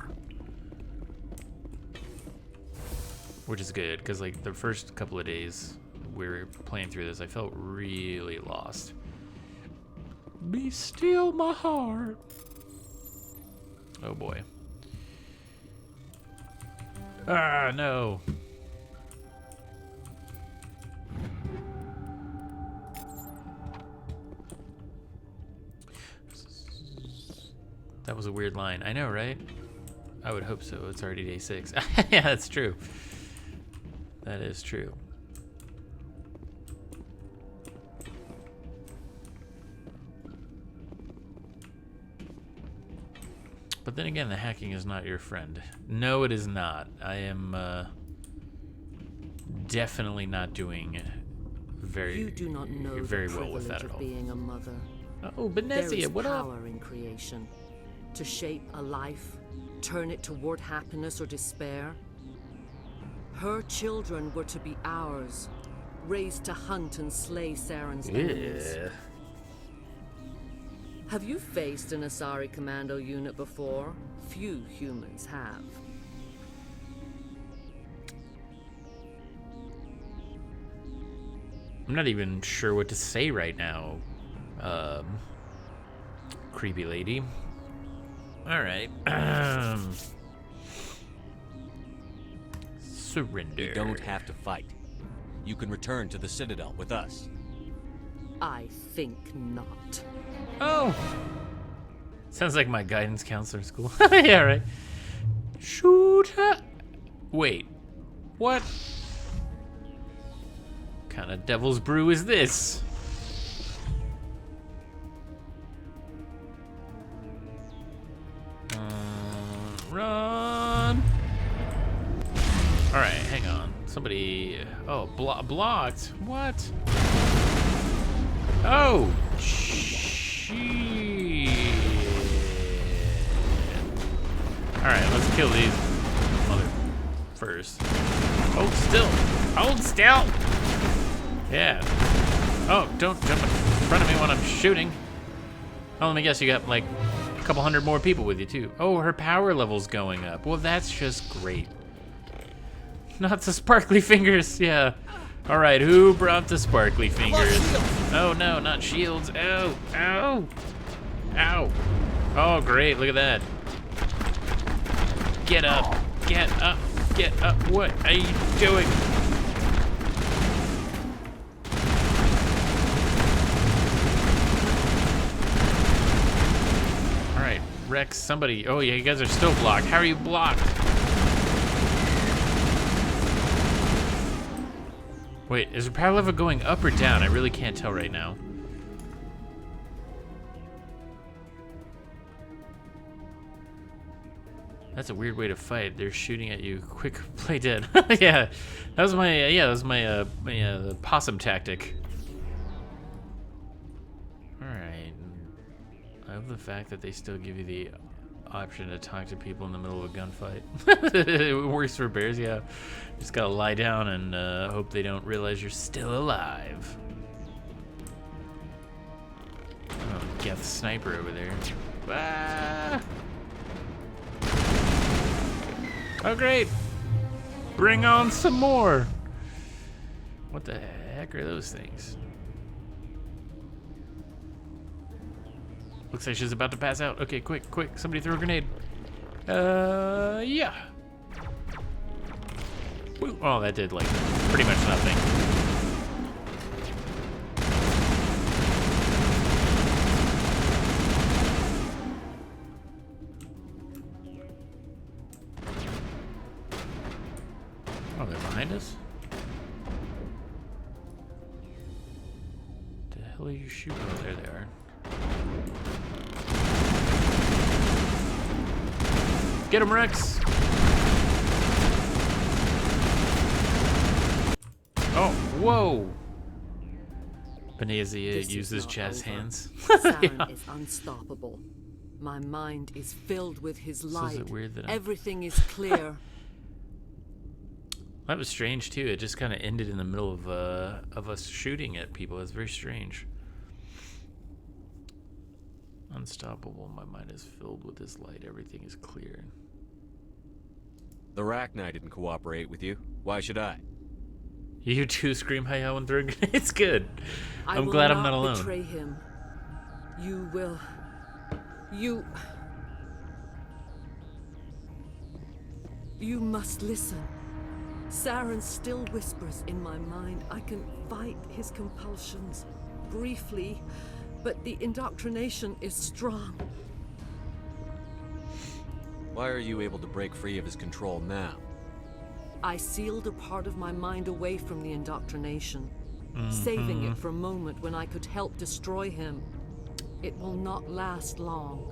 Which is good, because like the first couple of days we were playing through this, I felt really lost. Be still, my heart. Oh boy. Ah, no. That was a weird line. I know, right? I would hope so. It's already day 6. Yeah, that's true. That is true. But then again, the hacking is not your friend. No, it is not. I am definitely not doing You do not know very the well with that privilege at of all. being a mother. Oh, Benezia, what up? There is power in creation. To shape a life, turn it toward happiness or despair. Her children were to be ours, raised to hunt and slay Saren's enemies. Yeah. Have you faced an Asari commando unit before? Few humans have. I'm not even sure what to say right now, creepy lady. All right. Surrender. You don't have to fight. You can return to the Citadel with us. I think not. Oh! Sounds like my guidance counselor in school. Yeah, right. Shoot her. Wait. What kind of devil's brew is this? Run! Alright, hang on. Somebody... Oh, blocked? What? Oh! Shit. Alright, let's kill these mother first. Hold still! Hold still! Yeah. Oh, don't jump in front of me when I'm shooting. Oh, let me guess, you got like a couple hundred more people with you too. Oh, her power level's going up. Well, that's just great. Not the sparkly fingers, yeah. All right, who brought the sparkly fingers? Oh no, not shields. Ow, ow, ow. Oh, great, look at that. Get up, get up, get up. What are you doing? All right, Rex, somebody. Oh yeah, you guys are still blocked. How are you blocked? Wait, is her power level going up or down? I really can't tell right now. That's a weird way to fight. They're shooting at you. Quick, play dead. Yeah, that was my the possum tactic. All right. I love the fact that they still give you the option to talk to people in the middle of a gunfight. It works for bears, yeah. Just gotta lie down and hope they don't realize you're still alive. Oh, Geth sniper over there. Ah! Oh, great! Bring on some more! What the heck are those things? Looks like she's about to pass out. Okay, quick, quick. Somebody throw a grenade. Yeah. Woo. Oh, that did, like, pretty much nothing. Oh, they're behind us? The hell are you shooting? Oh, there they are. Get him, Rex! Oh, whoa! Benazia uses jazz hands. Saren Yeah. is unstoppable. My mind is filled with his So is light. it weird that Everything is clear. That was strange too. It just kind of ended in the middle of us shooting at people. It's very strange. Unstoppable. My mind is filled with his light. Everything is clear. The Rachni didn't cooperate with you. Why should I? You two scream hi and throw grenades. It's good. I I'm will glad I'm not alone. betray him. You will. You must listen. Saren still whispers in my mind. I can fight his compulsions briefly, but the indoctrination is strong. Why are you able to break free of his control now? I sealed a part of my mind away from the indoctrination, saving it for a moment when I could help destroy him. It will not last long.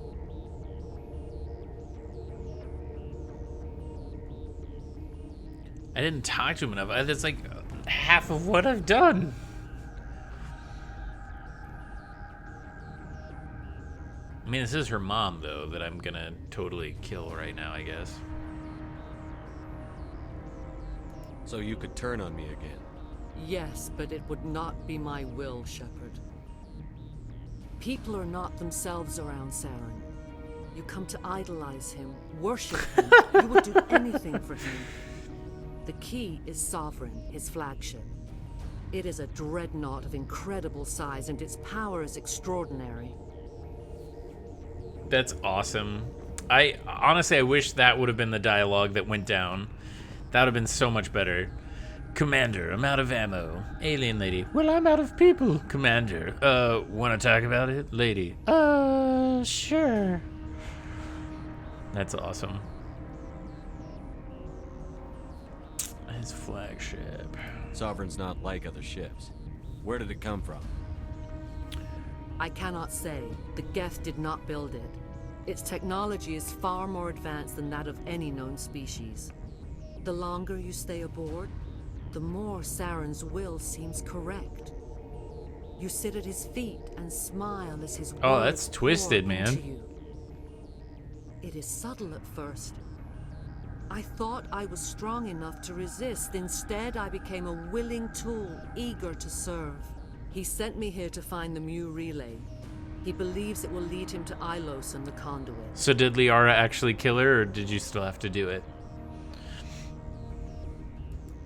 I didn't talk to him enough. That's like half of what I've done. I mean, this is her mom, though, that I'm gonna totally kill right now, I guess. So you could turn on me again. Yes, but it would not be my will, Shepard. People are not themselves around Saren. You come to idolize him, worship him. You would do anything for him. The key is Sovereign, his flagship. It is a dreadnought of incredible size, and its power is extraordinary. That's awesome. I wish that would have been the dialogue that went down. That would have been so much better. Commander, I'm out of ammo. Alien lady, well, I'm out of people. Commander, wanna talk about it? Lady, sure. That's awesome. His flagship. Sovereign's not like other ships. Where did it come from? I cannot say. The Geth did not build it. Its technology is far more advanced than that of any known species. The longer you stay aboard, the more Saren's will seems correct. You sit at his feet and smile as his Oh, words that's twisted, pour into man. you. It is subtle at first. I thought I was strong enough to resist. Instead, I became a willing tool, eager to serve. He sent me here to find the Mu relay. He believes it will lead him to Ilos and the conduit. So did Liara actually kill her, or did you still have to do it?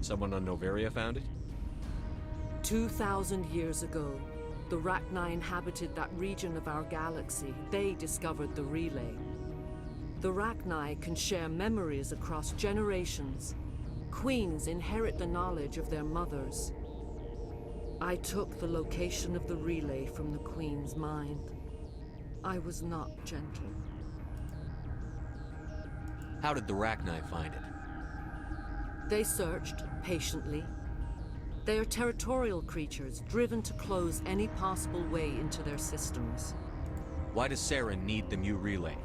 Someone on Noveria found it? 2,000 years ago, the Rachni inhabited that region of our galaxy. They discovered the relay. The Rachni can share memories across generations. Queens inherit the knowledge of their mothers. I took the location of the relay from the Queen's mind. I was not gentle. How did the Rachni find it? They searched patiently. They are territorial creatures, driven to close any possible way into their systems. Why does Saren need the Mu relay?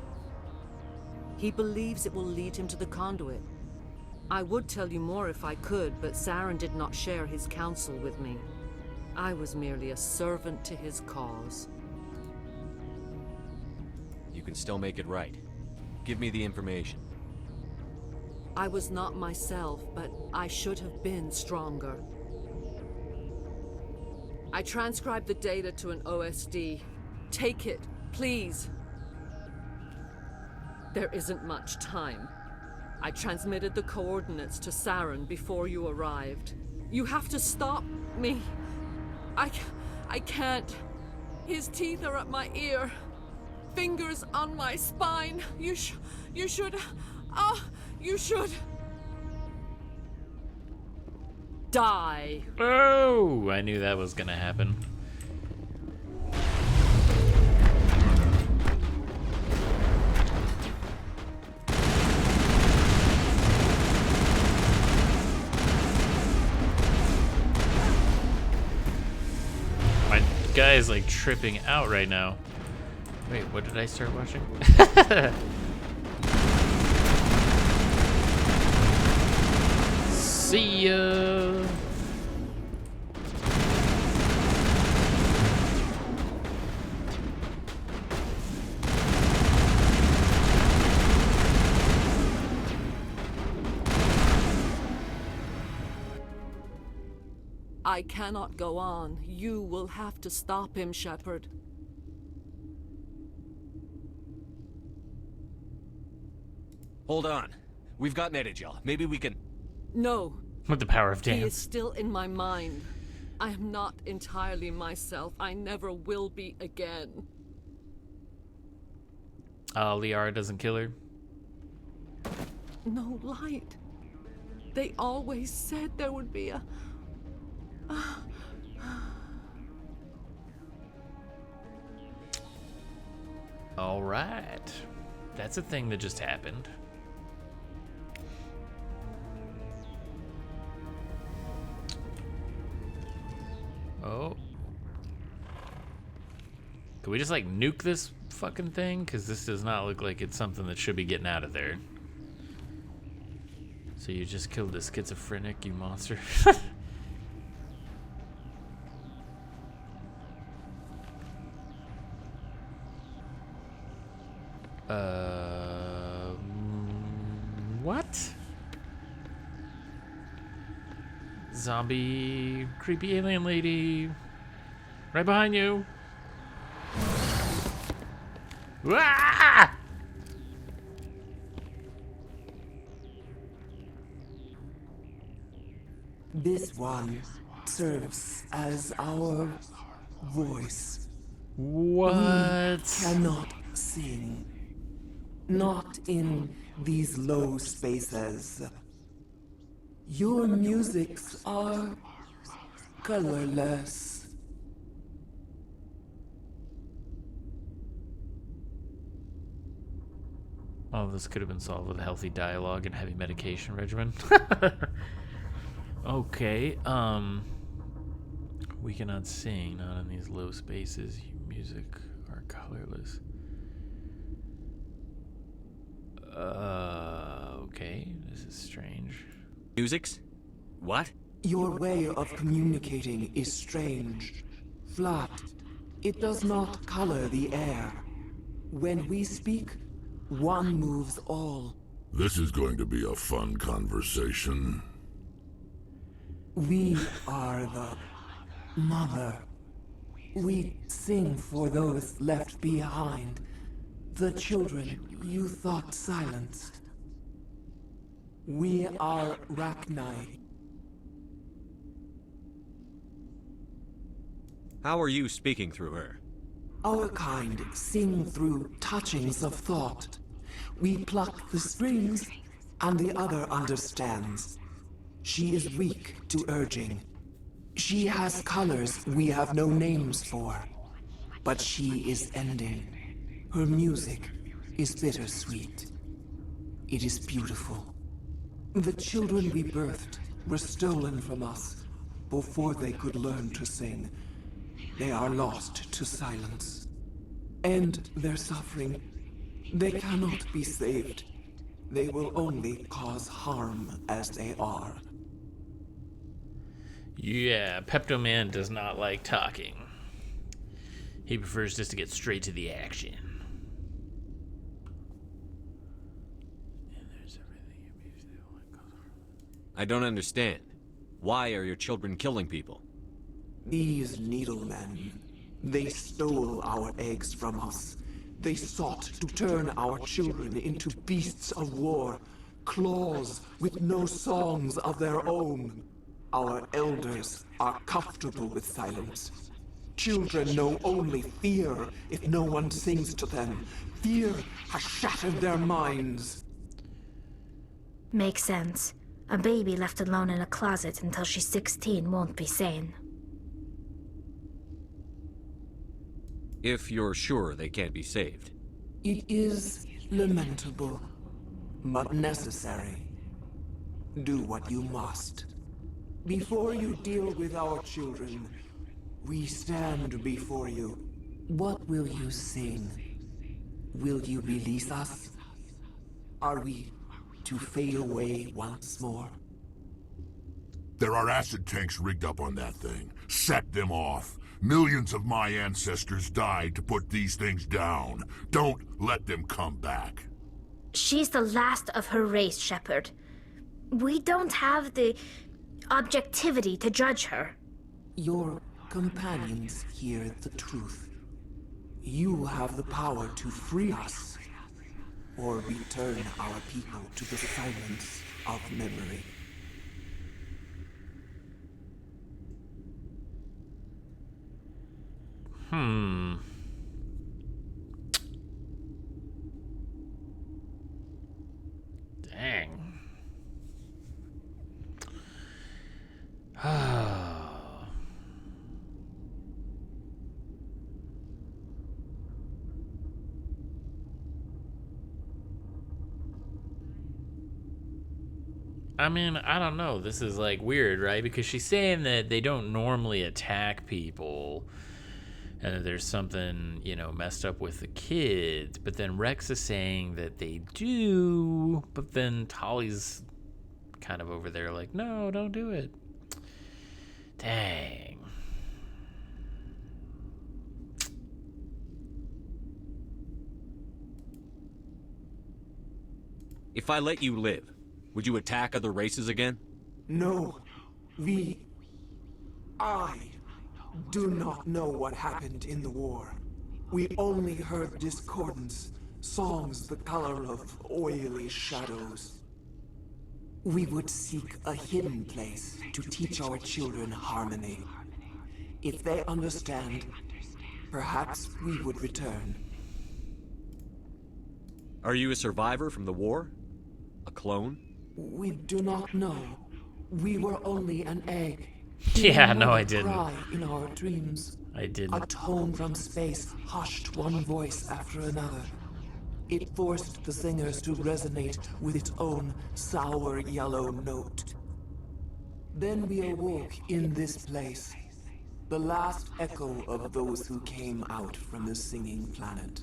He believes it will lead him to the conduit. I would tell you more if I could, but Saren did not share his counsel with me. I was merely a servant to his cause. You can still make it right. Give me the information. I was not myself, but I should have been stronger. I transcribed the data to an OSD. Take it, please. There isn't much time. I transmitted the coordinates to Saren before you arrived. You have to stop me. I can't. His teeth are at my ear. Fingers on my spine. You should... you should... die. Oh, I knew that was gonna happen. My guy is like tripping out right now. Wait, what did I start watching? See ya. I cannot go on. You will have to stop him, Shepard. Hold on. We've got Netagel. Maybe we can... No. With the power of He is dance. still in my mind. I am not entirely myself. I never will be again. Liara doesn't kill her. No light. They always said there would be a... All right. That's a thing that just happened. Oh. Can we just like nuke this fucking thing? Because this does not look like it's something that should be getting out of there. So you just killed a schizophrenic, you monster. What? Zombie, creepy alien lady, right behind you. Ah! This one serves as our voice. What? We cannot sing. Not in these low spaces. Your musics are colorless. Oh, this could have been solved with a healthy dialogue and heavy medication regimen. Okay, we cannot sing, not in these low spaces. Music are colorless. Okay, this is strange. Musics? What? Your way of communicating is strange. Flat. It does not color the air. When we speak, one moves all. This is going to be a fun conversation. We are the mother. We sing for those left behind. The children you thought silenced. We are Rachni. How are you speaking through her? Our kind sing through touchings of thought. We pluck the strings, and the other understands. She is weak to urging. She has colors we have no names for. But she is ending. Her music is bittersweet. It is beautiful. The children we birthed were stolen from us before they could learn to sing. They are lost to silence. End their suffering. They cannot be saved. They will only cause harm as they are. Yeah, Pepto Man does not like talking. He prefers just to get straight to the action. I don't understand. Why are your children killing people? These needlemen, they stole our eggs from us. They sought to turn our children into beasts of war, claws with no songs of their own. Our elders are comfortable with silence. Children know only fear if no one sings to them. Fear has shattered their minds. Makes sense. A baby left alone in a closet until she's 16 won't be sane. If you're sure they can't be saved. It is lamentable, but necessary. Do what you must. Before you deal with our children, we stand before you. What will you sing? Will you release us? Are we to fade away once more? There are acid tanks rigged up on that thing. Set them off. Millions of my ancestors died to put these things down. Don't let them come back. She's the last of her race, Shepard. We don't have the objectivity to judge her. Your companions hear the truth. You have the power to free us, or return our people to the silence of memory. Dang. I mean, I don't know. This is like weird, right? Because she's saying that they don't normally attack people and that there's something, you know, messed up with the kids. But then Rex is saying that they do. But then Tali's kind of over there like, no, don't do it. Dang. If I let you live, would you attack other races again? No. I do not know what happened in the war. We only heard discordance, songs the color of oily shadows. We would seek a hidden place to teach our children harmony. If they understand, perhaps we would return. Are you a survivor from the war? A clone? We do not know. We were only an egg. Yeah, no, I didn't. Cry in our dreams. I didn't. A tone from space hushed one voice after another. It forced the singers to resonate with its own sour yellow note. Then we awoke in this place, the last echo of those who came out from the singing planet.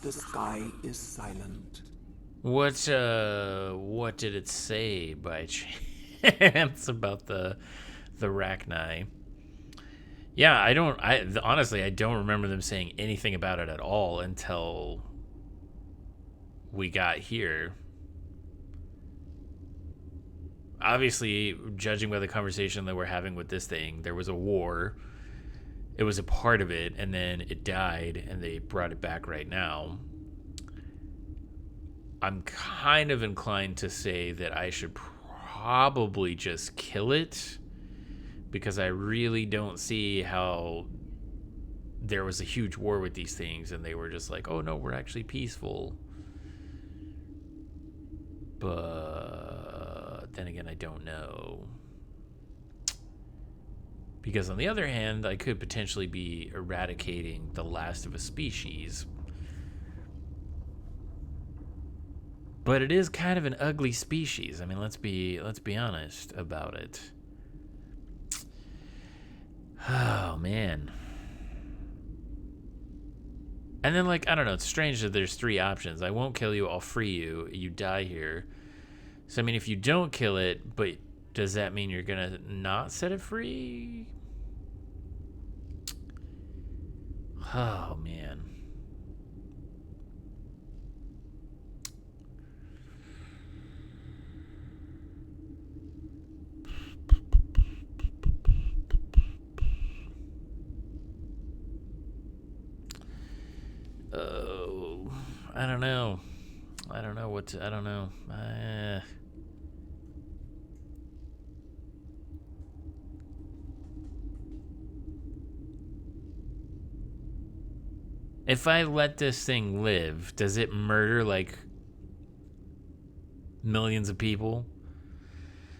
The sky is silent. What did it say by chance about the Rachni? Yeah, honestly, I don't remember them saying anything about it at all until we got here. Obviously, judging by the conversation that we're having with this thing, there was a war. It was a part of it, and then it died, and they brought it back right now. I'm kind of inclined to say that I should probably just kill it, because I really don't see how there was a huge war with these things and they were just like, oh no, we're actually peaceful. But then again, I don't know. Because on the other hand, I could potentially be eradicating the last of a species. But it is kind of an ugly species. I mean, let's be honest about it. Oh, man. And then, like, I don't know, it's strange that there's 3 options. I won't kill you, I'll free you, you die here. So, I mean, if you don't kill it, but does that mean you're gonna not set it free? Oh, man. Oh, I don't know. I don't know. If I let this thing live, does it murder like millions of people?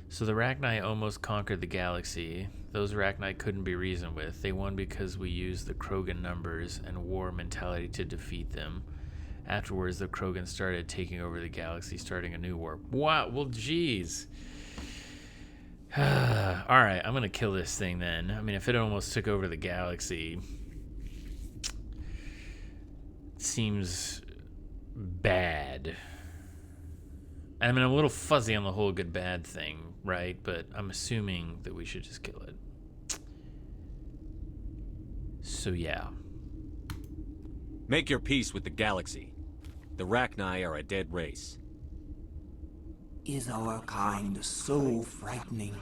So the Rachni almost conquered the galaxy. Those Rachni couldn't be reasoned with. They won because we used the Krogan numbers and war mentality to defeat them. Afterwards, the Krogan started taking over the galaxy, starting a new war. Wow, well, geez. Alright, I'm gonna kill this thing then. I mean, if it almost took over the galaxy, it seems bad. I mean, I'm a little fuzzy on the whole good bad thing, right? But I'm assuming that we should just kill it. So yeah. Make your peace with the galaxy. The Rachni are a dead race. Is our kind so frightening?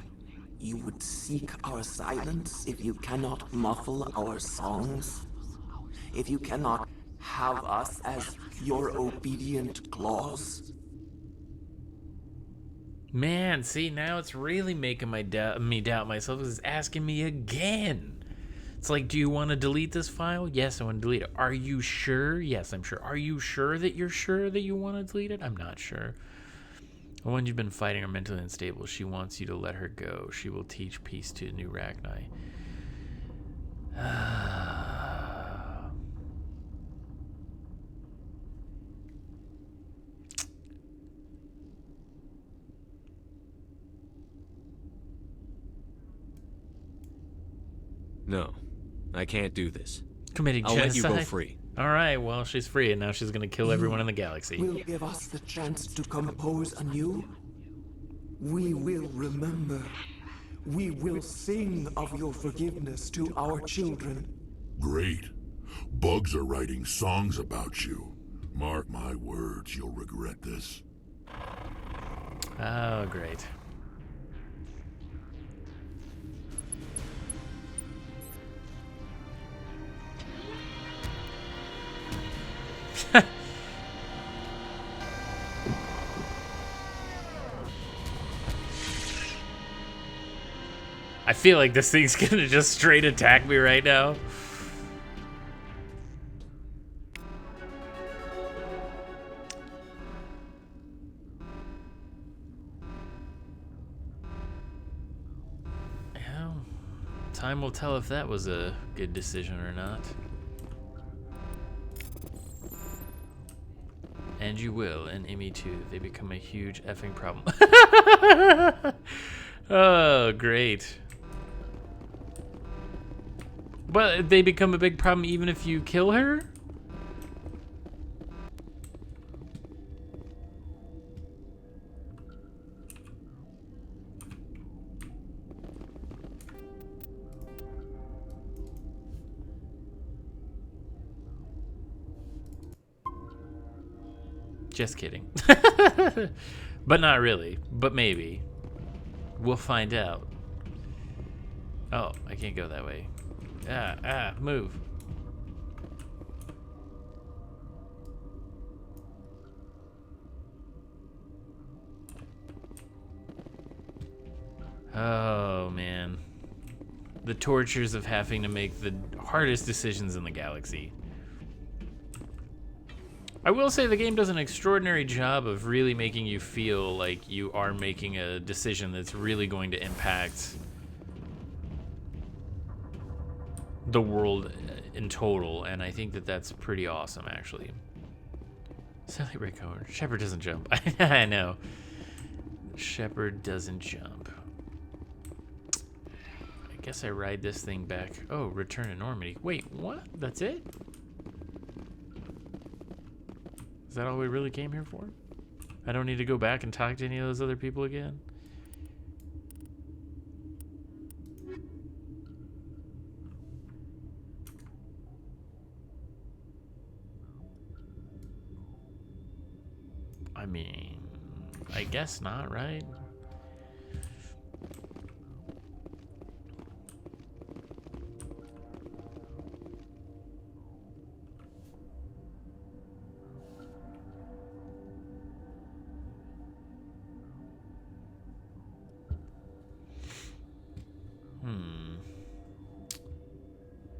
You would seek our silence if you cannot muffle our songs? If you cannot have us as your obedient claws? Man, see, now it's really making me doubt myself. It's asking me again. It's like, do you want to delete this file? Yes, I want to delete it. Are you sure? Yes, I'm sure. Are you sure that you're sure that you want to delete it? I'm not sure. The one you've been fighting are mentally unstable. She wants you to let her go. She will teach peace to a new Rachni. No, I can't do this. Committing I'll genocide. let you go free. All right, well, she's free, and now she's going to kill everyone in the galaxy. Will give us the chance to compose anew? We will remember. We will sing of your forgiveness to our children. Great. Bugs are writing songs about you. Mark my words, you'll regret this. Oh, great. I feel like this thing's gonna just straight attack me right now. Well, time will tell if that was a good decision or not. And you will, and Emmy too. They become a huge effing problem. Oh, great. But they become a big problem even if you kill her? Just kidding. But not really. But maybe. We'll find out. Oh, I can't go that way. Move. Oh, man. The tortures of having to make the hardest decisions in the galaxy. I will say the game does an extraordinary job of really making you feel like you are making a decision that's really going to impact the world in total, and I think that that's pretty awesome, actually. Sally Raycone. Shepard doesn't jump. I know. Shepard doesn't jump. I guess I ride this thing back. Oh, return to Normandy. Wait, what? That's it? Is that all we really came here for? I don't need to go back and talk to any of those other people again? I mean, I guess not, right?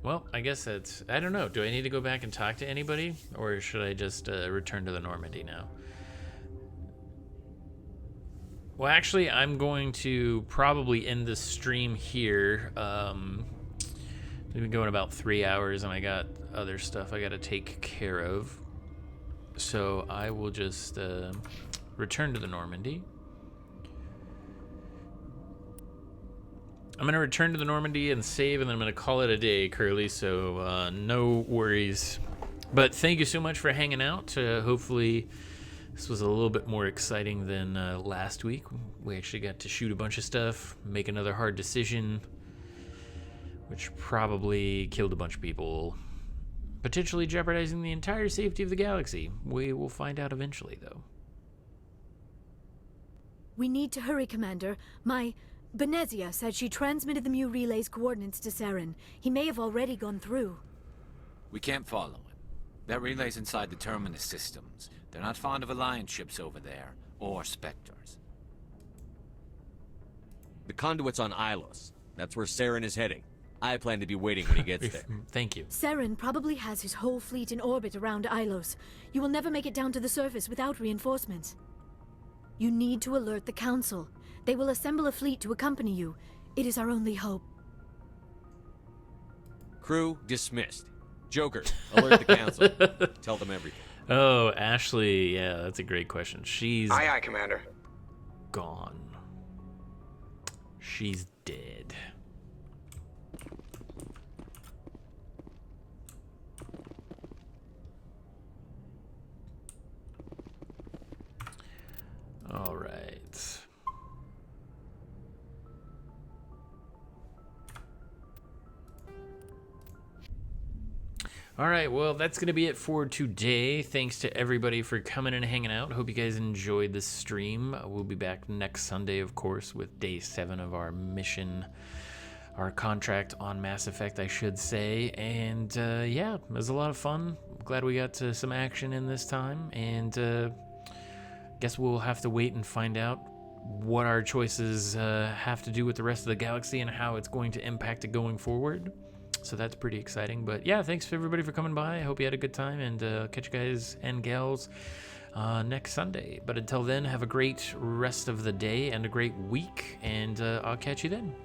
Well, I guess that's... I don't know. Do I need to go back and talk to anybody? Or should I just return to the Normandy now? Well, actually, I'm going to probably end the stream here. We've been going about 3 hours, and I got other stuff I got to take care of. So I will just return to the Normandy. I'm going to return to the Normandy and save, and then I'm going to call it a day, Curly, so no worries. But thank you so much for hanging out. Hopefully this was a little bit more exciting than last week. We actually got to shoot a bunch of stuff, make another hard decision, which probably killed a bunch of people, potentially jeopardizing the entire safety of the galaxy. We will find out eventually, though. We need to hurry, Commander. Benezia said she transmitted the Mu relay's coordinates to Saren. He may have already gone through. We can't follow him. That relay's inside the Terminus systems. They're not fond of Alliance ships over there, or Spectres. The conduit's on Ilos. That's where Saren is heading. I plan to be waiting when he gets there. Thank you. Saren probably has his whole fleet in orbit around Ilos. You will never make it down to the surface without reinforcements. You need to alert the Council. They will assemble a fleet to accompany you. It is our only hope. Crew dismissed. Joker, alert the Council. Tell them everything. Oh, Ashley. Yeah, that's a great question. She's... Aye, aye, Commander. Gone. She's dead. All right. All right, well, that's going to be it for today. Thanks to everybody for coming and hanging out. Hope you guys enjoyed this stream. We'll be back next Sunday, of course, with day 7 of our mission, our contract on Mass Effect, I should say. And yeah, it was a lot of fun. Glad we got some action in this time. And guess we'll have to wait and find out what our choices have to do with the rest of the galaxy and how it's going to impact it going forward. So that's pretty exciting. But yeah, thanks for everybody for coming by. I hope you had a good time, and catch you guys and gals next Sunday. But until then, have a great rest of the day and a great week, and I'll catch you then.